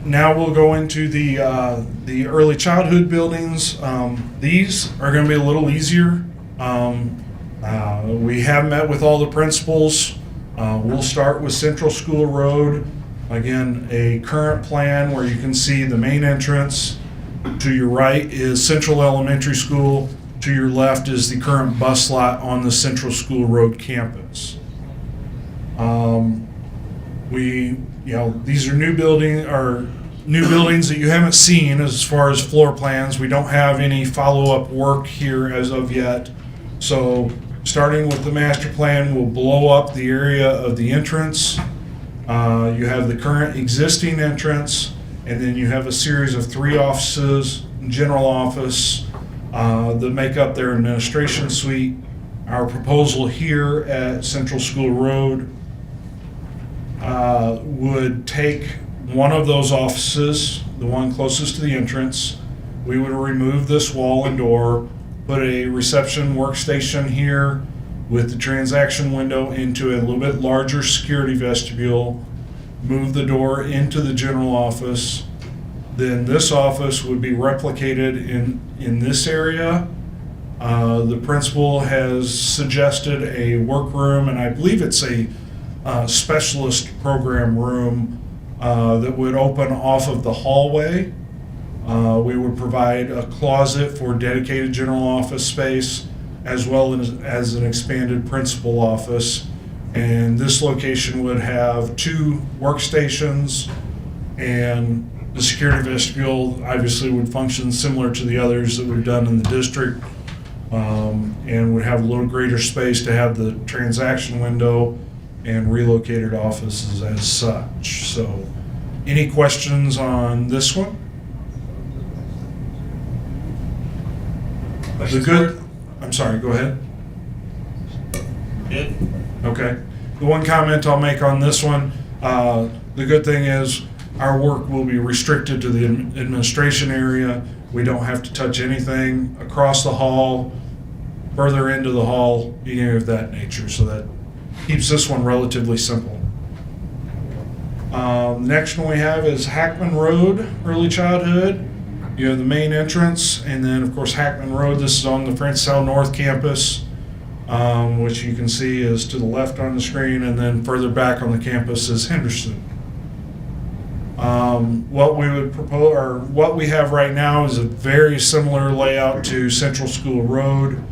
Speaker 15: Now we'll go into the early childhood buildings. These are going to be a little easier. We have met with all the principals. We'll start with Central School Road. Again, a current plan where you can see the main entrance To your right is Central Elementary School. To your left is the current bus lot on the Central School Road campus. These are new buildings that you haven't seen as far as floor plans. We don't have any follow-up work here as of yet. So starting with the master plan, we'll blow up the area of the entrance. You have the current existing entrance, and then you have a series of 3 offices, general office, that make up their administration suite. Our proposal here at Central School Road would take one of those offices, the one closest to the entrance. We would remove this wall and door, put a reception workstation here with the transaction window into a little bit larger security vestibule, move the door into the general office. Then this office would be replicated in this area. The principal has suggested a workroom, and I believe it's a specialist program room that would open off of the hallway. We would provide a closet for dedicated general office space, as well as an expanded principal office. And this location would have 2 workstations, and the security vestibule obviously would function similar to the others that we've done in the district, and would have a little greater space to have the transaction window and relocated offices as such. So, any questions on this one? I'm sorry, go ahead.
Speaker 18: Good.
Speaker 15: Okay. The one comment I'll make on this one, the good thing is our work will be restricted to the administration area. We don't have to touch anything across the hall, further into the hall, any of that nature. So that keeps this one relatively simple. The next one we have is Hackman Road, Early Childhood. You have the main entrance, and then of course Hackman Road. This is on the Francis Howell North campus, which you can see is to the left on the screen, and then further back on the campus is Henderson. What we would propose, or what we have right now, is a very similar layout to Central School Road.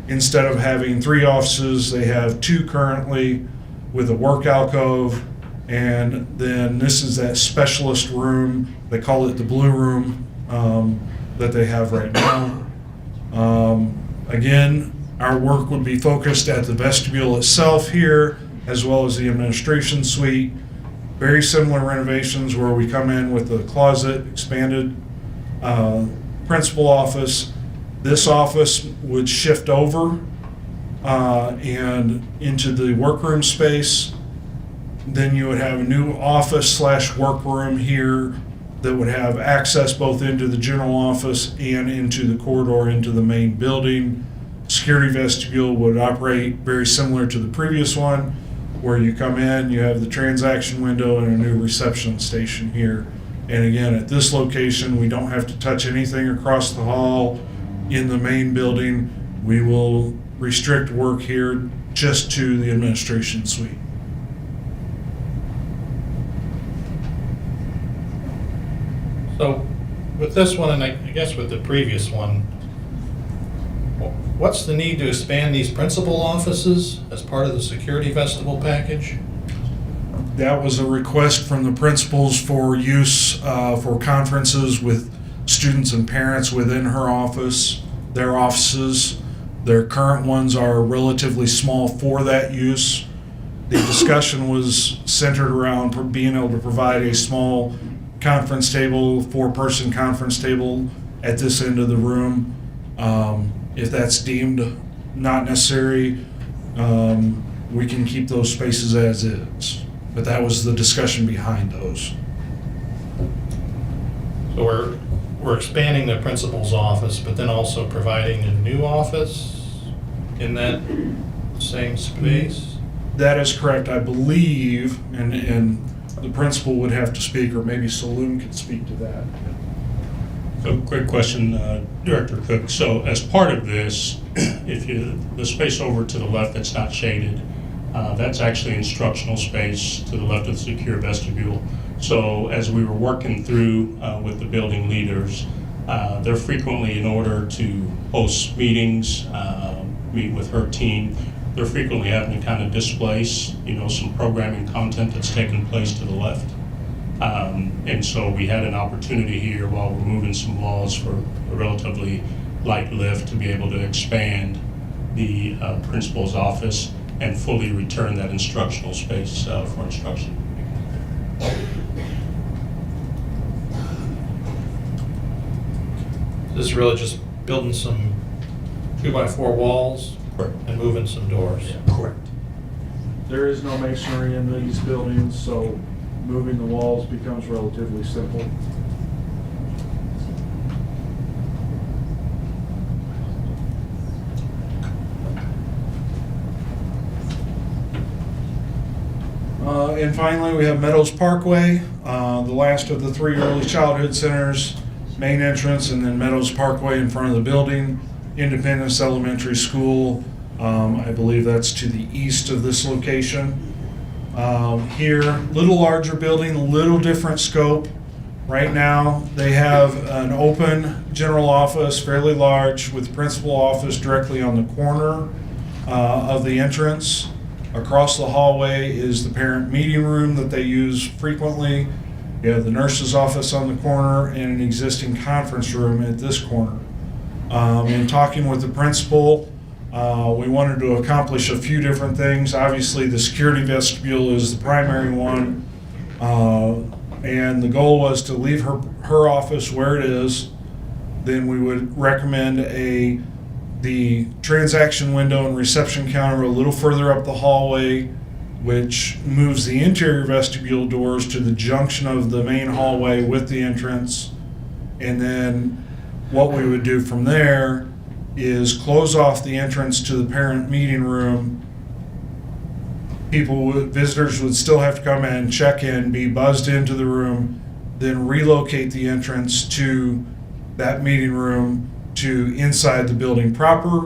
Speaker 15: Instead of having 3 offices, they have 2 currently with a work alcove, and then this is that specialist room. They call it the blue room that they have right now. Again, our work would be focused at the vestibule itself here, as well as the administration suite. Very similar renovations where we come in with a closet, expanded principal office. This office would shift over and into the workroom space. Then you would have a new office / workroom here that would have access both into the general office and into the corridor into the main building. Security vestibule would operate very similar to the previous one, where you come in, you have the transaction window and a new reception station here. And again, at this location, we don't have to touch anything across the hall in the main building. We will restrict work here just to the administration suite.
Speaker 3: So with this one, and I guess with the previous one, what's the need to expand these principal offices as part of the security vestibule package?
Speaker 15: That was a request from the principals for use for conferences with students and parents within her office, their offices. Their current ones are relatively small for that use. The discussion was centered around being able to provide a small conference table, 4-person conference table at this end of the room. If that's deemed not necessary, we can keep those spaces as is. But that was the discussion behind those.
Speaker 3: So we're expanding the principal's office, but then also providing a new office in that same space?
Speaker 15: That is correct, I believe, and the principal would have to speak, or maybe Saloon could speak to that.
Speaker 2: So, quick question, Director Cook. So, as part of this, the space over to the left that's not shaded, That's actually instructional space to the left of the secure vestibule. So as we were working through with the building leaders, they're frequently, in order to host meetings, meet with her team, they're frequently having to kind of displace, some programming content that's taking place to the left. And so we had an opportunity here while we're moving some walls for a relatively light lift to be able to expand the principal's office and fully return that instructional space for instruction.
Speaker 3: This is really just building some 2x4 walls.
Speaker 2: Correct.
Speaker 3: And moving some doors.
Speaker 2: Correct.
Speaker 15: There is no masonry in these buildings, so moving the walls becomes relatively simple. And finally, we have Meadows Parkway, the last of the 3 early childhood centers, main entrance, and then Meadows Parkway in front of the building. Independence Elementary School, I believe that's to the east of this location. Here, little larger building, a little different scope. Right now, they have an open general office, fairly large, with principal office directly on the corner of the entrance. Across the hallway is the parent meeting room that they use frequently. You have the nurse's office on the corner and an existing conference room at this corner. In talking with the principal, we wanted to accomplish a few different things. Obviously, the security vestibule is the primary one. And the goal was to leave her office where it is. Then we would recommend the transaction window and reception counter a little further up the hallway, which moves the interior vestibule doors to the junction of the main hallway with the entrance. And then what we would do from there is close off the entrance to the parent meeting room. Visitors would still have to come in, check in, be buzzed into the room, then relocate the entrance to that meeting room to inside the building proper,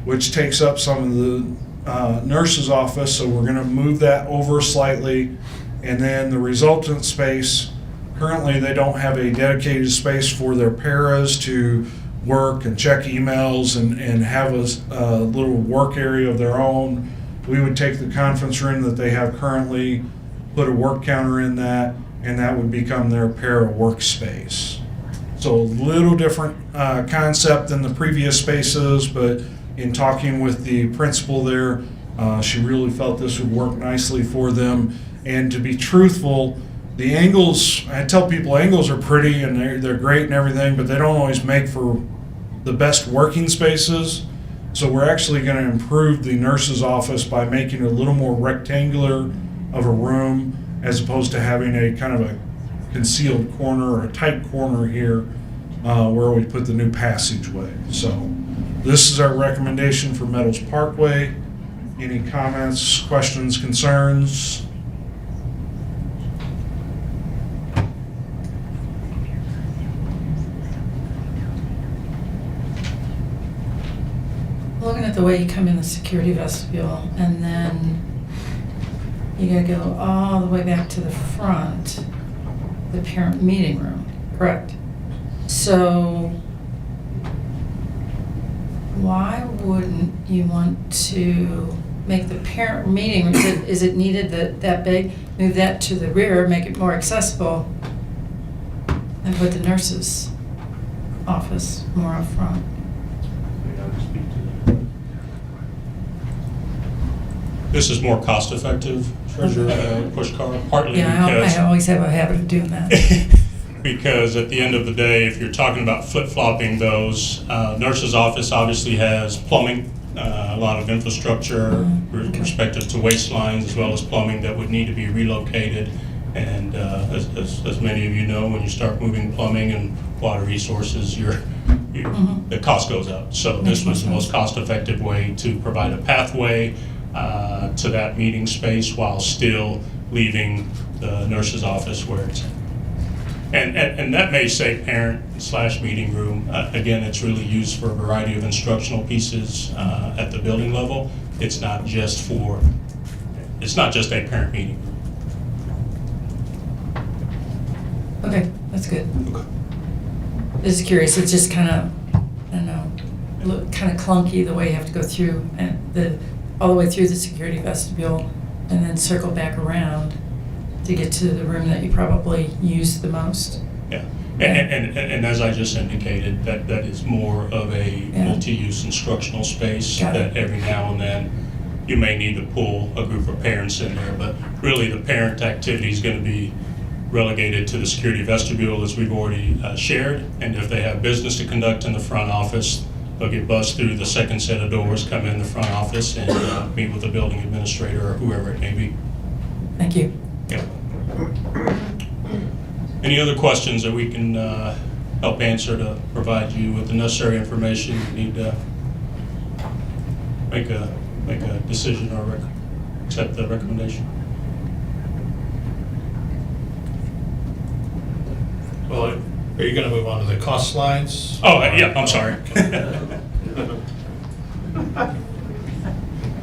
Speaker 15: which takes up some of the nurse's office. So we're going to move that over slightly. And then the resultant space, currently they don't have a dedicated space for their paras to work and check emails and have a little work area of their own. We would take the conference room that they have currently, put a work counter in that, and that would become their para workspace. So a little different concept than the previous spaces, but in talking with the principal there, she really felt this would work nicely for them. And to be truthful, the angles, I tell people angles are pretty and they're great and everything, but they don't always make for the best working spaces. So we're actually going to improve the nurse's office by making it a little more rectangular of a room, as opposed to having a kind of a concealed corner or a tight corner here where we put the new passageway. So this is our recommendation for Meadows Parkway. Any comments, questions, concerns?
Speaker 5: Looking at the way you come in the security vestibule, and then you gotta go all the way back to the front, the parent meeting room, correct? So why wouldn't you want to make the parent meeting room, is it needed that big? Move that to the rear, make it more accessible, and put the nurse's office more up front.
Speaker 2: This is more cost-effective, Treasurer Pushkar, partly because
Speaker 5: I always have a habit of doing that.
Speaker 2: because at the end of the day, if you're talking about flip-flopping those, nurse's office obviously has plumbing, a lot of infrastructure respective to waistlines as well as plumbing that would need to be relocated. And as many of you know, when you start moving plumbing and water resources, the cost goes up. So this was the most cost-effective way to provide a pathway to that meeting space while still leaving the nurse's office where it's at. And that may say parent/meeting room. Again, it's really used for a variety of instructional pieces at the building level. It's not just for It's not just a parent meeting.
Speaker 5: Okay, that's good. Just curious, it's just kind of, I don't know, look kind of clunky the way you have to go through and all the way through the security vestibule and then circle back around to get to the room that you probably use the most.
Speaker 2: Yeah. And as I just indicated, that is more of a multi-use instructional space that every now and then you may need to pull a group of parents in there, but really the parent activity is going to be relegated to the security vestibule as we've already shared, and if they have business to conduct in the front office, they'll get buzzed through the second set of doors, come in the front office, and meet with the building administrator or whoever it may be.
Speaker 5: Thank you.
Speaker 2: Yeah. Any other questions that we can help answer to provide you with the necessary information you need to make a decision or accept the recommendation?
Speaker 3: Well, are you going to move on to the cost slides?
Speaker 2: Oh, yeah, I'm sorry.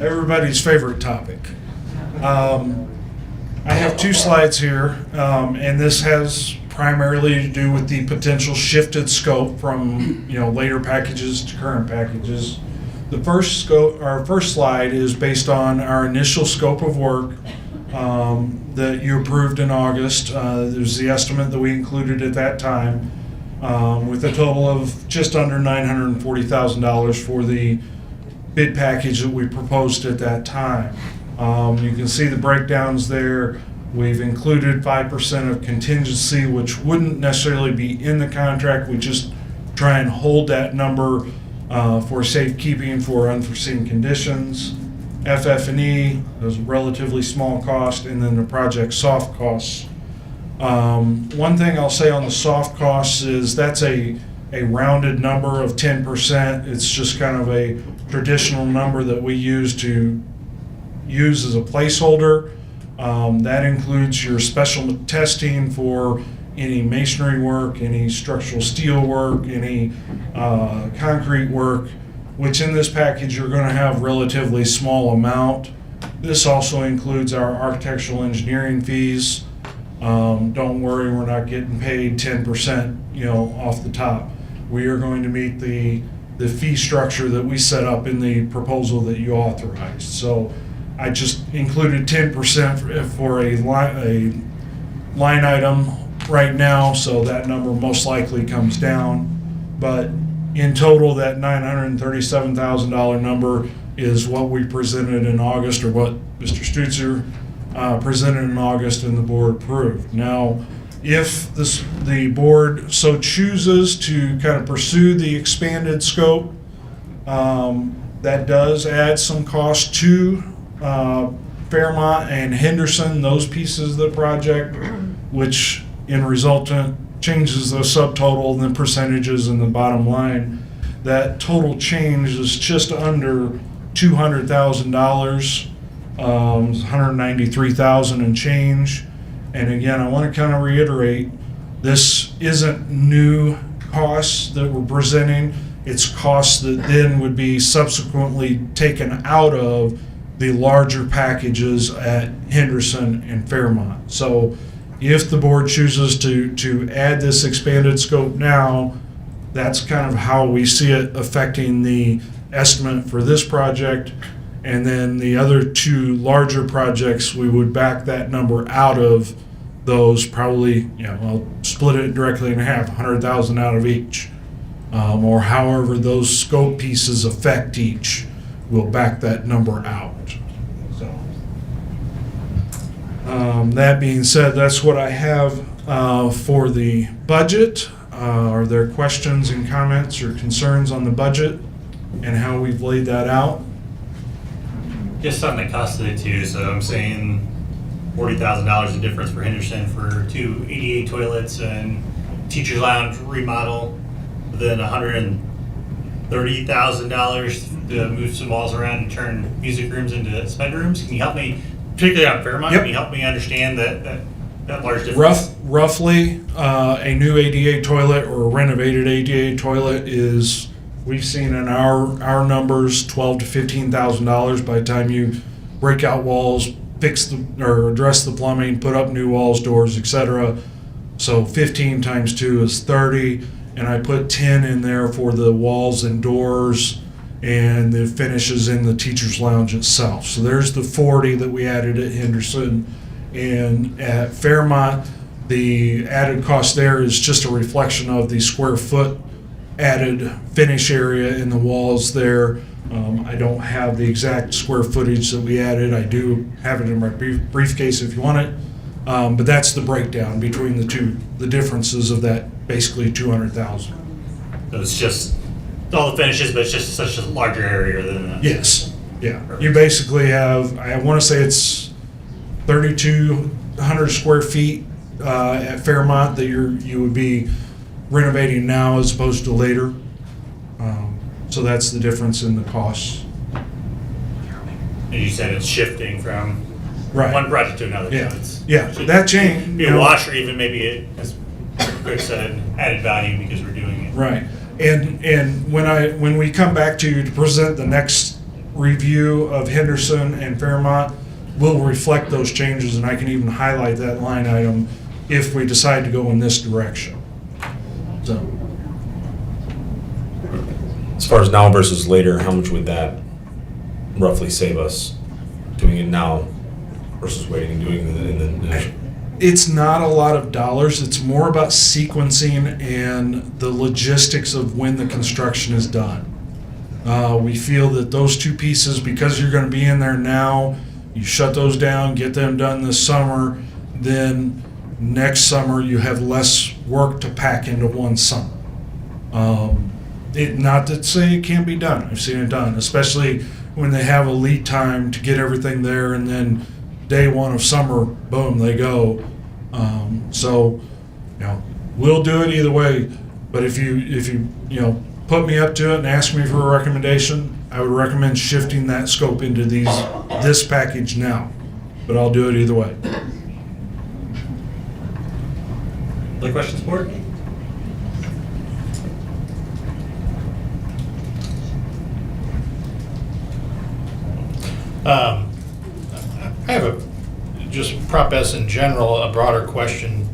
Speaker 15: Everybody's favorite topic. I have two slides here, and this has primarily to do with the potential shifted scope from later packages to current packages. The first slide is based on our initial scope of work that you approved in August. There's the estimate that we included at that time, with a total of just under $940,000 for the bid package that we proposed at that time. You can see the breakdowns there. We've included 5% of contingency, which wouldn't necessarily be in the contract. We just try and hold that number for safekeeping for unforeseen conditions. FF&E is a relatively small cost, and then the project soft costs. One thing I'll say on the soft costs is that's a rounded number of 10%. It's just kind of a traditional number that we use as a placeholder. That includes your special testing for any masonry work, any structural steel work, any concrete work, which in this package you're going to have relatively small amount. This also includes our architectural engineering fees. Don't worry, we're not getting paid 10%, off the top. We are going to meet the fee structure that we set up in the proposal that you authorized. So I just included 10% for a line item right now, so that number most likely comes down. But in total, that $937,000 number is what we presented in August, or what Mr. Stutzer presented in August and the board approved. Now, if the board so chooses to kind of pursue the expanded scope, that does add some cost to Fairmont and Henderson, those pieces of the project, which in resultant changes the subtotal and the percentages in the bottom line. That total change is just under $200,000, $193,000 and change. And again, I want to kind of reiterate, this isn't new costs that we're presenting. It's costs that then would be subsequently taken out of the larger packages at Henderson and Fairmont. So if the board chooses to add this expanded scope now, that's kind of how we see it affecting the estimate for this project. And then the other two larger projects, we would back that number out of those, probably, I'll split it directly in half, 100,000 out of each. Or however those scope pieces affect each, we'll back that number out. So, that being said, that's what I have for the budget. Are there questions and comments or concerns on the budget and how we've laid that out?
Speaker 18: Just on the cost of it too, so I'm saying $40,000 of difference for Henderson for 2 ADA toilets and teacher's lounge remodel, then $130,000 to move some walls around and turn music rooms into sped rooms. Can you help me, particularly on Fairmont, Can you help me understand that large difference?
Speaker 15: Roughly, a new ADA toilet or a renovated ADA toilet is, we've seen in our numbers, $12,000 to $15,000 by the time you break out walls, or address the plumbing, put up new walls, doors, etc. So 15 times 2 is 30, and I put 10 in there for the walls and doors and the finishes in the teacher's lounge itself. So there's the 40 that we added at Henderson. And at Fairmont, the added cost there is just a reflection of the square foot added finish area in the walls there. I don't have the exact square footage that we added. I do have it in my briefcase if you want it. But that's the breakdown between the two, the differences of that basically 200,000.
Speaker 18: So it's just all the finishes, but it's just such a larger area than that.
Speaker 15: Yes. Yeah. You basically have, I want to say it's 3,200 square feet at Fairmont that you would be renovating now as opposed to later. So that's the difference in the costs.
Speaker 18: And you said it's shifting from
Speaker 15: Right.
Speaker 18: one project to another.
Speaker 15: Yeah.
Speaker 18: So it's,
Speaker 15: Yeah.
Speaker 18: should
Speaker 15: That change.
Speaker 18: be a wash, or even maybe, as Greg said, added value because we're doing it.
Speaker 15: Right. And when we come back to you to present the next review of Henderson and Fairmont, we'll reflect those changes, and I can even highlight that line item if we decide to go in this direction. So,
Speaker 10: As far as now versus later, how much would that roughly save us doing it now versus waiting and doing it in the
Speaker 15: it's not a lot of dollars. It's more about sequencing and the logistics of when the construction is done. We feel that those two pieces, because you're going to be in there now, you shut those down, get them done this summer, then next summer you have less work to pack into one summer. Not to say it can't be done. I've seen it done, especially when they have a lead time to get everything there, and then day one of summer, boom, they go. So, we'll do it either way. But if you put me up to it and ask me for a recommendation, I would recommend shifting that scope into this package now. But I'll do it either way.
Speaker 18: Other questions, board?
Speaker 3: I have just Prop S in general, a broader question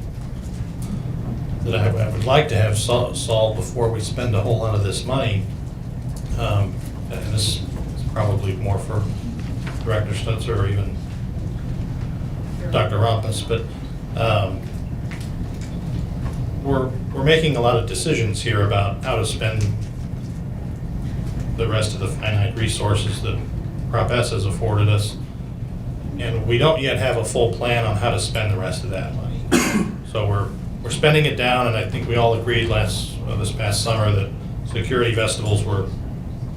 Speaker 3: that I would like to have solved before we spend a whole lot of this money. And this is probably more for Director Stutzer or even Dr. Rumpus, but we're making a lot of decisions here about how to spend the rest of the finite resources that Prop S has afforded us. And we don't yet have a full plan on how to spend the rest of that money. So we're spending it down, and I think we all agreed this past summer that security vestibules were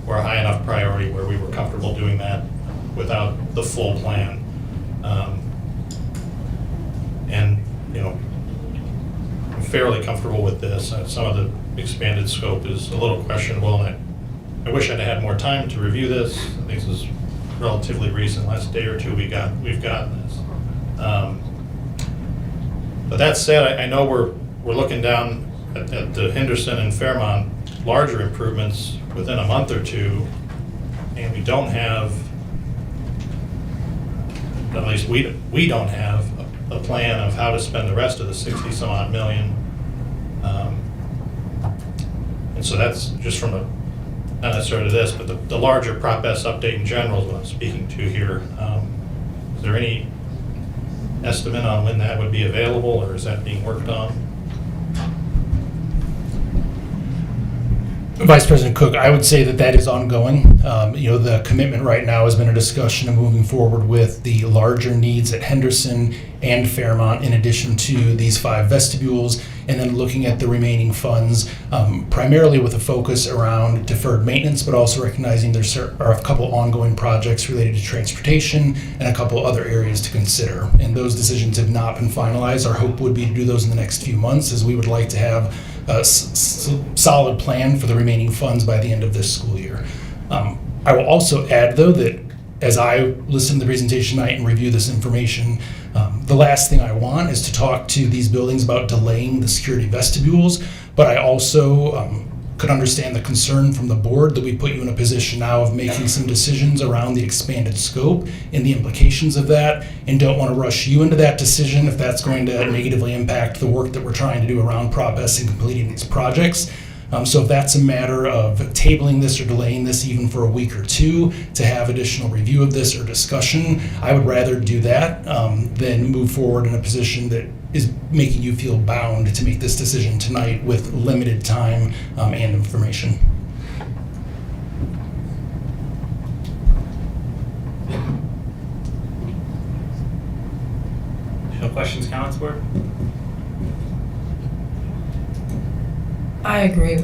Speaker 3: a high enough priority where we were comfortable doing that without the full plan. And I'm fairly comfortable with this. Some of the expanded scope is a little questionable, and I wish I'd had more time to review this. I think this is relatively recent, last day or two we've gotten this. But that said, I know we're looking down at the Henderson and Fairmont larger improvements within a month or two, and we don't have, at least we don't have a plan of how to spend the rest of the 60 some odd million. And so that's just from not necessarily this, but the larger Prop S update in general is what I'm speaking to here. Is there any estimate on when that would be available, or is that being worked on?
Speaker 8: Vice President Cook, I would say that is ongoing. The commitment right now has been a discussion of moving forward with the larger needs at Henderson and Fairmont, in addition to these 5 vestibules, and then looking at the remaining funds, primarily with a focus around deferred maintenance, but also recognizing there are a couple ongoing projects related to transportation and a couple other areas to consider. And those decisions have not been finalized. Our hope would be to do those in the next few months, as we would like to have a solid plan for the remaining funds by the end of this school year. I will also add, though, that as I listen to the presentation tonight and review this information, the last thing I want is to talk to these buildings about delaying the security vestibules, but I also could understand the concern from the board that we put you in a position now of making some decisions around the expanded scope and the implications of that, and don't want to rush you into that decision if that's going to negatively impact the work that we're trying to do around Prop S and completing these projects. So if that's a matter of tabling this or delaying this even for a week or two to have additional review of this or discussion, I would rather do that than move forward in a position that is making you feel bound to make this decision tonight with limited time and information.
Speaker 18: No questions, comments, board?
Speaker 5: I agree,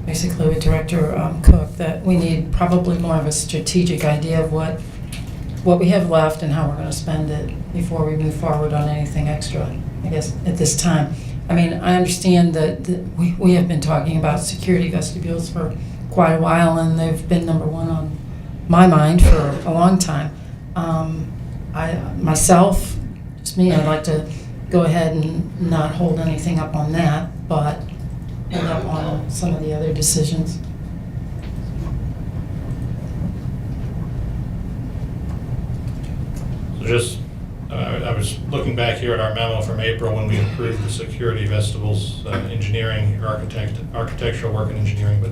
Speaker 5: basically with Director Cook, that we need probably more of a strategic idea of what we have left and how we're going to spend it before we move forward on anything extra, I guess, at this time. I mean, I understand that we have been talking about security vestibules for quite a while, and they've been number one on my mind for a long time. Myself, just me, I'd like to go ahead and not hold anything up on that, but hold up on some of the other decisions.
Speaker 3: So just, I was looking back here at our memo from April when we approved the security vestibules, engineering, architectural work and engineering, but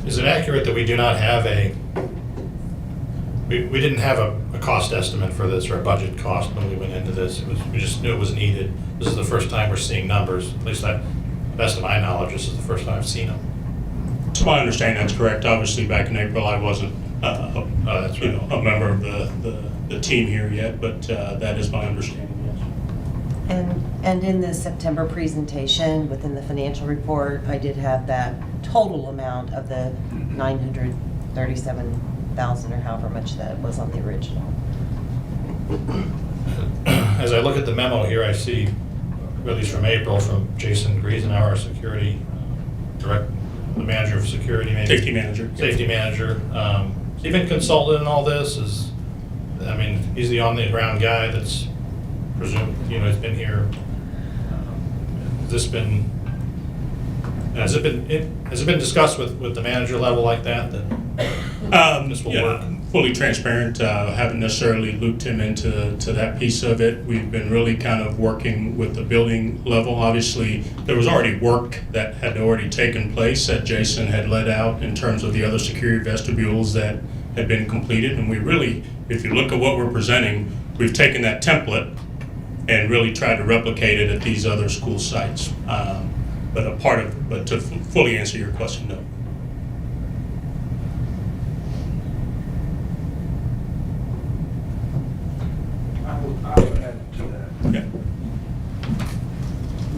Speaker 3: is it accurate that we do not have we didn't have a cost estimate for this or a budget cost when we went into this? We just knew it was needed. This is the first time we're seeing numbers, at least best of my knowledge, this is the first time I've seen them.
Speaker 2: To my understanding, that's correct. Obviously, back in April, I wasn't
Speaker 3: That's right.
Speaker 2: a member of the team here yet, but that is my understanding, yes.
Speaker 11: And in the September presentation, within the financial report, I did have that total amount of the 937,000 or however much that was on the original.
Speaker 3: As I look at the memo here, I see, at least from April, from Jason Griesenauer, our security the manager of security, maybe?
Speaker 2: Safety manager.
Speaker 3: Safety manager. Has he been consulted in all this? He's the on-the-ground guy that's presumed, he's been here. Has it been discussed with the manager level like that this will work?
Speaker 2: Fully transparent. Haven't necessarily looped him into that piece of it. We've been really kind of working with the building level. Obviously, there was already work that had already taken place that Jason had led out in terms of the other security vestibules that had been completed. And we really, if you look at what we're presenting, we've taken that template and really tried to replicate it at these other school sites. But to fully answer your question, no.
Speaker 15: I would add to that.
Speaker 2: Okay.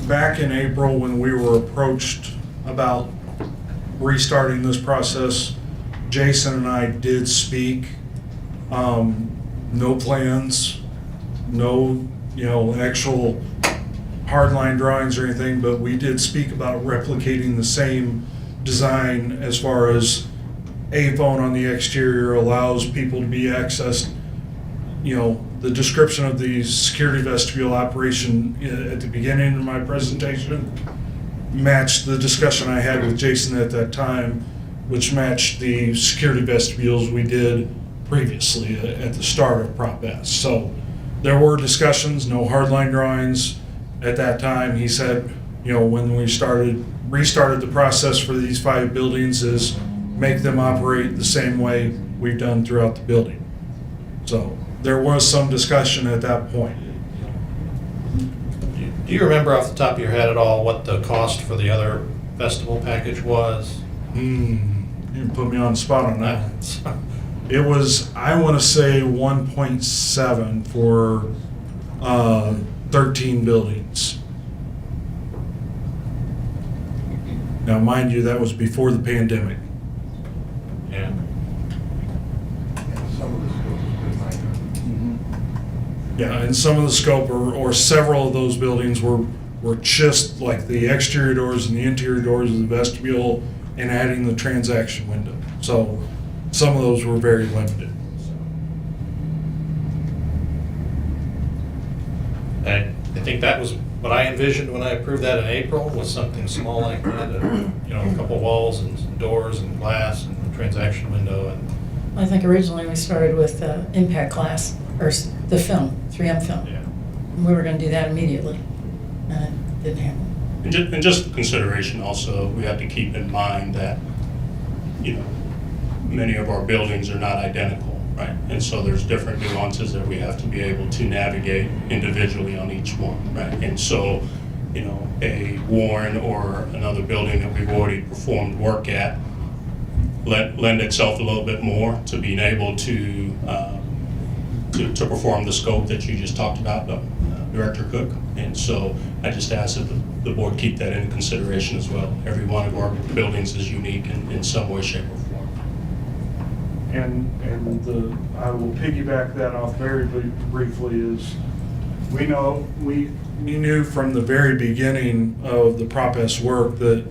Speaker 15: Back in April, when we were approached about restarting this process, Jason and I did speak. No plans, no, actual hardline drawings or anything, but we did speak about replicating the same design as far as a phone on the exterior allows people to be accessed. The description of the security vestibule operation at the beginning of my presentation matched the discussion I had with Jason at that time, which matched the security vestibules we did previously at the start of Prop S. So there were discussions, no hardline drawings at that time. He said, when we restarted the process for these 5 buildings is make them operate the same way we've done throughout the building. So there was some discussion at that point.
Speaker 3: Do you remember off the top of your head at all what the cost for the other festival package was?
Speaker 15: You put me on the spot on that. It was, I want to say 1.7 for 13 buildings. Now, mind you, that was before the pandemic.
Speaker 3: Yeah.
Speaker 15: Yeah, and some of the scope or several of those buildings were just like the exterior doors and the interior doors of the vestibule and adding the transaction window. So some of those were very limited.
Speaker 3: I think that was what I envisioned when I approved that in April was something small like that, a couple walls and some doors and glass and a transaction window. And
Speaker 5: I think originally we started with impact glass, or the film, 3M film.
Speaker 3: yeah.
Speaker 5: And we were going to do that immediately, and it didn't happen.
Speaker 2: And just for consideration also, we have to keep in mind that, many of our buildings are not identical, right? And so there's different nuances that we have to be able to navigate individually on each one, right? And so, a Warren or another building that we've already performed work at lend itself a little bit more to being able to perform the scope that you just talked about, Director Cook. And so I just ask that the board keep that into consideration as well. Every one of our buildings is unique in some way, shape, or form.
Speaker 15: And I will piggyback that off very briefly is we knew from the very beginning of the Prop S work that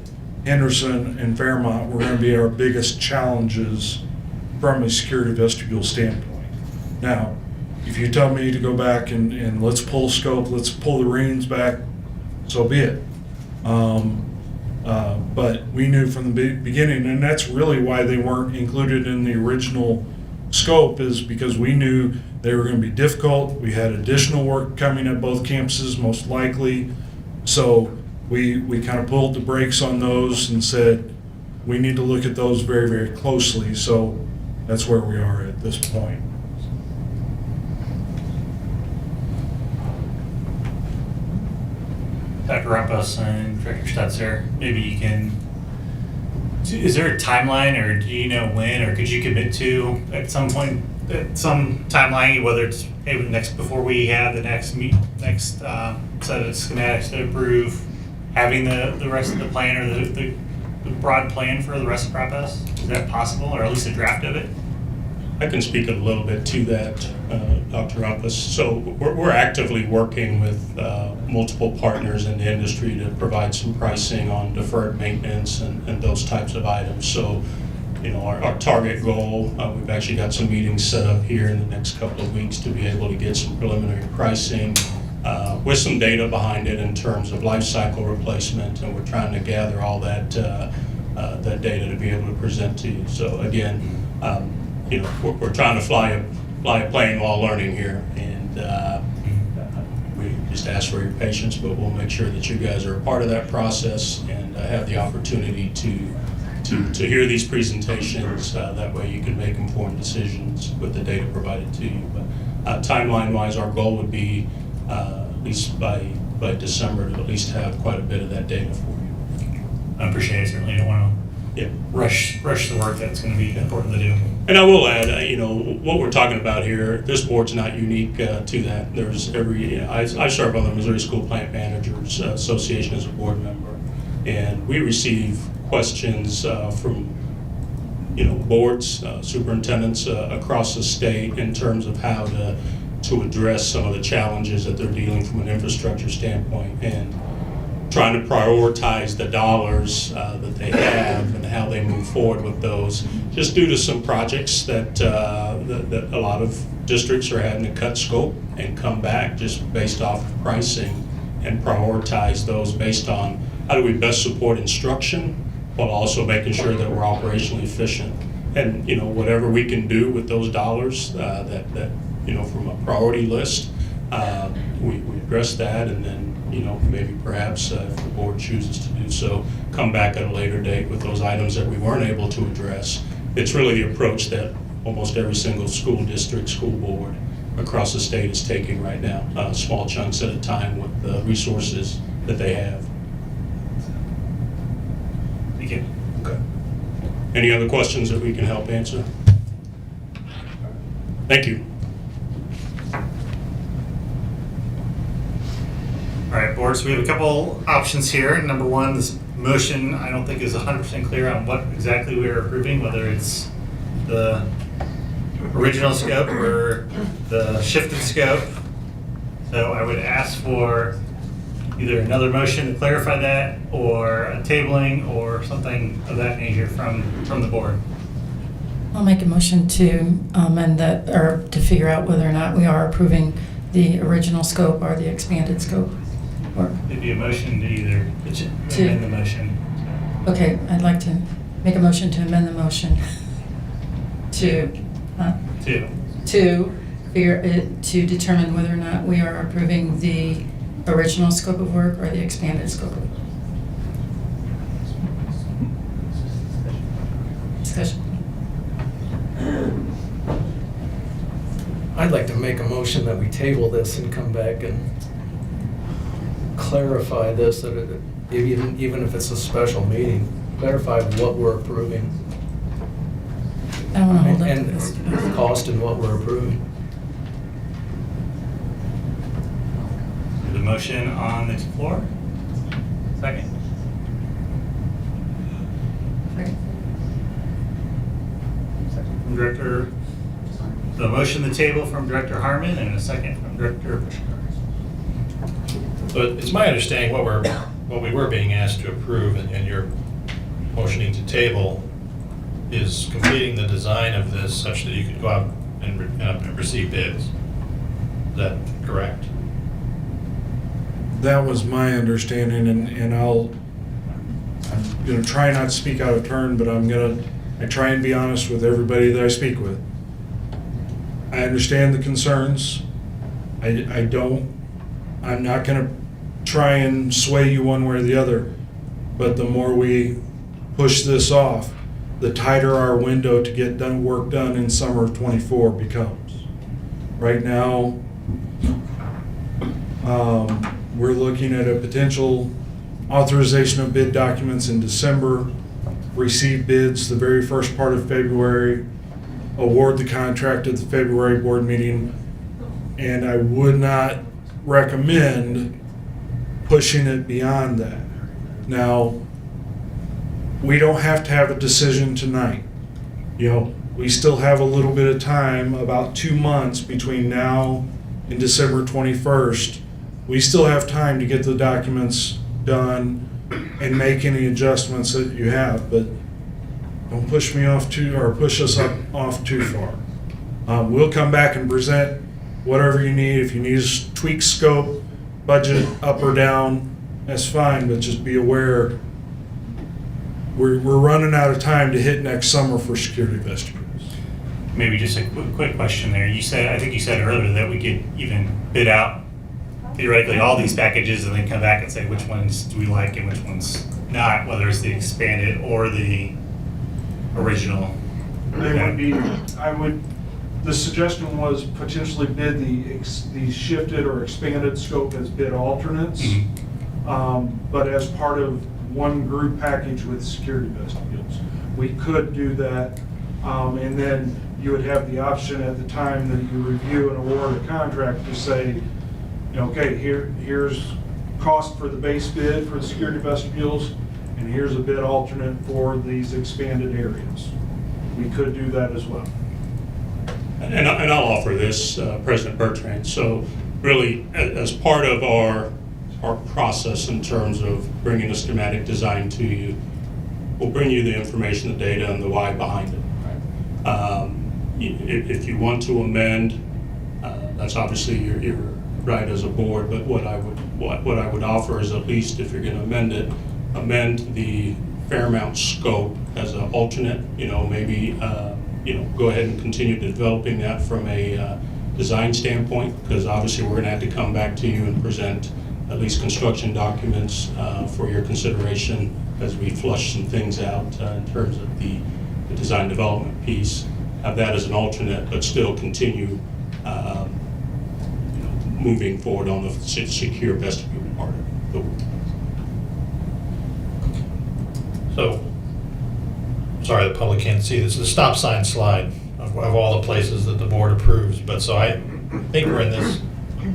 Speaker 15: Henderson and Fairmont were going to be our biggest challenges from a security vestibule standpoint. Now, if you tell me to go back and let's pull scope, let's pull the reins back, so be it. But we knew from the beginning, and that's really why they weren't included in the original scope, is because we knew they were going to be difficult. We had additional work coming at both campuses, most likely. So we kind of pulled the brakes on those and said, we need to look at those very, very closely. So that's where we are at this point.
Speaker 18: Dr. Rumpus and Director Stutzer, maybe you can, is there a timeline, or do you know when, or could you commit to at some point, at some timeline, whether it's maybe before we have the next set of schematics to approve, having the rest of the plan, or the broad plan for the rest of Prop S? Is that possible, or at least a draft of it?
Speaker 2: I can speak a little bit to that, Dr. Rumpus. So we're actively working with multiple partners in the industry to provide some pricing on deferred maintenance and those types of items. So, our target goal, we've actually got some meetings set up here in the next couple of weeks to be able to get some preliminary pricing with some data behind it in terms of life cycle replacement, and we're trying to gather all that data to be able to present to you. So again, we're trying to fly a plane while learning here, and we just ask for your patience, but we'll make sure that you guys are a part of that process and have the opportunity to hear these presentations. That way you can make informed decisions with the data provided to you. But timeline-wise, our goal would be at least by December to at least have quite a bit of that data for you.
Speaker 18: I appreciate it. Certainly don't want to rush the work that's going to be important to do.
Speaker 2: And I will add, what we're talking about here, this board's not unique to that. There's I serve on the Missouri School Plant Managers Association as a board member, and we receive questions from boards, superintendents across the state in terms of how to address some of the challenges that they're dealing from an infrastructure standpoint, and trying to prioritize the dollars that they have and how they move forward with those, just due to some projects that a lot of districts are having to cut scope and come back just based off of pricing, and prioritize those based on how do we best support instruction while also making sure that we're operationally efficient. And whatever we can do with those dollars that from a priority list, we address that, and then maybe perhaps if the board chooses to do so, come back at a later date with those items that we weren't able to address. It's really the approach that almost every single school district, school board across the state is taking right now, small chunks at a time with the resources that they have.
Speaker 18: Thank you.
Speaker 2: Okay. Any other questions that we can help answer? Thank you.
Speaker 1: All right, board, so we have a couple options here. Number one, this motion I don't think is 100% clear on what exactly we are approving, whether it's the original scope or the shifted scope. So I would ask for either another motion to clarify that, or a tabling, or something of that nature from the board.
Speaker 5: I'll make a motion to amend that, or to figure out whether or not we are approving the original scope or the expanded scope. Or-
Speaker 18: It'd be a motion to either amend the motion.
Speaker 5: Okay, I'd like to make a motion to amend the motion to, to determine whether or not we are approving the original scope of work or the expanded scope of work. Discussion.
Speaker 13: I'd like to make a motion that we table this and come back and clarify this, that even if it's a special meeting, clarify what we're approving.
Speaker 5: I don't want to hold up to
Speaker 13: And
Speaker 5: this.
Speaker 13: the cost and what we're approving.
Speaker 18: The motion on the floor. Second. From Director, the motion on the table from Director Harmon and a second from Director Pushkar.
Speaker 3: So it's my understanding what we were being asked to approve and you're motioning to table is completing the design of this such that you could go out and receive bids. Is that correct?
Speaker 15: That was my understanding, and I'm gonna try not to speak out of turn, but I try and be honest with everybody that I speak with. I understand the concerns. I'm not gonna try and sway you one way or the other, but the more we push this off, the tighter our window to get work done in summer of '24 becomes. Right now, we're looking at a potential authorization of bid documents in December, receive bids the very first part of February, award the contract at the February board meeting, and I would not recommend pushing it beyond that. Now, we don't have to have a decision tonight. We still have a little bit of time, about 2 months between now and December 21st. We still have time to get the documents done and make any adjustments that you have, but don't push me off push us off too far. We'll come back and present whatever you need. If you need to tweak scope, budget up or down, that's fine, but just be aware we're running out of time to hit next summer for security vestibules.
Speaker 18: Maybe just a quick question there. I think you said earlier that we could even bid out theoretically all these packages and then come back and say which ones do we like and which ones not, whether it's the expanded or the original.
Speaker 15: The suggestion was potentially bid the shifted or expanded scope as bid alternates, but as part of one group package with security vestibules. We could do that, and then you would have the option at the time that you review and award a contract to say, okay, here's cost for the base bid for the security vestibules, and here's a bid alternate for these expanded areas. We could do that as well.
Speaker 2: And I'll offer this, President Bertrand. So really, as part of our process in terms of bringing a schematic design to you, we'll bring you the information, the data, and the why behind it. If you want to amend, that's obviously your right as a board. But what I would offer is, at least if you're going to amend it, amend the Fairmount scope as an alternate. Maybe go ahead and continue developing that from a design standpoint, because obviously we're going to have to come back to you and present at least construction documents for your consideration as we flush some things out in terms of the design development piece. Have that as an alternate, but still continue moving forward on the secure vestibule part of the work.
Speaker 3: So, sorry, the public can't see this. The stop sign slide of all the places that the board approves. But so I think we're in this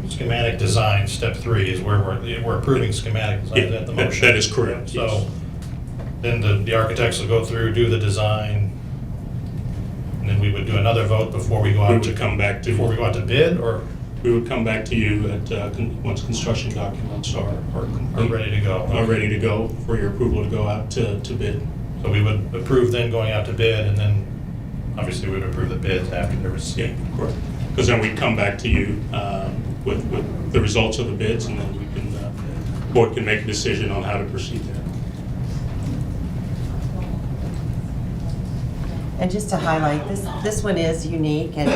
Speaker 3: schematic design, step 3 is where we're approving schematic design at the motion.
Speaker 2: That is correct.
Speaker 3: So
Speaker 2: yes.
Speaker 3: then the architects will go through, do the design, and then we would do another vote before we go out to bid, or
Speaker 2: we would come back to you at once construction documents are
Speaker 3: ready to go.
Speaker 2: Are ready to go for your approval to go out to bid.
Speaker 3: So we would approve then going out to bid, and then obviously we would approve the bids after they're received.
Speaker 2: Yeah, correct. Because then we'd come back to you with the results of the bids, and then we can board can make a decision on how to proceed there.
Speaker 11: And just to highlight, this one is unique, and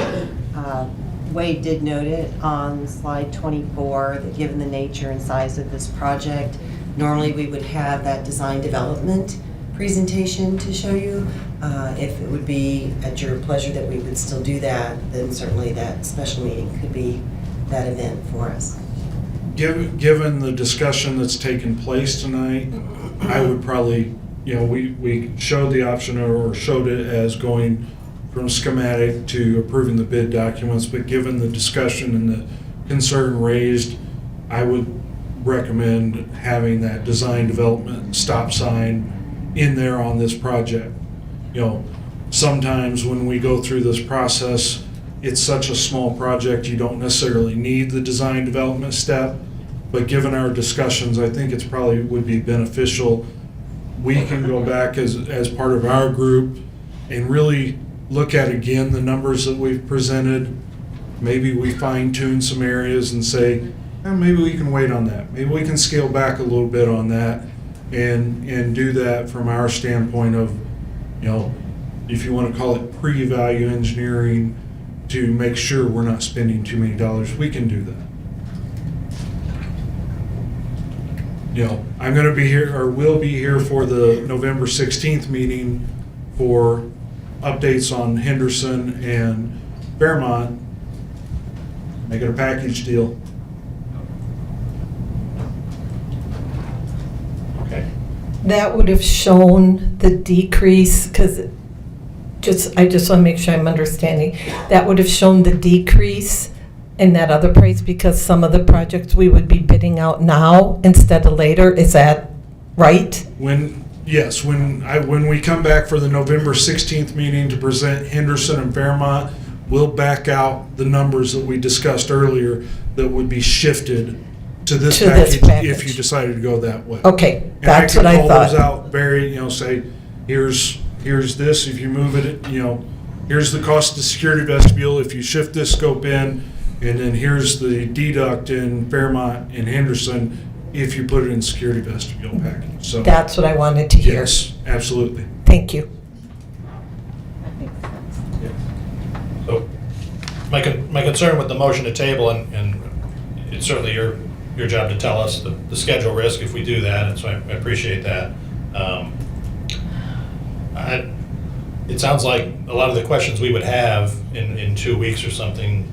Speaker 11: Wade did note it on slide 24, that given the nature and size of this project, normally we would have that design development presentation to show you. If it would be at your pleasure that we would still do that, then certainly that special meeting could be that event for us.
Speaker 15: Given the discussion that's taken place tonight, I would probably, we showed the option or showed it as going from schematic to approving the bid documents, but given the discussion and the concern raised, I would recommend having that design development stop sign in there on this project. Sometimes when we go through this process, it's such a small project, you don't necessarily need the design development step, but given our discussions, I think it's probably would be beneficial. We can go back as part of our group and really look at again the numbers that we've presented. Maybe we fine tune some areas and say, maybe we can wait on that. Maybe we can scale back a little bit on that and do that from our standpoint of, if you want to call it pre-value engineering, to make sure we're not spending too many dollars. We can do that. I'm going to be here, or will be here for the November 16th meeting for updates on Henderson and Fairmont. Make it a package deal.
Speaker 2: Okay.
Speaker 9: That would have shown the decrease, because I just want to make sure I'm understanding. That would have shown the decrease in that other price because some of the projects we would be bidding out now instead of later. Is that right?
Speaker 15: When we come back for the November 16th meeting to present Henderson and Fairmont, we'll back out the numbers that we discussed earlier that would be shifted to this package if you decided to go that way.
Speaker 9: Okay, that's what I
Speaker 15: And I can
Speaker 9: thought.
Speaker 15: pull those out, Barry, say, here's this, if you move it, here's the cost of the security vestibule if you shift this scope in, and then here's the deduct in Fairmont and Henderson if you put it in security vestibule package. So
Speaker 9: That's what I wanted to hear.
Speaker 15: yes, absolutely.
Speaker 9: Thank you.
Speaker 3: So my concern with the motion to table, and it's certainly your job to tell us the schedule risk if we do that, and so I appreciate that. It sounds like a lot of the questions we would have in 2 weeks or something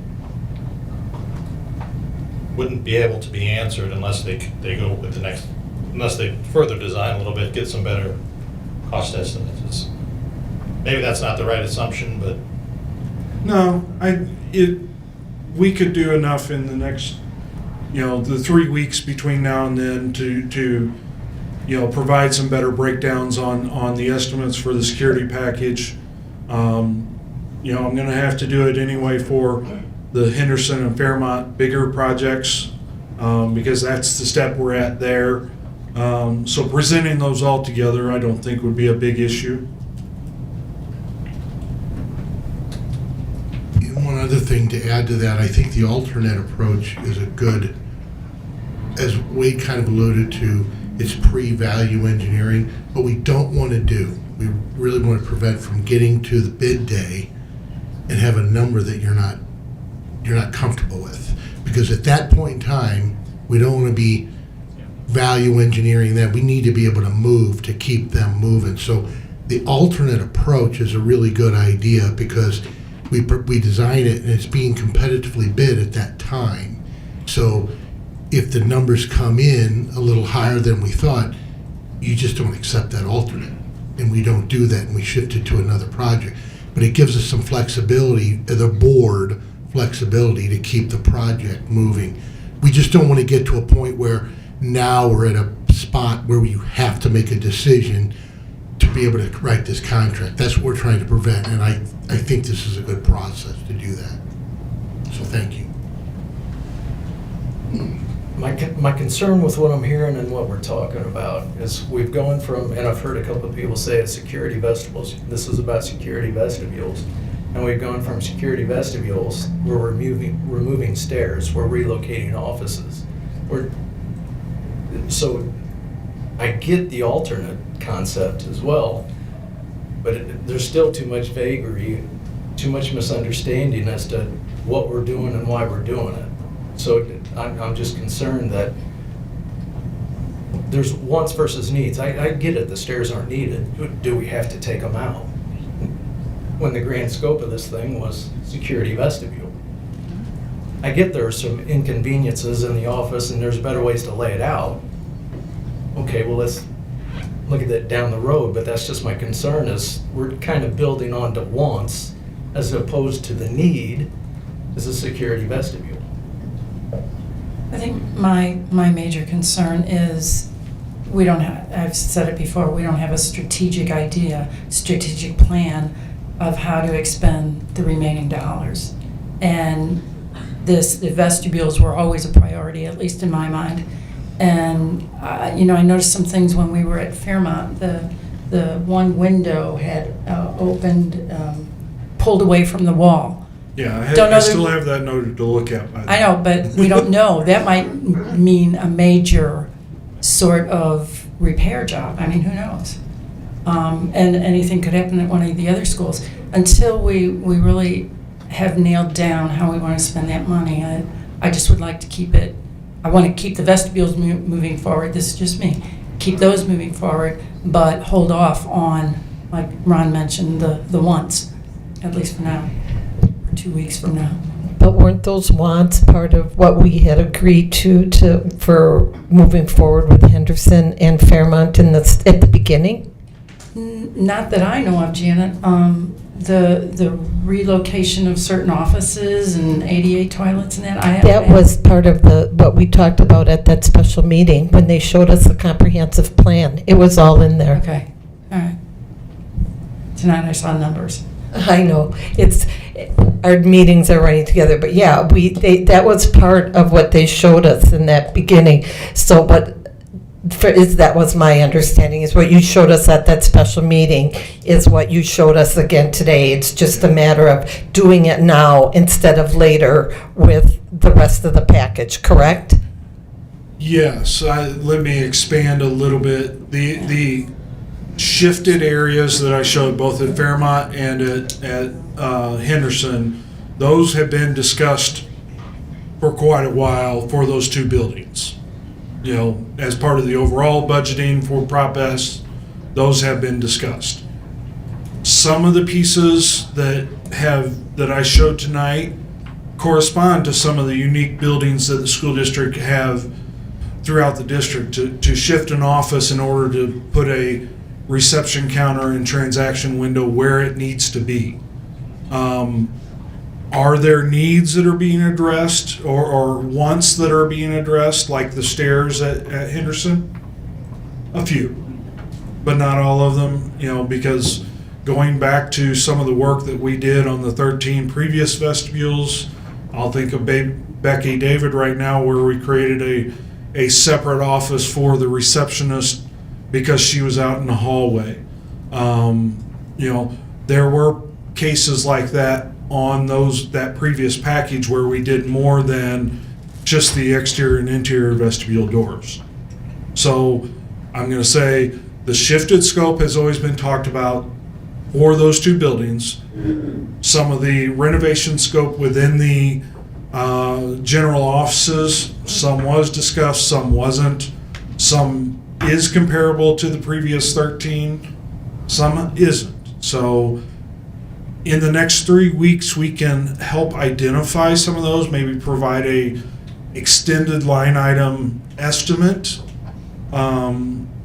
Speaker 3: wouldn't be able to be answered unless they go with the next, unless they further design a little bit, get some better cost estimates. Maybe that's not the right assumption, but.
Speaker 15: No, we could do enough in the next, the 3 weeks between now and then to provide some better breakdowns on the estimates for the security package. I'm going to have to do it anyway for the Henderson and Fairmont bigger projects because that's the step we're at there. So presenting those all together, I don't think would be a big issue.
Speaker 17: One other thing to add to that, I think the alternate approach is a good, as Wade kind of alluded to, it's pre-value engineering. What we don't want to do, we really want to prevent from getting to the bid day and have a number that you're not comfortable with. Because at that point in time, we don't want to be value engineering that. We need to be able to move to keep them moving. So the alternate approach is a really good idea because we design it and it's being competitively bid at that time. So if the numbers come in a little higher than we thought, you just don't accept that alternate. And we don't do that and we shift it to another project. But it gives us some flexibility, the board flexibility to keep the project moving. We just don't want to get to a point where now we're at a spot where you have to make a decision to be able to write this contract. That's what we're trying to prevent, and I think this is a good process to do that. So thank you.
Speaker 13: My concern with what I'm hearing and what we're talking about is we've gone from, and I've heard a couple of people say it's security vestibules. This is about security vestibules. And we've gone from security vestibules, we're removing stairs, we're relocating offices. So I get the alternate concept as well, but there's still too much vagary, too much misunderstanding as to what we're doing and why we're doing it. So I'm just concerned that there's wants versus needs. I get it, the stairs aren't needed. Do we have to take them out? When the grand scope of this thing was security vestibule. I get there are some inconveniences in the office and there's better ways to lay it out. Okay, well, let's look at that down the road, but that's just my concern is we're kind of building on to wants as opposed to the need as a security vestibule.
Speaker 5: I think my major concern is we don't have, I've said it before, we don't have a strategic idea, strategic plan of how to expend the remaining dollars. And the vestibules were always a priority, at least in my mind. And, you know, I noticed some things when we were at Fairmont. The one window had opened, pulled away from the wall.
Speaker 15: Yeah,
Speaker 5: Don't know
Speaker 15: I still have that noted to look at.
Speaker 5: I know, but we don't know. That might mean a major sort of repair job. I mean, who knows? And anything could happen at one of the other schools. Until we really have nailed down how we want to spend that money, I just would like to keep it. I want to keep the vestibules moving forward. This is just me. Keep those moving forward, but hold off on, like Ron mentioned, the wants, at least for now, or 2 weeks from now.
Speaker 9: But weren't those wants part of what we had agreed to for moving forward with Henderson and Fairmont at the beginning?
Speaker 5: Not that I know of, Janet. The relocation of certain offices and ADA toilets and that.
Speaker 9: That was part of what we talked about at that special meeting when they showed us the comprehensive plan. It was all in there.
Speaker 5: Okay, all right. Tonight I saw numbers.
Speaker 9: I know. Our meetings are running together, but yeah, that was part of what they showed us in that beginning. So, that was my understanding, is what you showed us at that special meeting is what you showed us again today. It's just a matter of doing it now instead of later with the rest of the package, correct?
Speaker 15: Yes, let me expand a little bit. The shifted areas that I showed both at Fairmont and at Henderson, those have been discussed for quite a while for those two buildings. You know, as part of the overall budgeting for Prop S, those have been discussed. Some of the pieces that I showed tonight correspond to some of the unique buildings that the school district have throughout the district. To shift an office in order to put a reception counter and transaction window where it needs to be. Are there needs that are being addressed or wants that are being addressed, like the stairs at Henderson? A few, but not all of them, you know, because going back to some of the work that we did on the 13 previous vestibules, I'll think of Becky David right now, where we created a separate office for the receptionist because she was out in the hallway. You know, there were cases like that on that previous package where we did more than just the exterior and interior vestibule doors. So I'm going to say the shifted scope has always been talked about for those two buildings. Some of the renovation scope within the general offices, some was discussed, some wasn't. Some is comparable to the previous 13, some isn't. So in the next 3 weeks, we can help identify some of those, maybe provide a extended line item estimate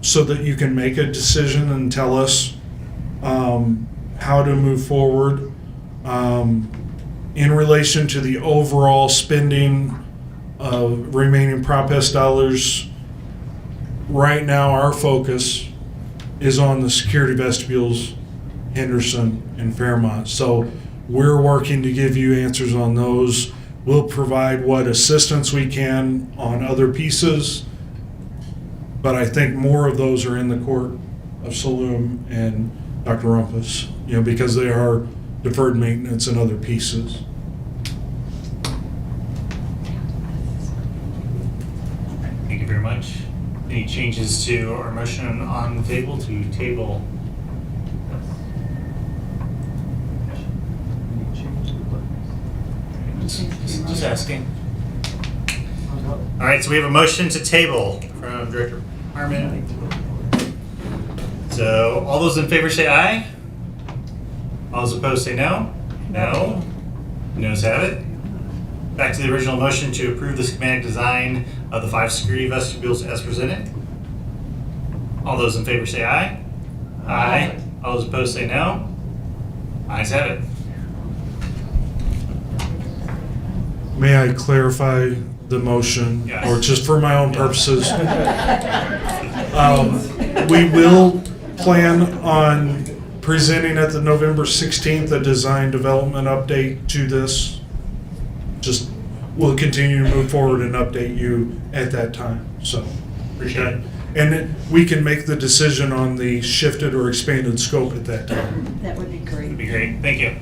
Speaker 15: so that you can make a decision and tell us how to move forward in relation to the overall spending of remaining Prop S dollars. Right now, our focus is on the security vestibules, Henderson and Fairmont. So we're working to give you answers on those. We'll provide what assistance we can on other pieces, but I think more of those are in the court of Saloom and Dr. Rumpus, you know, because they are deferred maintenance and other pieces.
Speaker 18: Thank you very much. Any changes to our motion on the table to table? Just asking. All right, so we have a motion to table from Director Harmon. So all those in favor say aye. All those opposed say no. No. Noes have it. Back to the original motion to approve the schematic design of the 5 security vestibules as presented. All those in favor say aye. Aye. All those opposed say no. Ayes have it.
Speaker 15: May I clarify the motion?
Speaker 18: Yes.
Speaker 15: Or just for my own purposes? We will plan on presenting at the November 16th a design development update to this. Just, we'll continue to move forward and update you at that time, so.
Speaker 18: Appreciate it.
Speaker 15: And then we can make the decision on the shifted or expanded scope at that time.
Speaker 9: That would be great.
Speaker 18: Would be great. Thank you.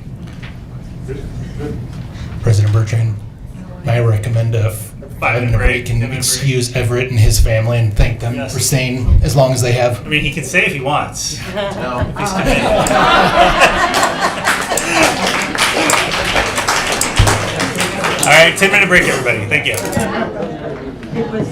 Speaker 8: President Bertrand, may I recommend a 5-minute break and excuse Everett and his family and thank them
Speaker 18: Yes.
Speaker 8: for staying as long as they have?
Speaker 18: I mean, he can stay if he wants.
Speaker 16: No.
Speaker 18: If he's committed. All right, 10-minute break, everybody. Thank you.
Speaker 9: It was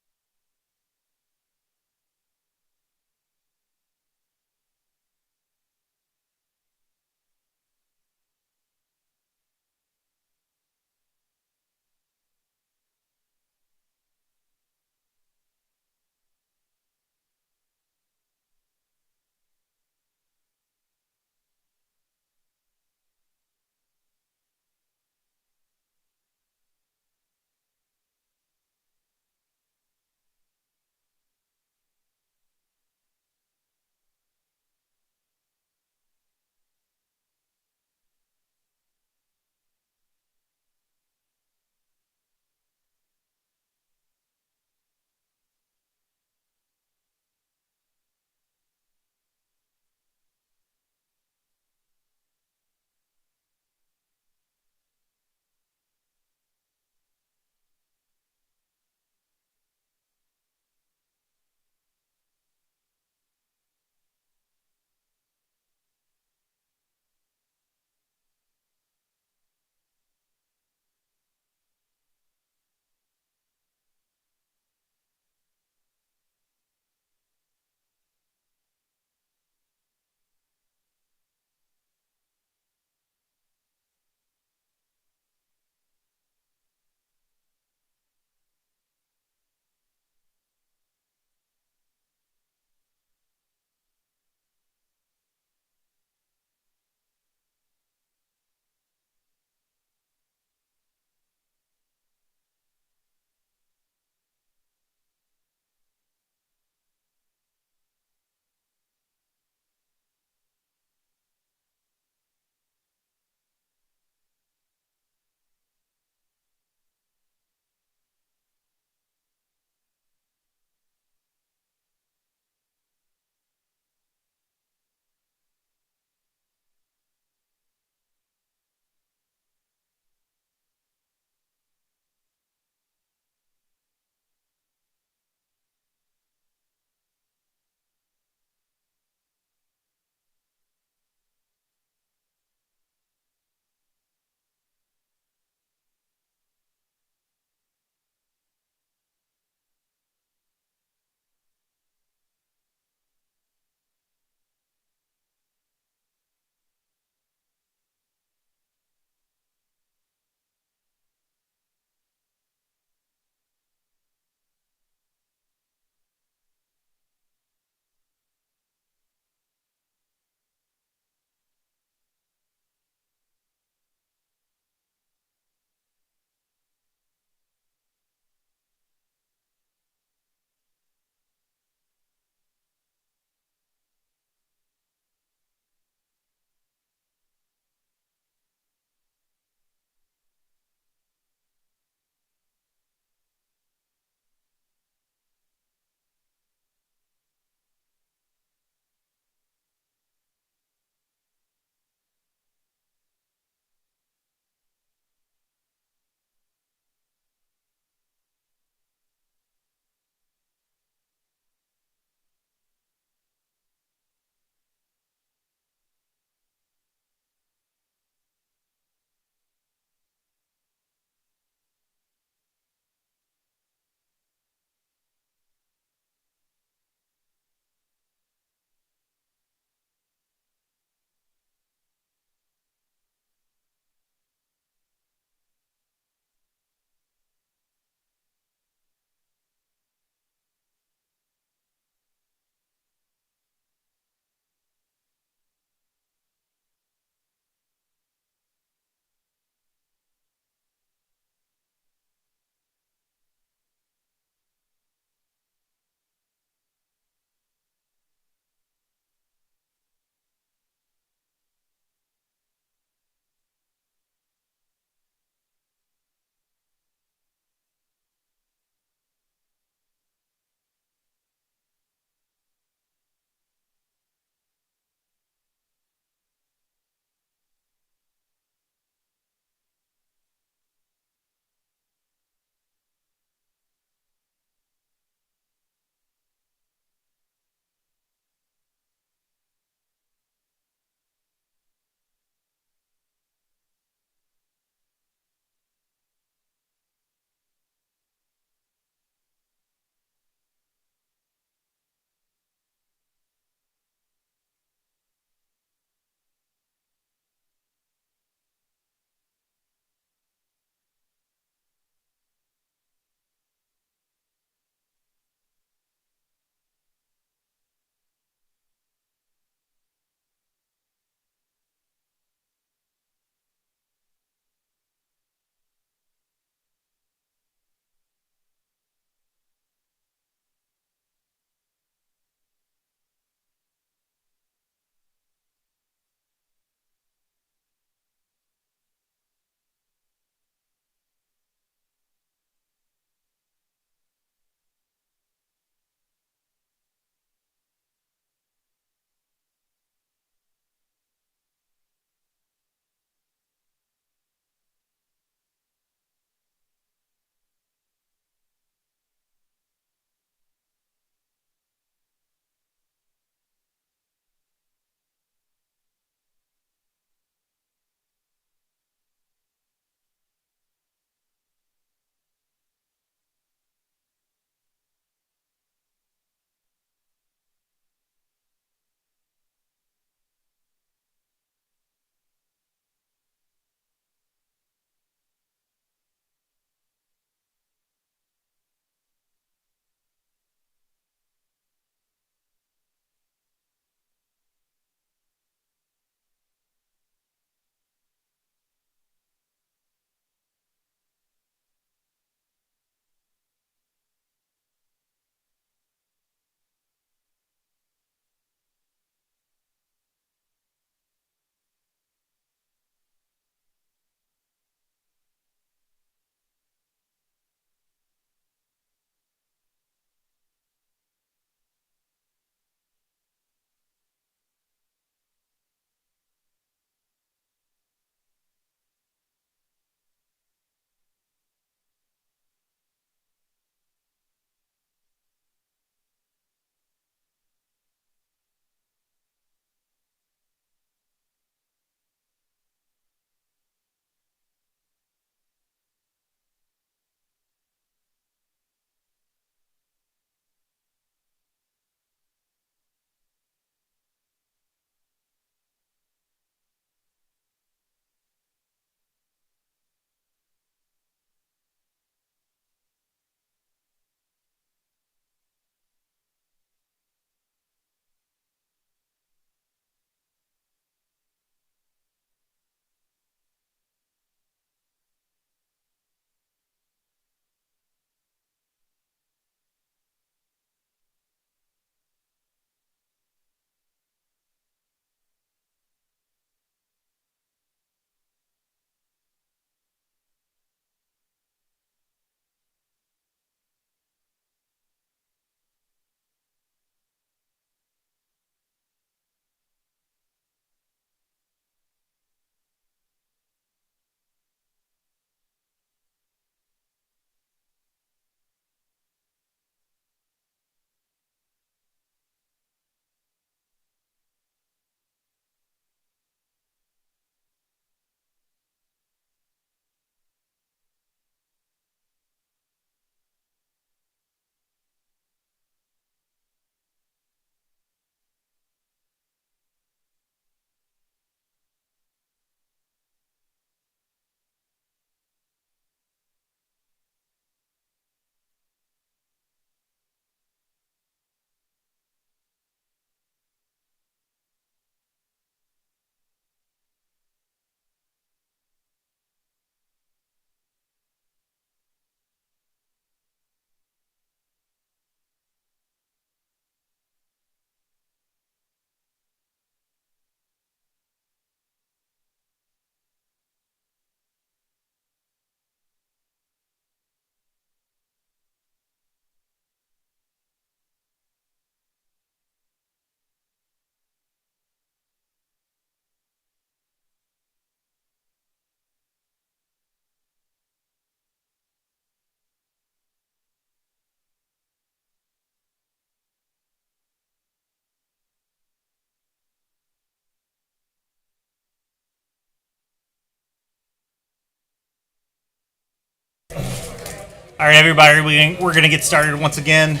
Speaker 18: All right, everybody, we're going to get started once again.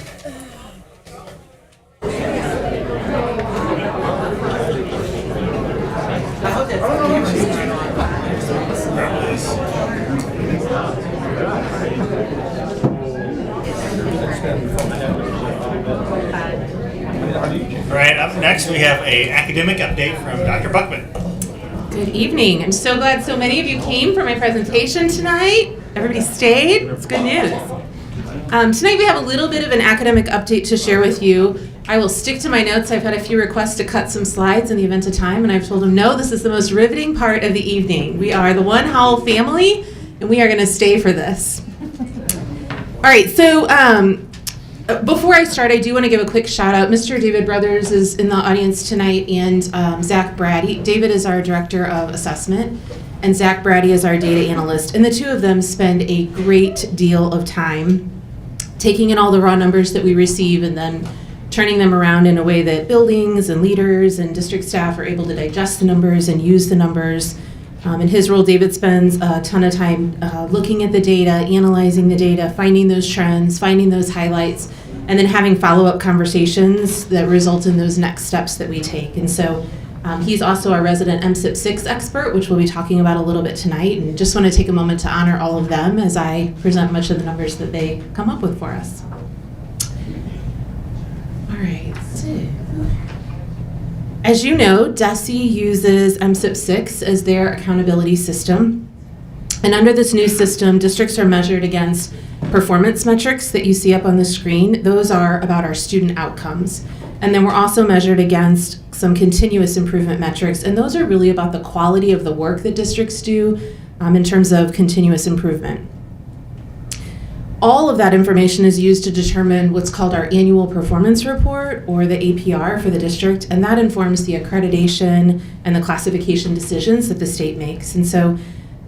Speaker 18: All right, up next we have an academic update from Dr. Buckman.
Speaker 19: Good evening. I'm so glad so many of you came for my presentation tonight. Everybody stayed. It's good news. Tonight we have a little bit of an academic update to share with you. I will stick to my notes. I've had a few requests to cut some slides in the event of time, and I've told them, no, this is the most riveting part of the evening. We are the One Howell family, and we are going to stay for this. All right, so before I start, I do want to give a quick shout out. Mr. David Brothers is in the audience tonight, and Zach Brady. David is our director of assessment, and Zach Brady is our data analyst. And the two of them spend a great deal of time taking in all the raw numbers that we receive and then turning them around in a way that buildings and leaders and district staff are able to digest the numbers and use the numbers. In his role, David spends a ton of time looking at the data, analyzing the data, finding those trends, finding those highlights, and then having follow-up conversations that result in those next steps that we take. And so he's also our resident MSIP 6 expert, which we'll be talking about a little bit tonight, and just want to take a moment to honor all of them as I present much of the numbers that they come up with for us. All right, so as you know, DESE uses MSIP 6 as their accountability system. And under this new system, districts are measured against performance metrics that you see up on the screen. Those are about our student outcomes. And then we're also measured against some continuous improvement metrics. And those are really about the quality of the work that districts do in terms of continuous improvement. All of that information is used to determine what's called our annual performance report, or the APR for the district, and that informs the accreditation and the classification decisions that the state makes. And so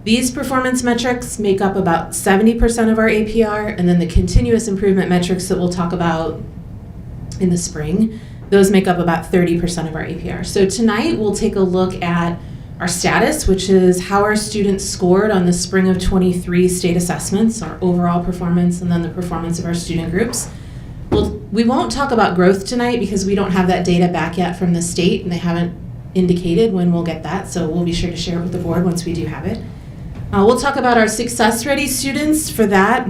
Speaker 19: these performance metrics make up about 70% of our APR, and then the continuous improvement metrics that we'll talk about in the spring, those make up about 30% of our APR. So tonight we'll take a look at our status, which is how our students scored on the spring of 23 state assessments, our overall performance, and then the performance of our student groups. We won't talk about growth tonight because we don't have that data back yet from the state, and they haven't indicated when we'll get that, so we'll be sure to share it with the board once we do have it. We'll talk about our success-ready students. For that,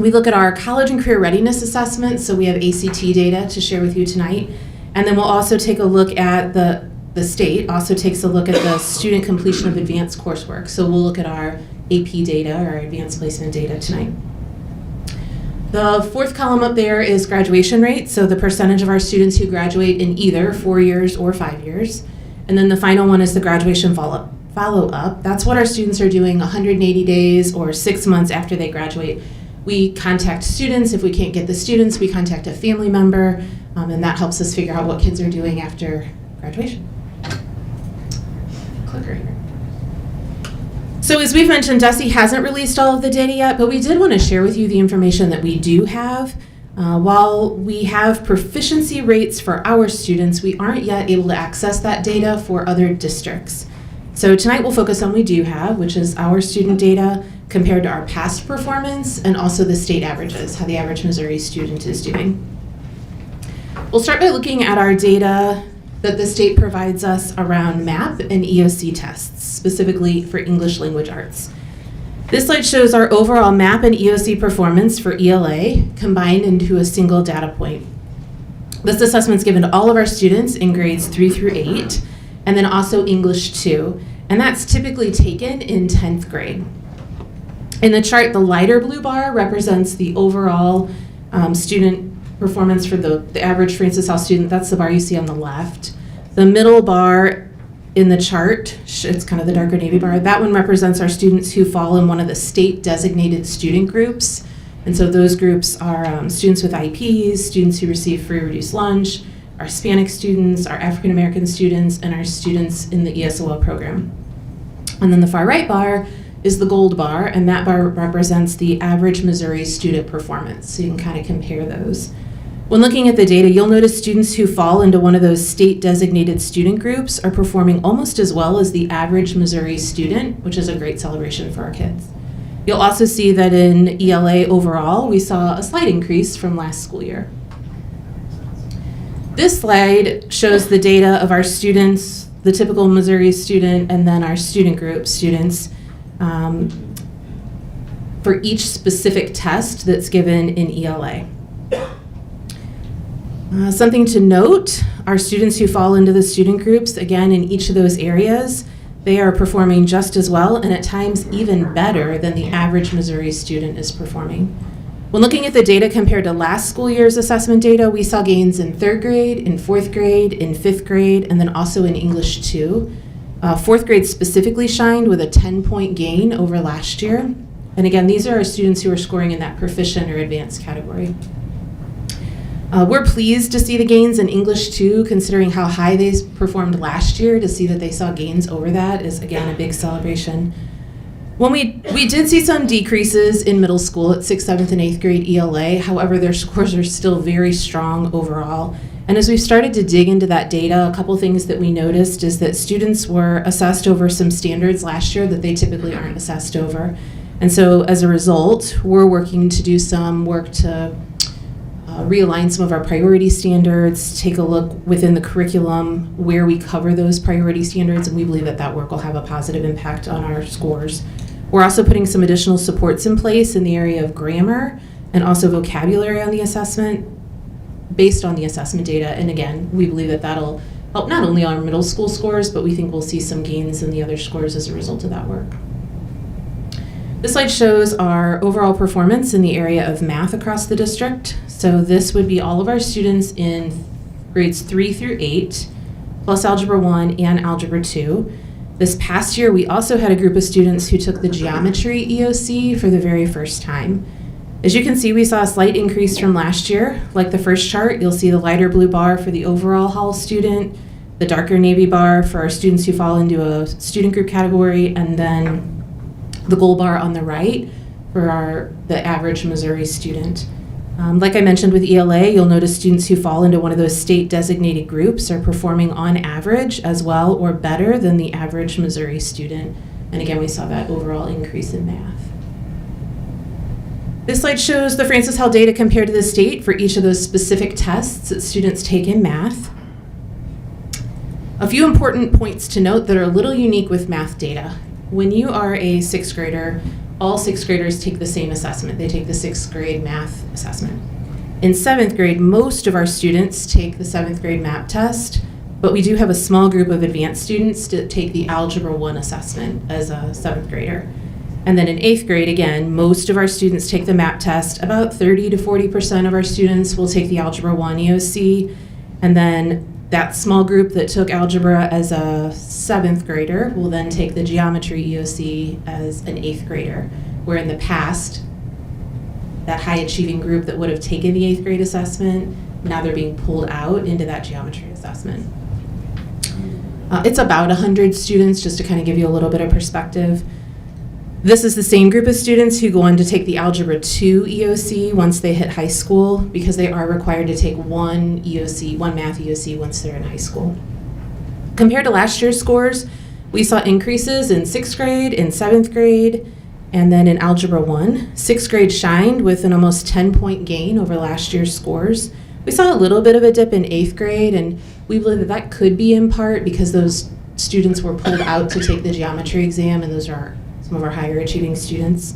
Speaker 19: we look at our college and career readiness assessment, so we have ACT data to share with you tonight, and then we'll also take a look at the state also takes a look at the student completion of advanced coursework. So we'll look at our AP data, or advanced placement data tonight. The fourth column up there is graduation rate, so the percentage of our students who graduate in either 4 years or 5 years. And then the final one is the graduation follow-up. That's what our students are doing 180 days or 6 months after they graduate. We contact students. If we can't get the students, we contact a family member, and that helps us figure out what kids are doing after graduation. Clicker here. So as we've mentioned, DESE hasn't released all of the data yet, but we did want to share with you the information that we do have. While we have proficiency rates for our students, we aren't yet able to access that data for other districts. So tonight we'll focus on what we do have, which is our student data compared to our past performance, and also the state averages, how the average Missouri student is doing. We'll start by looking at our data that the state provides us around MAP and EOC tests, specifically for English language arts. This slide shows our overall MAP and EOC performance for ELA combined into a single data point. This assessment is given to all of our students in grades 3 through 8, and then also English 2, and that's typically taken in 10th grade. In the chart, the lighter blue bar represents the overall student performance for the average Francis Howell student. That's the bar you see on the left. The middle bar in the chart, it's kind of the darker navy bar, that one represents our students who fall in one of the state designated student groups. And so those groups are students with IEPs, students who receive free reduced lunch, our Hispanic students, our African American students, and our students in the ESOL program. And then the far right bar is the gold bar, and that bar represents the average Missouri student performance. So you can kind of compare those. When looking at the data, you'll notice students who fall into one of those state-designated student groups are performing almost as well as the average Missouri student, which is a great celebration for our kids. You'll also see that in ELA overall, we saw a slight increase from last school year. This slide shows the data of our students, the typical Missouri student, and then our student group students for each specific test that's given in ELA. Something to note, our students who fall into the student groups, again, in each of those areas, they are performing just as well and at times even better than the average Missouri student is performing. When looking at the data compared to last school year's assessment data, we saw gains in 3rd grade, in 4th grade, in 5th grade, and then also in English 2. 4th grade specifically shined with a 10-point gain over last year. And again, these are our students who are scoring in that proficient or advanced category. We're pleased to see the gains in English 2, considering how high they performed last year. To see that they saw gains over that is, again, a big celebration. When we did see some decreases in middle school at 6th, 7th, and 8th grade ELA. However, their scores are still very strong overall. And as we've started to dig into that data, a couple things that we noticed is that students were assessed over some standards last year that they typically aren't assessed over. And so as a result, we're working to do some work to realign some of our priority standards, take a look within the curriculum where we cover those priority standards, and we believe that that work will have a positive impact on our scores. We're also putting some additional supports in place in the area of grammar and also vocabulary on the assessment based on the assessment data. And again, we believe that that'll help not only our middle school scores, but we think we'll see some gains in the other scores as a result of that work. This slide shows our overall performance in the area of math across the district. So this would be all of our students in grades 3 through 8, plus Algebra 1 and Algebra 2. This past year, we also had a group of students who took the geometry EOC for the very first time. As you can see, we saw a slight increase from last year. Like the first chart, you'll see the lighter blue bar for the overall Howell student, the darker navy bar for our students who fall into a student group category, and then the gold bar on the right for the average Missouri student. Like I mentioned with ELA, you'll notice students who fall into one of those state designated groups are performing on average as well or better than the average Missouri student. And again, we saw that overall increase in math. This slide shows the Francis Howell data compared to the state for each of those specific tests that students take in math. A few important points to note that are a little unique with math data. When you are a 6th grader, all 6th graders take the same assessment. They take the 6th grade math assessment. In 7th grade, most of our students take the 7th grade MAP test, but we do have a small group of advanced students that take the Algebra 1 assessment as a 7th grader. And then in 8th grade, again, most of our students take the MAP test. About 30 to 40% of our students will take the Algebra 1 EOC, and then that small group that took algebra as a 7th grader will then take the geometry EOC as an 8th grader, where in the past, that high achieving group that would have taken the 8th grade assessment, now they're being pulled out into that geometry assessment. It's about 100 students, just to kind of give you a little bit of perspective. This is the same group of students who go on to take the Algebra 2 EOC once they hit high school, because they are required to take one math EOC once they're in high school. Compared to last year's scores, we saw increases in 6th grade, in 7th grade, and then in Algebra 1. 6th grade shined with an almost 10-point gain over last year's scores. We saw a little bit of a dip in 8th grade, and we believe that that could be in part because those students were pulled out to take the geometry exam, and those are some of our higher achieving students.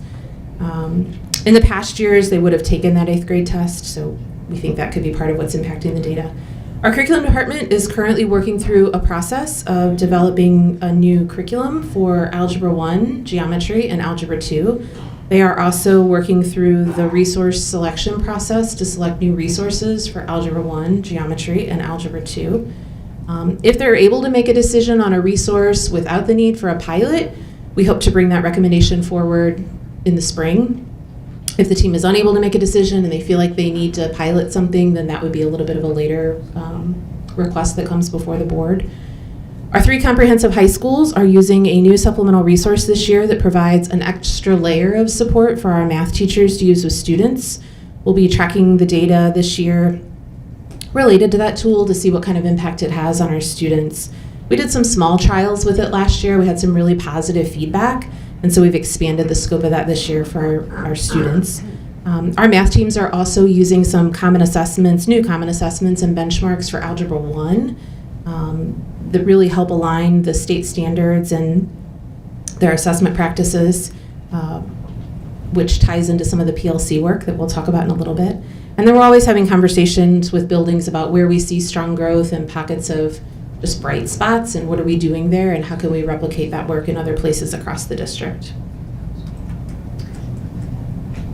Speaker 19: In the past years, they would have taken that 8th grade test, so we think that could be part of what's impacting the data. Our curriculum department is currently working through a process of developing a new curriculum for Algebra 1, Geometry, and Algebra 2. They are also working through the resource selection process to select new resources for Algebra 1, Geometry, and Algebra 2. If they're able to make a decision on a resource without the need for a pilot, we hope to bring that recommendation forward in the spring. If the team is unable to make a decision and they feel like they need to pilot something, then that would be a little bit of a later request that comes before the board. Our 3 comprehensive high schools are using a new supplemental resource this year that provides an extra layer of support for our math teachers to use with students. We'll be tracking the data this year related to that tool to see what kind of impact it has on our students. We did some small trials with it last year. We had some really positive feedback, And so we've expanded the scope of that this year for our students. Our math teams are also using some common assessments, new common assessments and benchmarks for Algebra 1 that really help align the state standards and their assessment practices, which ties into some of the PLC work that we'll talk about in a little bit. And then we're always having conversations with buildings about where we see strong growth and pockets of just bright spots, and what are we doing there, and how can we replicate that work in other places across the district.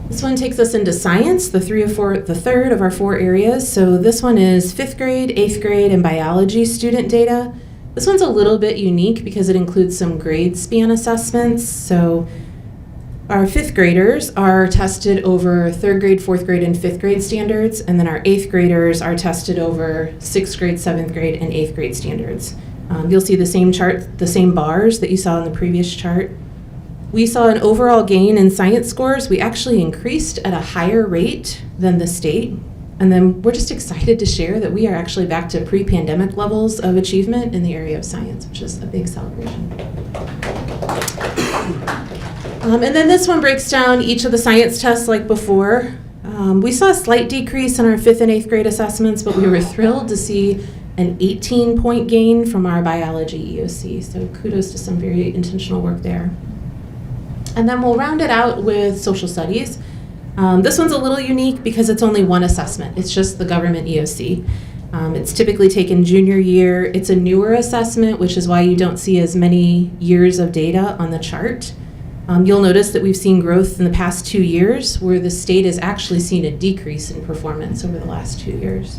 Speaker 19: This one takes us into science, the third of our 4 areas. So this one is 5th grade, 8th grade, and biology student data. This one's a little bit unique because it includes some grade span assessments. So our 5th graders are tested over 3rd grade, 4th grade, and 5th grade standards, and then our 8th graders are tested over 6th grade, 7th grade, and 8th grade standards. You'll see the same chart, the same bars that you saw in the previous chart. We saw an overall gain in science scores. We actually increased at a higher rate than the state. And then we're just excited to share that we are actually back to pre-pandemic levels of achievement in the area of science, which is a big celebration. And then this one breaks down each of the science tests like before. We saw a slight decrease in our 5th and 8th grade assessments, but we were thrilled to see an 18-point gain from our biology EOC. So kudos to some very intentional work there. And then we'll round it out with social studies. This one's a little unique because it's only one assessment. It's just the government EOC. It's typically taken junior year. It's a newer assessment, which is why you don't see as many years of data on the chart. You'll notice that we've seen growth in the past 2 years, where the state has actually seen a decrease in performance over the last 2 years.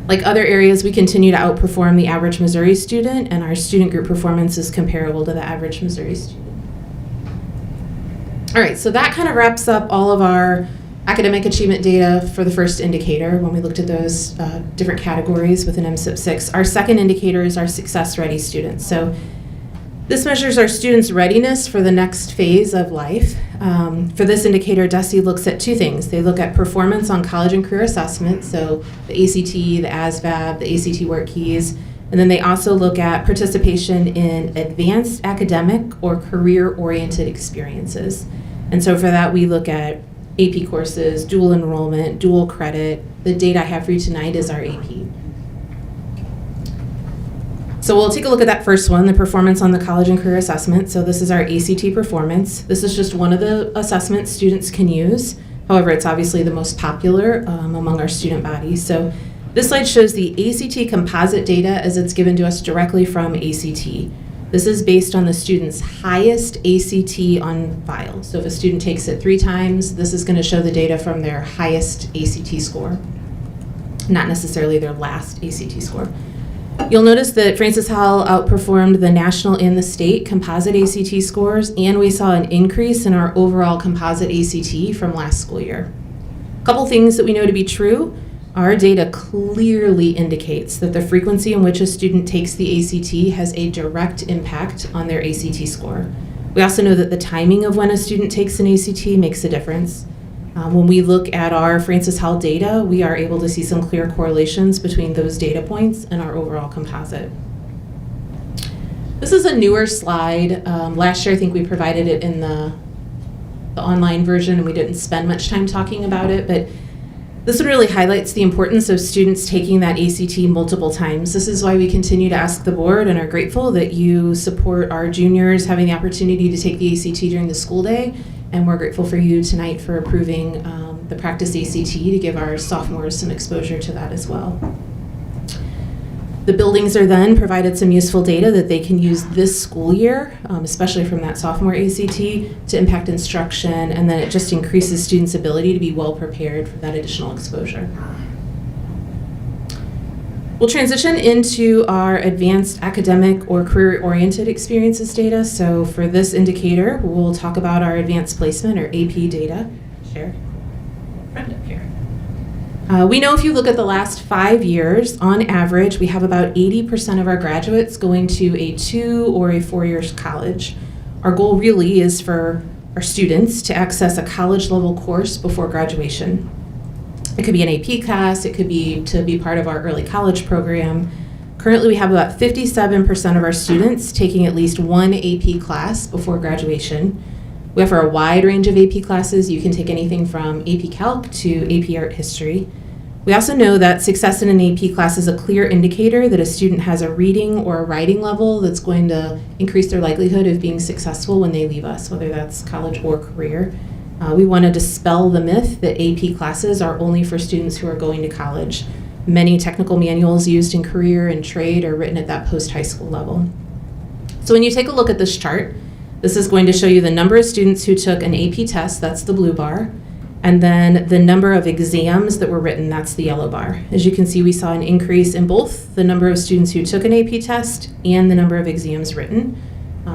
Speaker 19: Like other areas, we continue to outperform the average Missouri student, and our student group performance is comparable to the average Missouri student. All right, so that kind of wraps up all of our academic achievement data for the first indicator when we looked at those different categories within MSIP 6. Our second indicator is our success-ready students. So this measures our students' readiness for the next phase of life. For this indicator, DESE looks at 2 things. They look at performance on college and career assessment, so the ACT, the ASVAB, the ACT work keys, and then they also look at participation in advanced academic or career-oriented experiences. And so for that, we look at AP courses, dual enrollment, dual credit. The data I have for you tonight is our AP. So we'll take a look at that first one, the performance on the college and career assessment. So this is our ACT performance. This is just one of the assessments students can use. However, it's obviously the most popular among our student body. So this slide shows the ACT composite data as it's given to us directly from ACT. This is based on the student's highest ACT on file. So if a student takes it 3 times, this is going to show the data from their highest ACT score, not necessarily their last ACT score. You'll notice that Francis Howell outperformed the national and the state composite ACT scores, and we saw an increase in our overall composite ACT from last school year. A couple things that we know to be true. Our data clearly indicates that the frequency in which a student takes the ACT has a direct impact on their ACT score. We also know that the timing of when a student takes an ACT makes a difference. When we look at our Francis Howell data, we are able to see some clear correlations between those data points and our overall composite. This is a newer slide. Last year, I think we provided it in the online version, and we didn't spend much time talking about it, but this one really highlights the importance of students taking that ACT multiple times. This is why we continue to ask the board and are grateful that you support our juniors having the opportunity to take the ACT during the school day. And we're grateful for you tonight for approving the practice ACT to give our sophomores some exposure to that as well. The buildings are then provided some useful data that they can use this school year, especially from that sophomore ACT, to impact instruction, and then it just increases students' ability to be well prepared for that additional exposure. We'll transition into our advanced academic or career-oriented experiences data. So for this indicator, we'll talk about our advanced placement or AP data. Share. Friend up here. We know if you look at the last 5 years, on average, we have about 80% of our graduates going to a 2 or a 4-year college. Our goal really is for our students to access a college-level course before graduation. It could be an AP class, it could be to be part of our early college program. Currently, we have about 57% of our students taking at least one AP class before graduation. We offer a wide range of AP classes. You can take anything from AP Calc to AP Art History. We also know that success in an AP class is a clear indicator that a student has a reading or a writing level that's going to increase their likelihood of being successful when they leave us, whether that's college or career. We want to dispel the myth that AP classes are only for students who are going to college. Many technical manuals used in career and trade are written at that post-high school level. So when you take a look at this chart, this is going to show you the number of students who took an AP test, that's the blue bar, and then the number of exams that were written, that's the yellow bar. As you can see, we saw an increase in both the number of students who took an AP test and the number of exams written.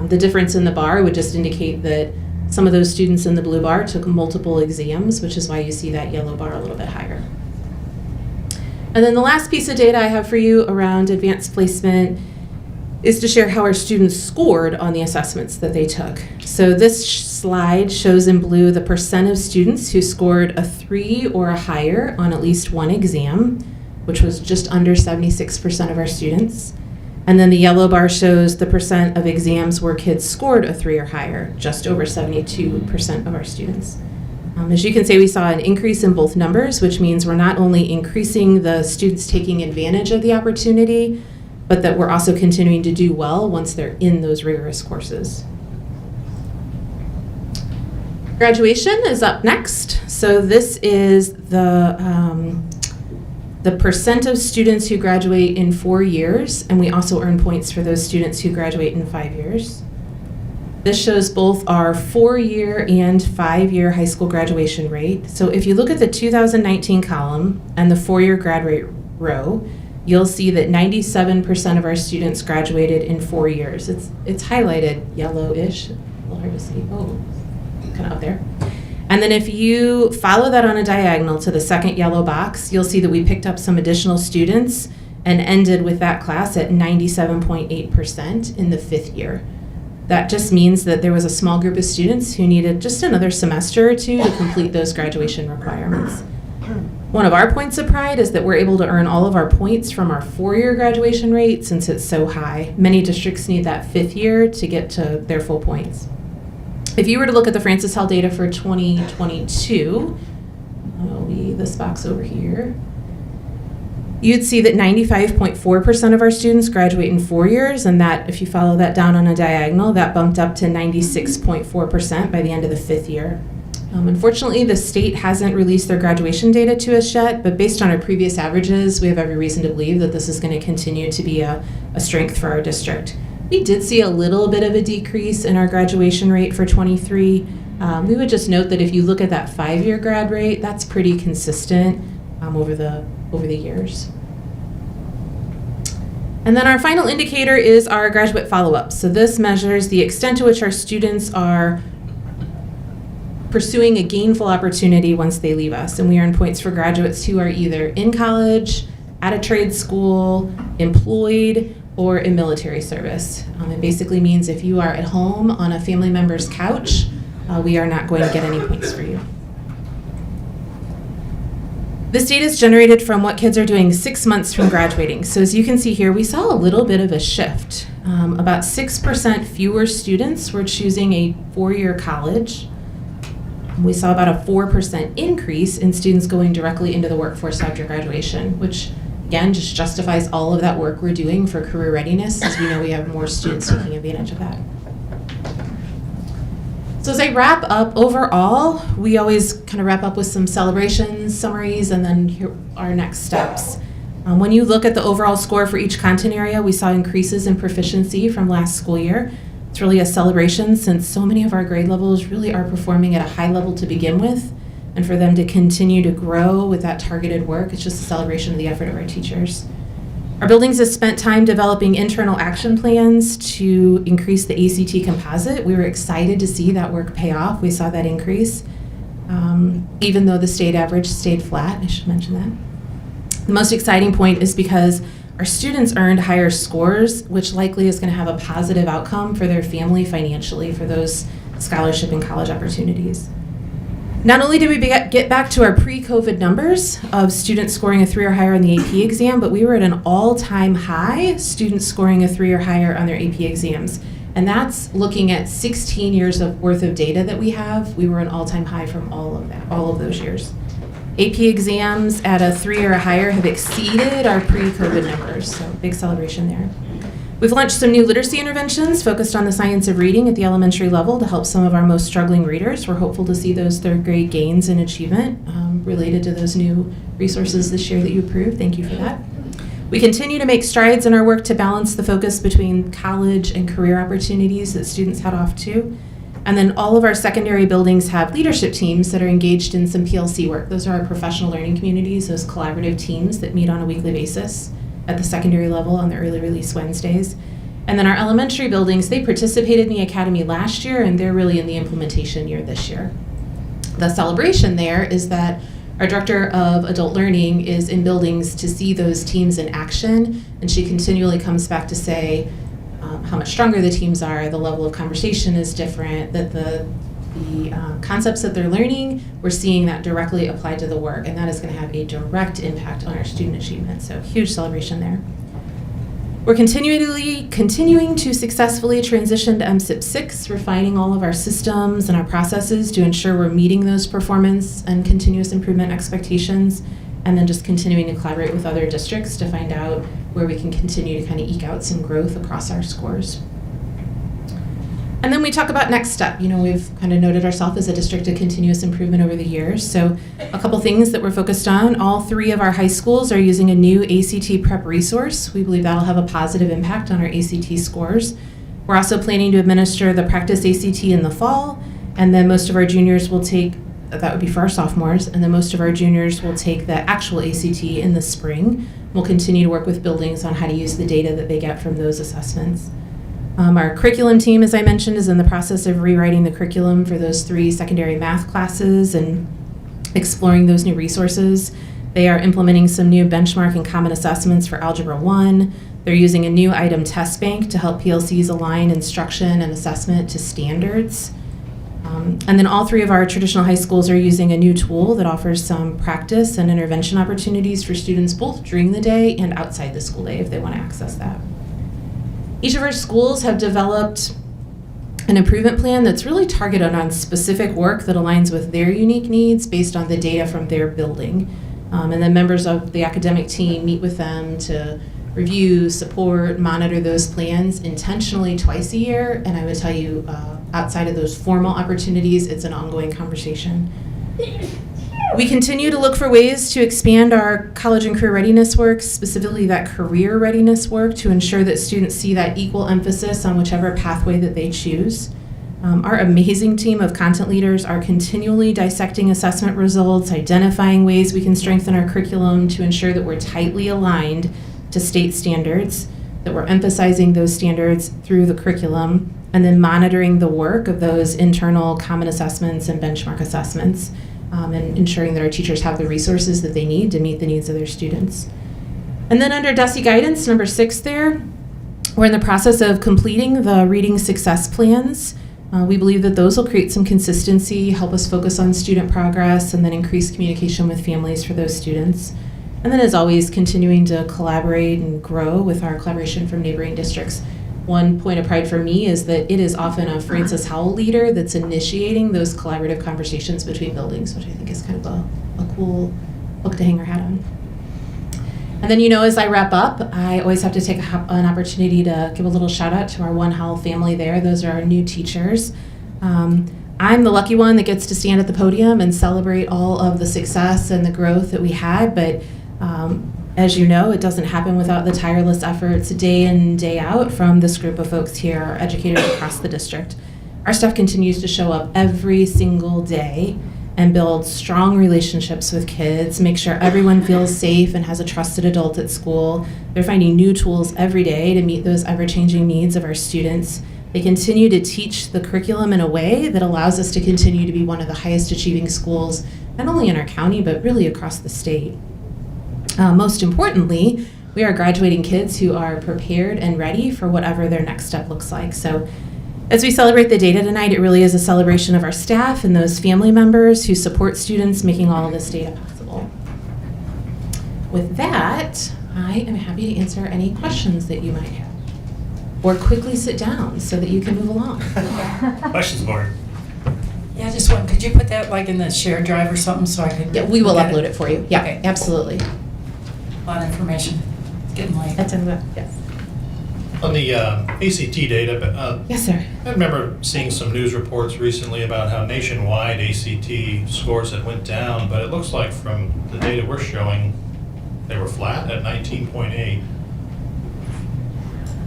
Speaker 19: The difference in the bar would just indicate that some of those students in the blue bar took multiple exams, which is why you see that yellow bar a little bit higher. And then the last piece of data I have for you around advanced placement is to share how our students scored on the assessments that they took. So this slide shows in blue the percent of students who scored a 3 or a higher on at least one exam, which was just under 76% of our students. And then the yellow bar shows the percent of exams where kids scored a 3 or higher, just over 72% of our students. As you can see, we saw an increase in both numbers, which means we're not only increasing the students taking advantage of the opportunity, but that we're also continuing to do well once they're in those rigorous courses. Graduation is up next. So this is the percent of students who graduate in 4 years, and we also earn points for those students who graduate in 5 years. This shows both our 4-year and 5-year high school graduation rate. So if you look at the 2019 column and the 4-year grad rate row, you'll see that 97% of our students graduated in 4 years. It's highlighted yellowish, a little hard to see. Oh, kind of up there. And then if you follow that on a diagonal to the second yellow box, you'll see that we picked up some additional students and ended with that class at 97.8% in the 5th year. That just means that there was a small group of students who needed just another semester or two to complete those graduation requirements. One of our points of pride is that we're able to earn all of our points from our 4-year graduation rate since it's so high. Many districts need that 5th year to get to their full points. If you were to look at the Francis Howell data for 2022, I'll leave this box over here, you'd see that 95.4% of our students graduate in 4 years, and that, if you follow that down on a diagonal, that bumped up to 96.4% by the end of the 5th year. Unfortunately, the state hasn't released their graduation data to us yet, but based on our previous averages, we have every reason to believe that this is going to continue to be a strength for our district. We did see a little bit of a decrease in our graduation rate for 23. We would just note that if you look at that 5-year grad rate, that's pretty consistent over the years. And then our final indicator is our graduate follow-up. So this measures the extent to which our students are pursuing a gainful opportunity once they leave us. And we earn points for graduates who are either in college, at a trade school, employed, or in military service. It basically means if you are at home on a family member's couch, we are not going to get any points for you. This data is generated from what kids are doing 6 months from graduating. So as you can see here, we saw a little bit of a shift. About 6% fewer students were choosing a 4-year college. We saw about a 4% increase in students going directly into the workforce after graduation, which again just justifies all of that work we're doing for career readiness, as we know we have more students taking advantage of that. So as I wrap up, overall, we always kind of wrap up with some celebrations, summaries, and then here are next steps. When you look at the overall score for each content area, we saw increases in proficiency from last school year. It's really a celebration since so many of our grade levels really are performing at a high level to begin with, and for them to continue to grow with that targeted work, it's just a celebration of the effort of our teachers. Our buildings have spent time developing internal action plans to increase the ACT composite. We were excited to see that work pay off. We saw that increase, even though the state average stayed flat. I should mention that. The most exciting point is because our students earned higher scores, which likely is going to have a positive outcome for their family financially for those scholarship and college opportunities. Not only did we get back to our pre-COVID numbers of students scoring a 3 or higher on the AP exam, but we were at an all-time high, students scoring a 3 or higher on their AP exams. And that's looking at 16 years of worth of data that we have. We were an all-time high from all of those years. AP exams at a 3 or higher have exceeded our pre-COVID numbers, so big celebration there. We've launched some new literacy interventions focused on the science of reading at the elementary level to help some of our most struggling readers. We're hopeful to see those third grade gains in achievement related to those new resources this year that you approved. Thank you for that. We continue to make strides in our work to balance the focus between college and career opportunities that students head off to. And then all of our secondary buildings have leadership teams that are engaged in some PLC work. Those are our professional learning communities, those collaborative teams that meet on a weekly basis at the secondary level on the early release Wednesdays. And then our elementary buildings, they participated in the academy last year, and they're really in the implementation year this year. The celebration there is that our director of adult learning is in buildings to see those teams in action, and she continually comes back to say how much stronger the teams are, the level of conversation is different, that the concepts that they're learning, we're seeing that directly applied to the work, and that is going to have a direct impact on our student achievement. So huge celebration there. We're continuing to successfully transition to MSIP 6, refining all of our systems and our processes to ensure we're meeting those performance and continuous improvement expectations, and then just continuing to collaborate with other districts to find out where we can continue to kind of eke out some growth across our scores. And then we talk about next step. You know, we've kind of noted ourselves as a district of continuous improvement over the years. So a couple things that we're focused on. All 3 of our high schools are using a new ACT prep resource. We believe that'll have a positive impact on our ACT scores. We're also planning to administer the practice ACT in the fall, and then most of our juniors will take, that would be for our sophomores, and then most of our juniors will take the actual ACT in the spring. We'll continue to work with buildings on how to use the data that they get from those assessments. Our curriculum team, as I mentioned, is in the process of rewriting the curriculum for those 3 secondary math classes and exploring those new resources. They are implementing some new benchmark and common assessments for Algebra 1. They're using a new item test bank to help PLCs align instruction and assessment to standards. And then all 3 of our traditional high schools are using a new tool that offers some practice and intervention opportunities for students both during the day and outside the school day if they want to access that. Each of our schools have developed an improvement plan that's really targeted on specific work that aligns with their unique needs based on the data from their building. And then members of the academic team meet with them to review, support, monitor those plans intentionally twice a year. And I would tell you, outside of those formal opportunities, it's an ongoing conversation. We continue to look for ways to expand our college and career readiness work, specifically that career readiness work, to ensure that students see that equal emphasis on whichever pathway that they choose. Our amazing team of content leaders are continually dissecting assessment results, identifying ways we can strengthen our curriculum to ensure that we're tightly aligned to state standards, that we're emphasizing those standards through the curriculum, and then monitoring the work of those internal common assessments and benchmark assessments. And ensuring that our teachers have the resources that they need to meet the needs of their students. And then under DESE guidance, number 6 there, we're in the process of completing the reading success plans. We believe that those will create some consistency, help us focus on student progress, and then increase communication with families for those students. And then as always, continuing to collaborate and grow with our collaboration from neighboring districts. One point of pride for me is that it is often a Francis Howell leader that's initiating those collaborative conversations between buildings, which I think is kind of a cool book to hang our hat on. And then, you know, as I wrap up, I always have to take an opportunity to give a little shout out to our One Howell family there. Those are our new teachers. I'm the lucky one that gets to stand at the podium and celebrate all of the success and the growth that we had, but as you know, it doesn't happen without the tireless efforts day in, day out from this group of folks here, our educators across the district. Our staff continues to show up every single day and build strong relationships with kids, make sure everyone feels safe and has a trusted adult at school. They're finding new tools every day to meet those ever-changing needs of our students. They continue to teach the curriculum in a way that allows us to continue to be one of the highest achieving schools, not only in our county, but really across the state. Most importantly, we are graduating kids who are prepared and ready for whatever their next step looks like. So As we celebrate the data tonight, it really is a celebration of our staff and those family members who support students making all of this data possible. With that, I am happy to answer any questions that you might have. Or quickly sit down so that you can move along.
Speaker 18: Questions, board?
Speaker 5: Yeah, just one, could you put that like in the shared drive or something so I could?
Speaker 19: Yeah, we will
Speaker 5: look at
Speaker 19: upload it for you. Yeah,
Speaker 5: Okay.
Speaker 19: absolutely.
Speaker 5: A lot of information. It's getting late.
Speaker 19: That's in the, yes.
Speaker 3: On the ACT data,
Speaker 19: Yes, sir.
Speaker 3: I remember seeing some news reports recently about how nationwide ACT scores had went down, but it looks like from the data we're showing, they were flat at 19.8.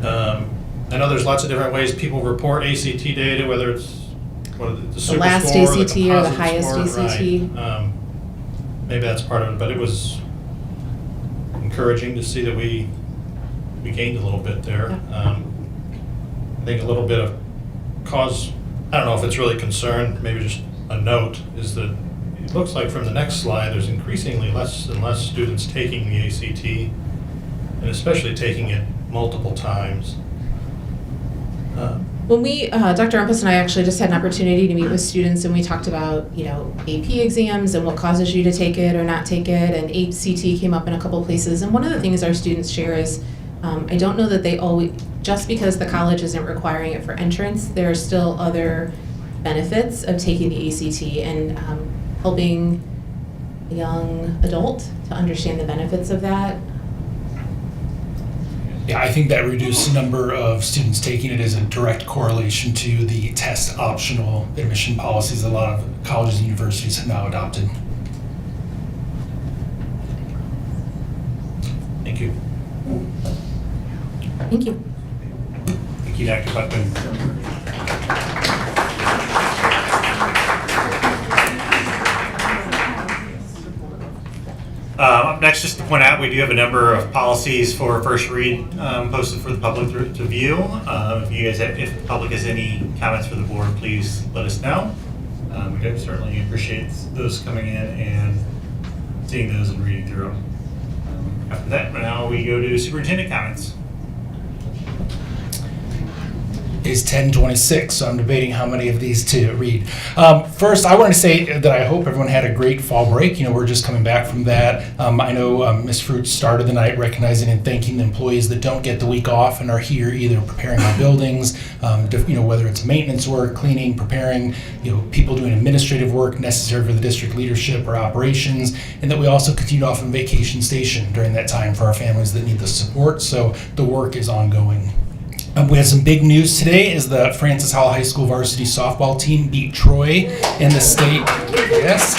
Speaker 3: I know there's lots of different ways people report ACT data, whether it's the super
Speaker 19: last
Speaker 3: score,
Speaker 19: ACT or the
Speaker 3: composite
Speaker 19: highest
Speaker 3: score,
Speaker 19: ACT.
Speaker 3: right. Maybe that's part of it, but it was encouraging to see that we gained a little bit there. I think a little bit of cause, I don't know if it's really concern, maybe just a note, is that it looks like from the next slide, there's increasingly less and less students taking the ACT, and especially taking it multiple times.
Speaker 19: When we, Dr. Rumpus and I actually just had an opportunity to meet with students, and we talked about, AP exams and what causes you to take it or not take it, and ACT came up in a couple places. And one of the things our students share is, I don't know that they always, just because the college isn't requiring it for entrance, there are still other benefits of taking the ACT and helping a young adult to understand the benefits of that.
Speaker 8: Yeah, I think that reduced number of students taking it is a direct correlation to the test optional admission policies that a lot of colleges and universities have now adopted.
Speaker 3: Thank you.
Speaker 19: Thank you.
Speaker 18: Thank you, Dr. Buckman. Up next, just to point out, we do have a number of policies for first read posted for the public to view. If the public has any comments for the board, please let us know. We certainly appreciate those coming in and seeing those and reading through them. After that, now we go to superintendent comments.
Speaker 8: It is 10:26, so I'm debating how many of these to read. First, I wanted to say that I hope everyone had a great fall break. We're just coming back from that. I know Ms. Fruit started the night recognizing and thanking the employees that don't get the week off and are here either preparing our buildings, whether it's maintenance work, cleaning, preparing, people doing administrative work necessary for the district leadership or operations, and that we also continue off on vacation station during that time for our families that need the support. So the work is ongoing. We have some big news today is the Francis Howell High School varsity softball team beat Troy in the state. Yes.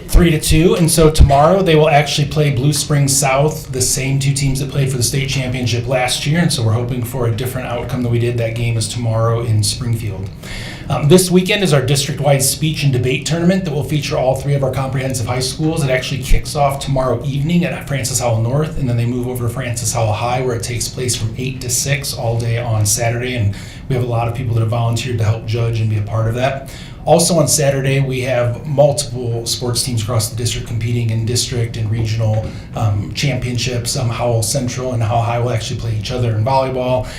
Speaker 8: 3-2. And so tomorrow they will actually play Blue Springs South, the same two teams that played for the state championship last year. And so we're hoping for a different outcome than we did. That game is tomorrow in Springfield. This weekend is our district-wide speech and debate tournament that will feature all three of our comprehensive high schools. It actually kicks off tomorrow evening at Francis Howell North, and then they move over to Francis Howell High, where it takes place from 8 to 6 all day on Saturday. And we have a lot of people that have volunteered to help judge and be a part of that. Also on Saturday, we have multiple sports teams across the district competing in district and regional championships. Howell Central and Howell High will actually play each other in volleyball.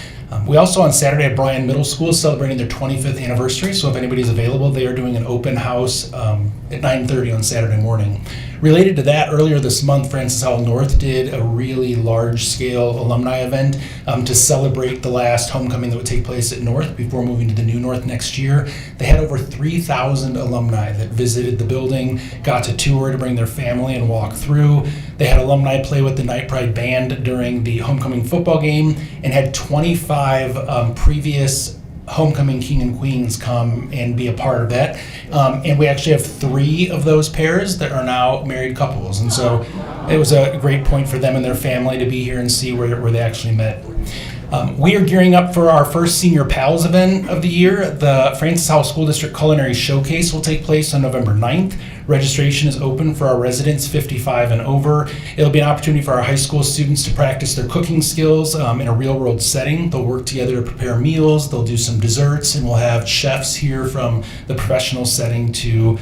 Speaker 8: We also on Saturday at Bryan Middle School is celebrating their 25th anniversary, so if anybody's available, they are doing an open house at 9:30 on Saturday morning. Related to that, earlier this month, Francis Howell North did a really large-scale alumni event to celebrate the last homecoming that would take place at North before moving to the new North next year. They had over 3,000 alumni that visited the building, got to tour to bring their family and walk through. They had alumni play with the Night Pride Band during the homecoming football game and had 25 previous homecoming king and queens come and be a part of that. And we actually have 3 of those pairs that are now married couples. And so it was a great point for them and their family to be here and see where they actually met. We are gearing up for our first Senior Pals event of the year. The Francis Howell School District Culinary Showcase will take place on November 9th. Registration is open for our residents 55 and over. It'll be an opportunity for our high school students to practice their cooking skills in a real-world setting. They'll work together to prepare meals, they'll do some desserts, and we'll have chefs here from the professional setting to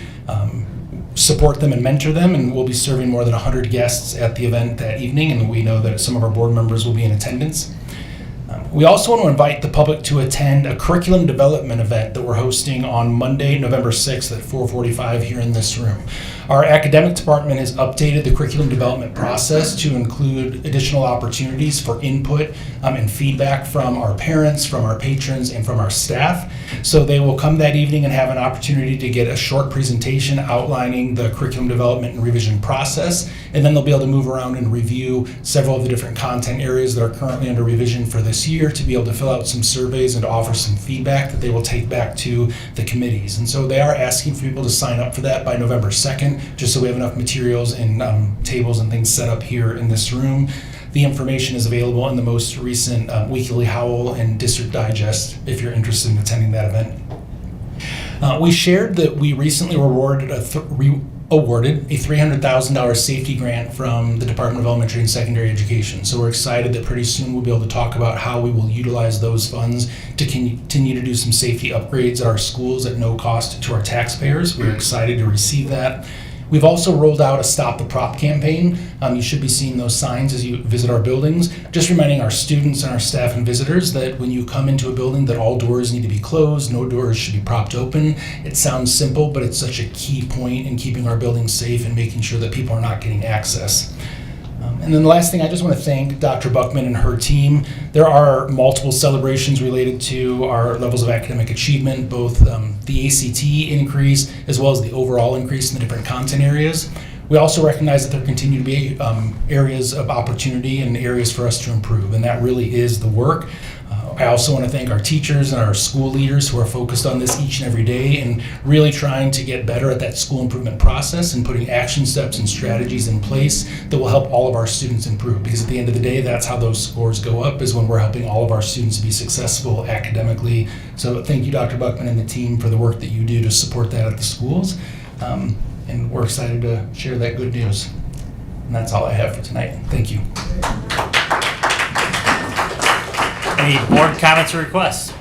Speaker 8: support them and mentor them, and we'll be serving more than 100 guests at the event that evening, and we know that some of our board members will be in attendance. We also want to invite the public to attend a curriculum development event that we're hosting on Monday, November 6th at 4:45 here in this room. Our academic department has updated the curriculum development process to include additional opportunities for input and feedback from our parents, from our patrons, and from our staff. So they will come that evening and have an opportunity to get a short presentation outlining the curriculum development and revision process, and then they'll be able to move around and review several of the different content areas that are currently under revision for this year, to be able to fill out some surveys and to offer some feedback that they will take back to the committees. And so they are asking for people to sign up for that by November 2nd, just so we have enough materials and tables and things set up here in this room. The information is available in the most recent Weekly Howell and District Digest if you're interested in attending that event. We shared that we recently awarded a $300,000 safety grant from the Department of Elementary and Secondary Education. So we're excited that pretty soon we'll be able to talk about how we will utilize those funds to continue to do some safety upgrades at our schools at no cost to our taxpayers. We're excited to receive that. We've also rolled out a Stop the Prop campaign. You should be seeing those signs as you visit our buildings, just reminding our students and our staff and visitors that when you come into a building that all doors need to be closed, no doors should be propped open. It sounds simple, but it's such a key point in keeping our buildings safe and making sure that people are not getting access. And then the last thing, I just want to thank Dr. Buckman and her team. There are multiple celebrations related to our levels of academic achievement, both the ACT increase as well as the overall increase in the different content areas. We also recognize that there continue to be areas of opportunity and areas for us to improve, and that really is the work. I also want to thank our teachers and our school leaders who are focused on this each and every day and really trying to get better at that school improvement process and putting action steps and strategies in place that will help all of our students improve. Because at the end of the day, that's how those scores go up, is when we're helping all of our students be successful academically. So thank you, Dr. Buckman and the team, for the work that you do to support that at the schools. And we're excited to share that good news. And that's all I have for tonight. Thank you.
Speaker 1: Any board comments or requests?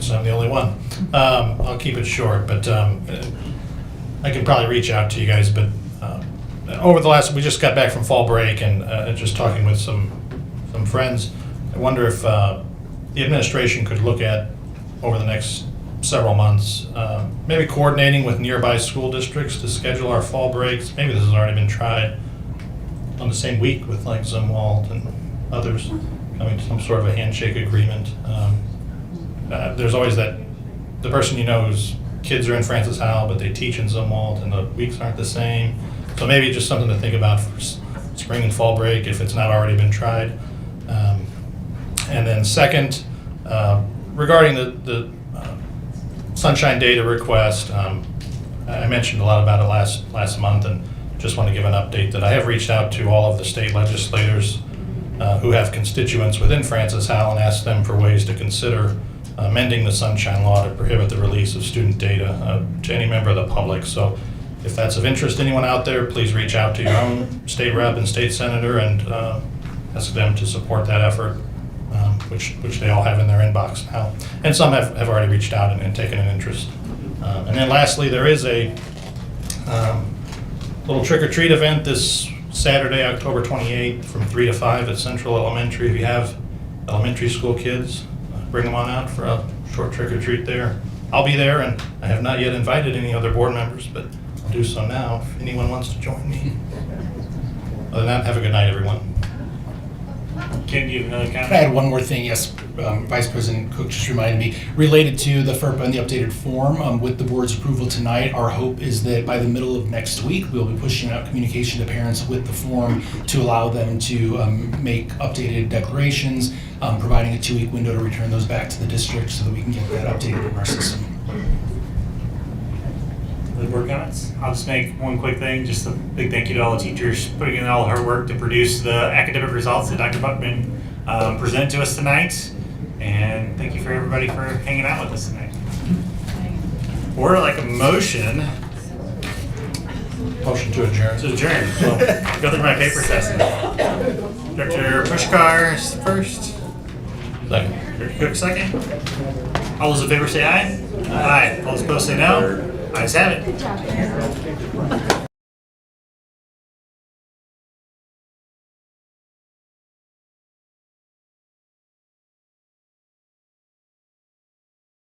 Speaker 3: So I'm the only one. I'll keep it short, but I can probably reach out to you guys. But over the last, we just got back from fall break and just talking with some friends. I wonder if the administration could look at over the next several months, maybe coordinating with nearby school districts to schedule our fall breaks. Maybe this has already been tried on the same week with like Zumwalt and others, coming to some sort of a handshake agreement. There's always the person you know whose kids are in Francis Howell, but they teach in Zumwalt, and the weeks aren't the same. So maybe just something to think about for spring and fall break if it's not already been tried. And then second, regarding the Sunshine Data request, I mentioned a lot about it last month, and just want to give an update that I have reached out to all of the state legislators who have constituents within Francis Howell and asked them for ways to consider amending the Sunshine Law to prohibit the release of student data to any member of the public. So if that's of interest to anyone out there, please reach out to your own state rep and state senator and ask them to support that effort, which they all have in their inbox now. And some have already reached out and taken an interest. And then lastly, there is a little trick-or-treat event this Saturday, October 28th from 3 to 5 at Central Elementary. If you have elementary school kids, bring them on out for a short trick-or-treat there. I'll be there, and I have not yet invited any other board members, but I'll do so now if anyone wants to join me. Other than that, have a good night, everyone.
Speaker 1: Ken, do you have another comment?
Speaker 8: I had one more thing, yes. Vice President Cook just reminded me, related to the FERPA and the updated form. With the board's approval tonight, our hope is that by the middle of next week, we'll be pushing out communication to parents with the form to allow them to make updated declarations, providing a 2-week window to return those back to the district so that we can get that updated in our system.
Speaker 1: Other board comments? I'll just make one quick thing. Just a big thank you to all the teachers putting in all her work to produce the academic results that Dr. Buckman presented to us tonight. And thank you for everybody for hanging out with us tonight. Or like a motion.
Speaker 3: Motion to adjourn.
Speaker 1: To adjourn. Well, go through my paper test. Director Pushkar is first.
Speaker 3: Second.
Speaker 1: Director Cook second. All those in favor say aye. Aye. All those opposed say no. Ayes have it.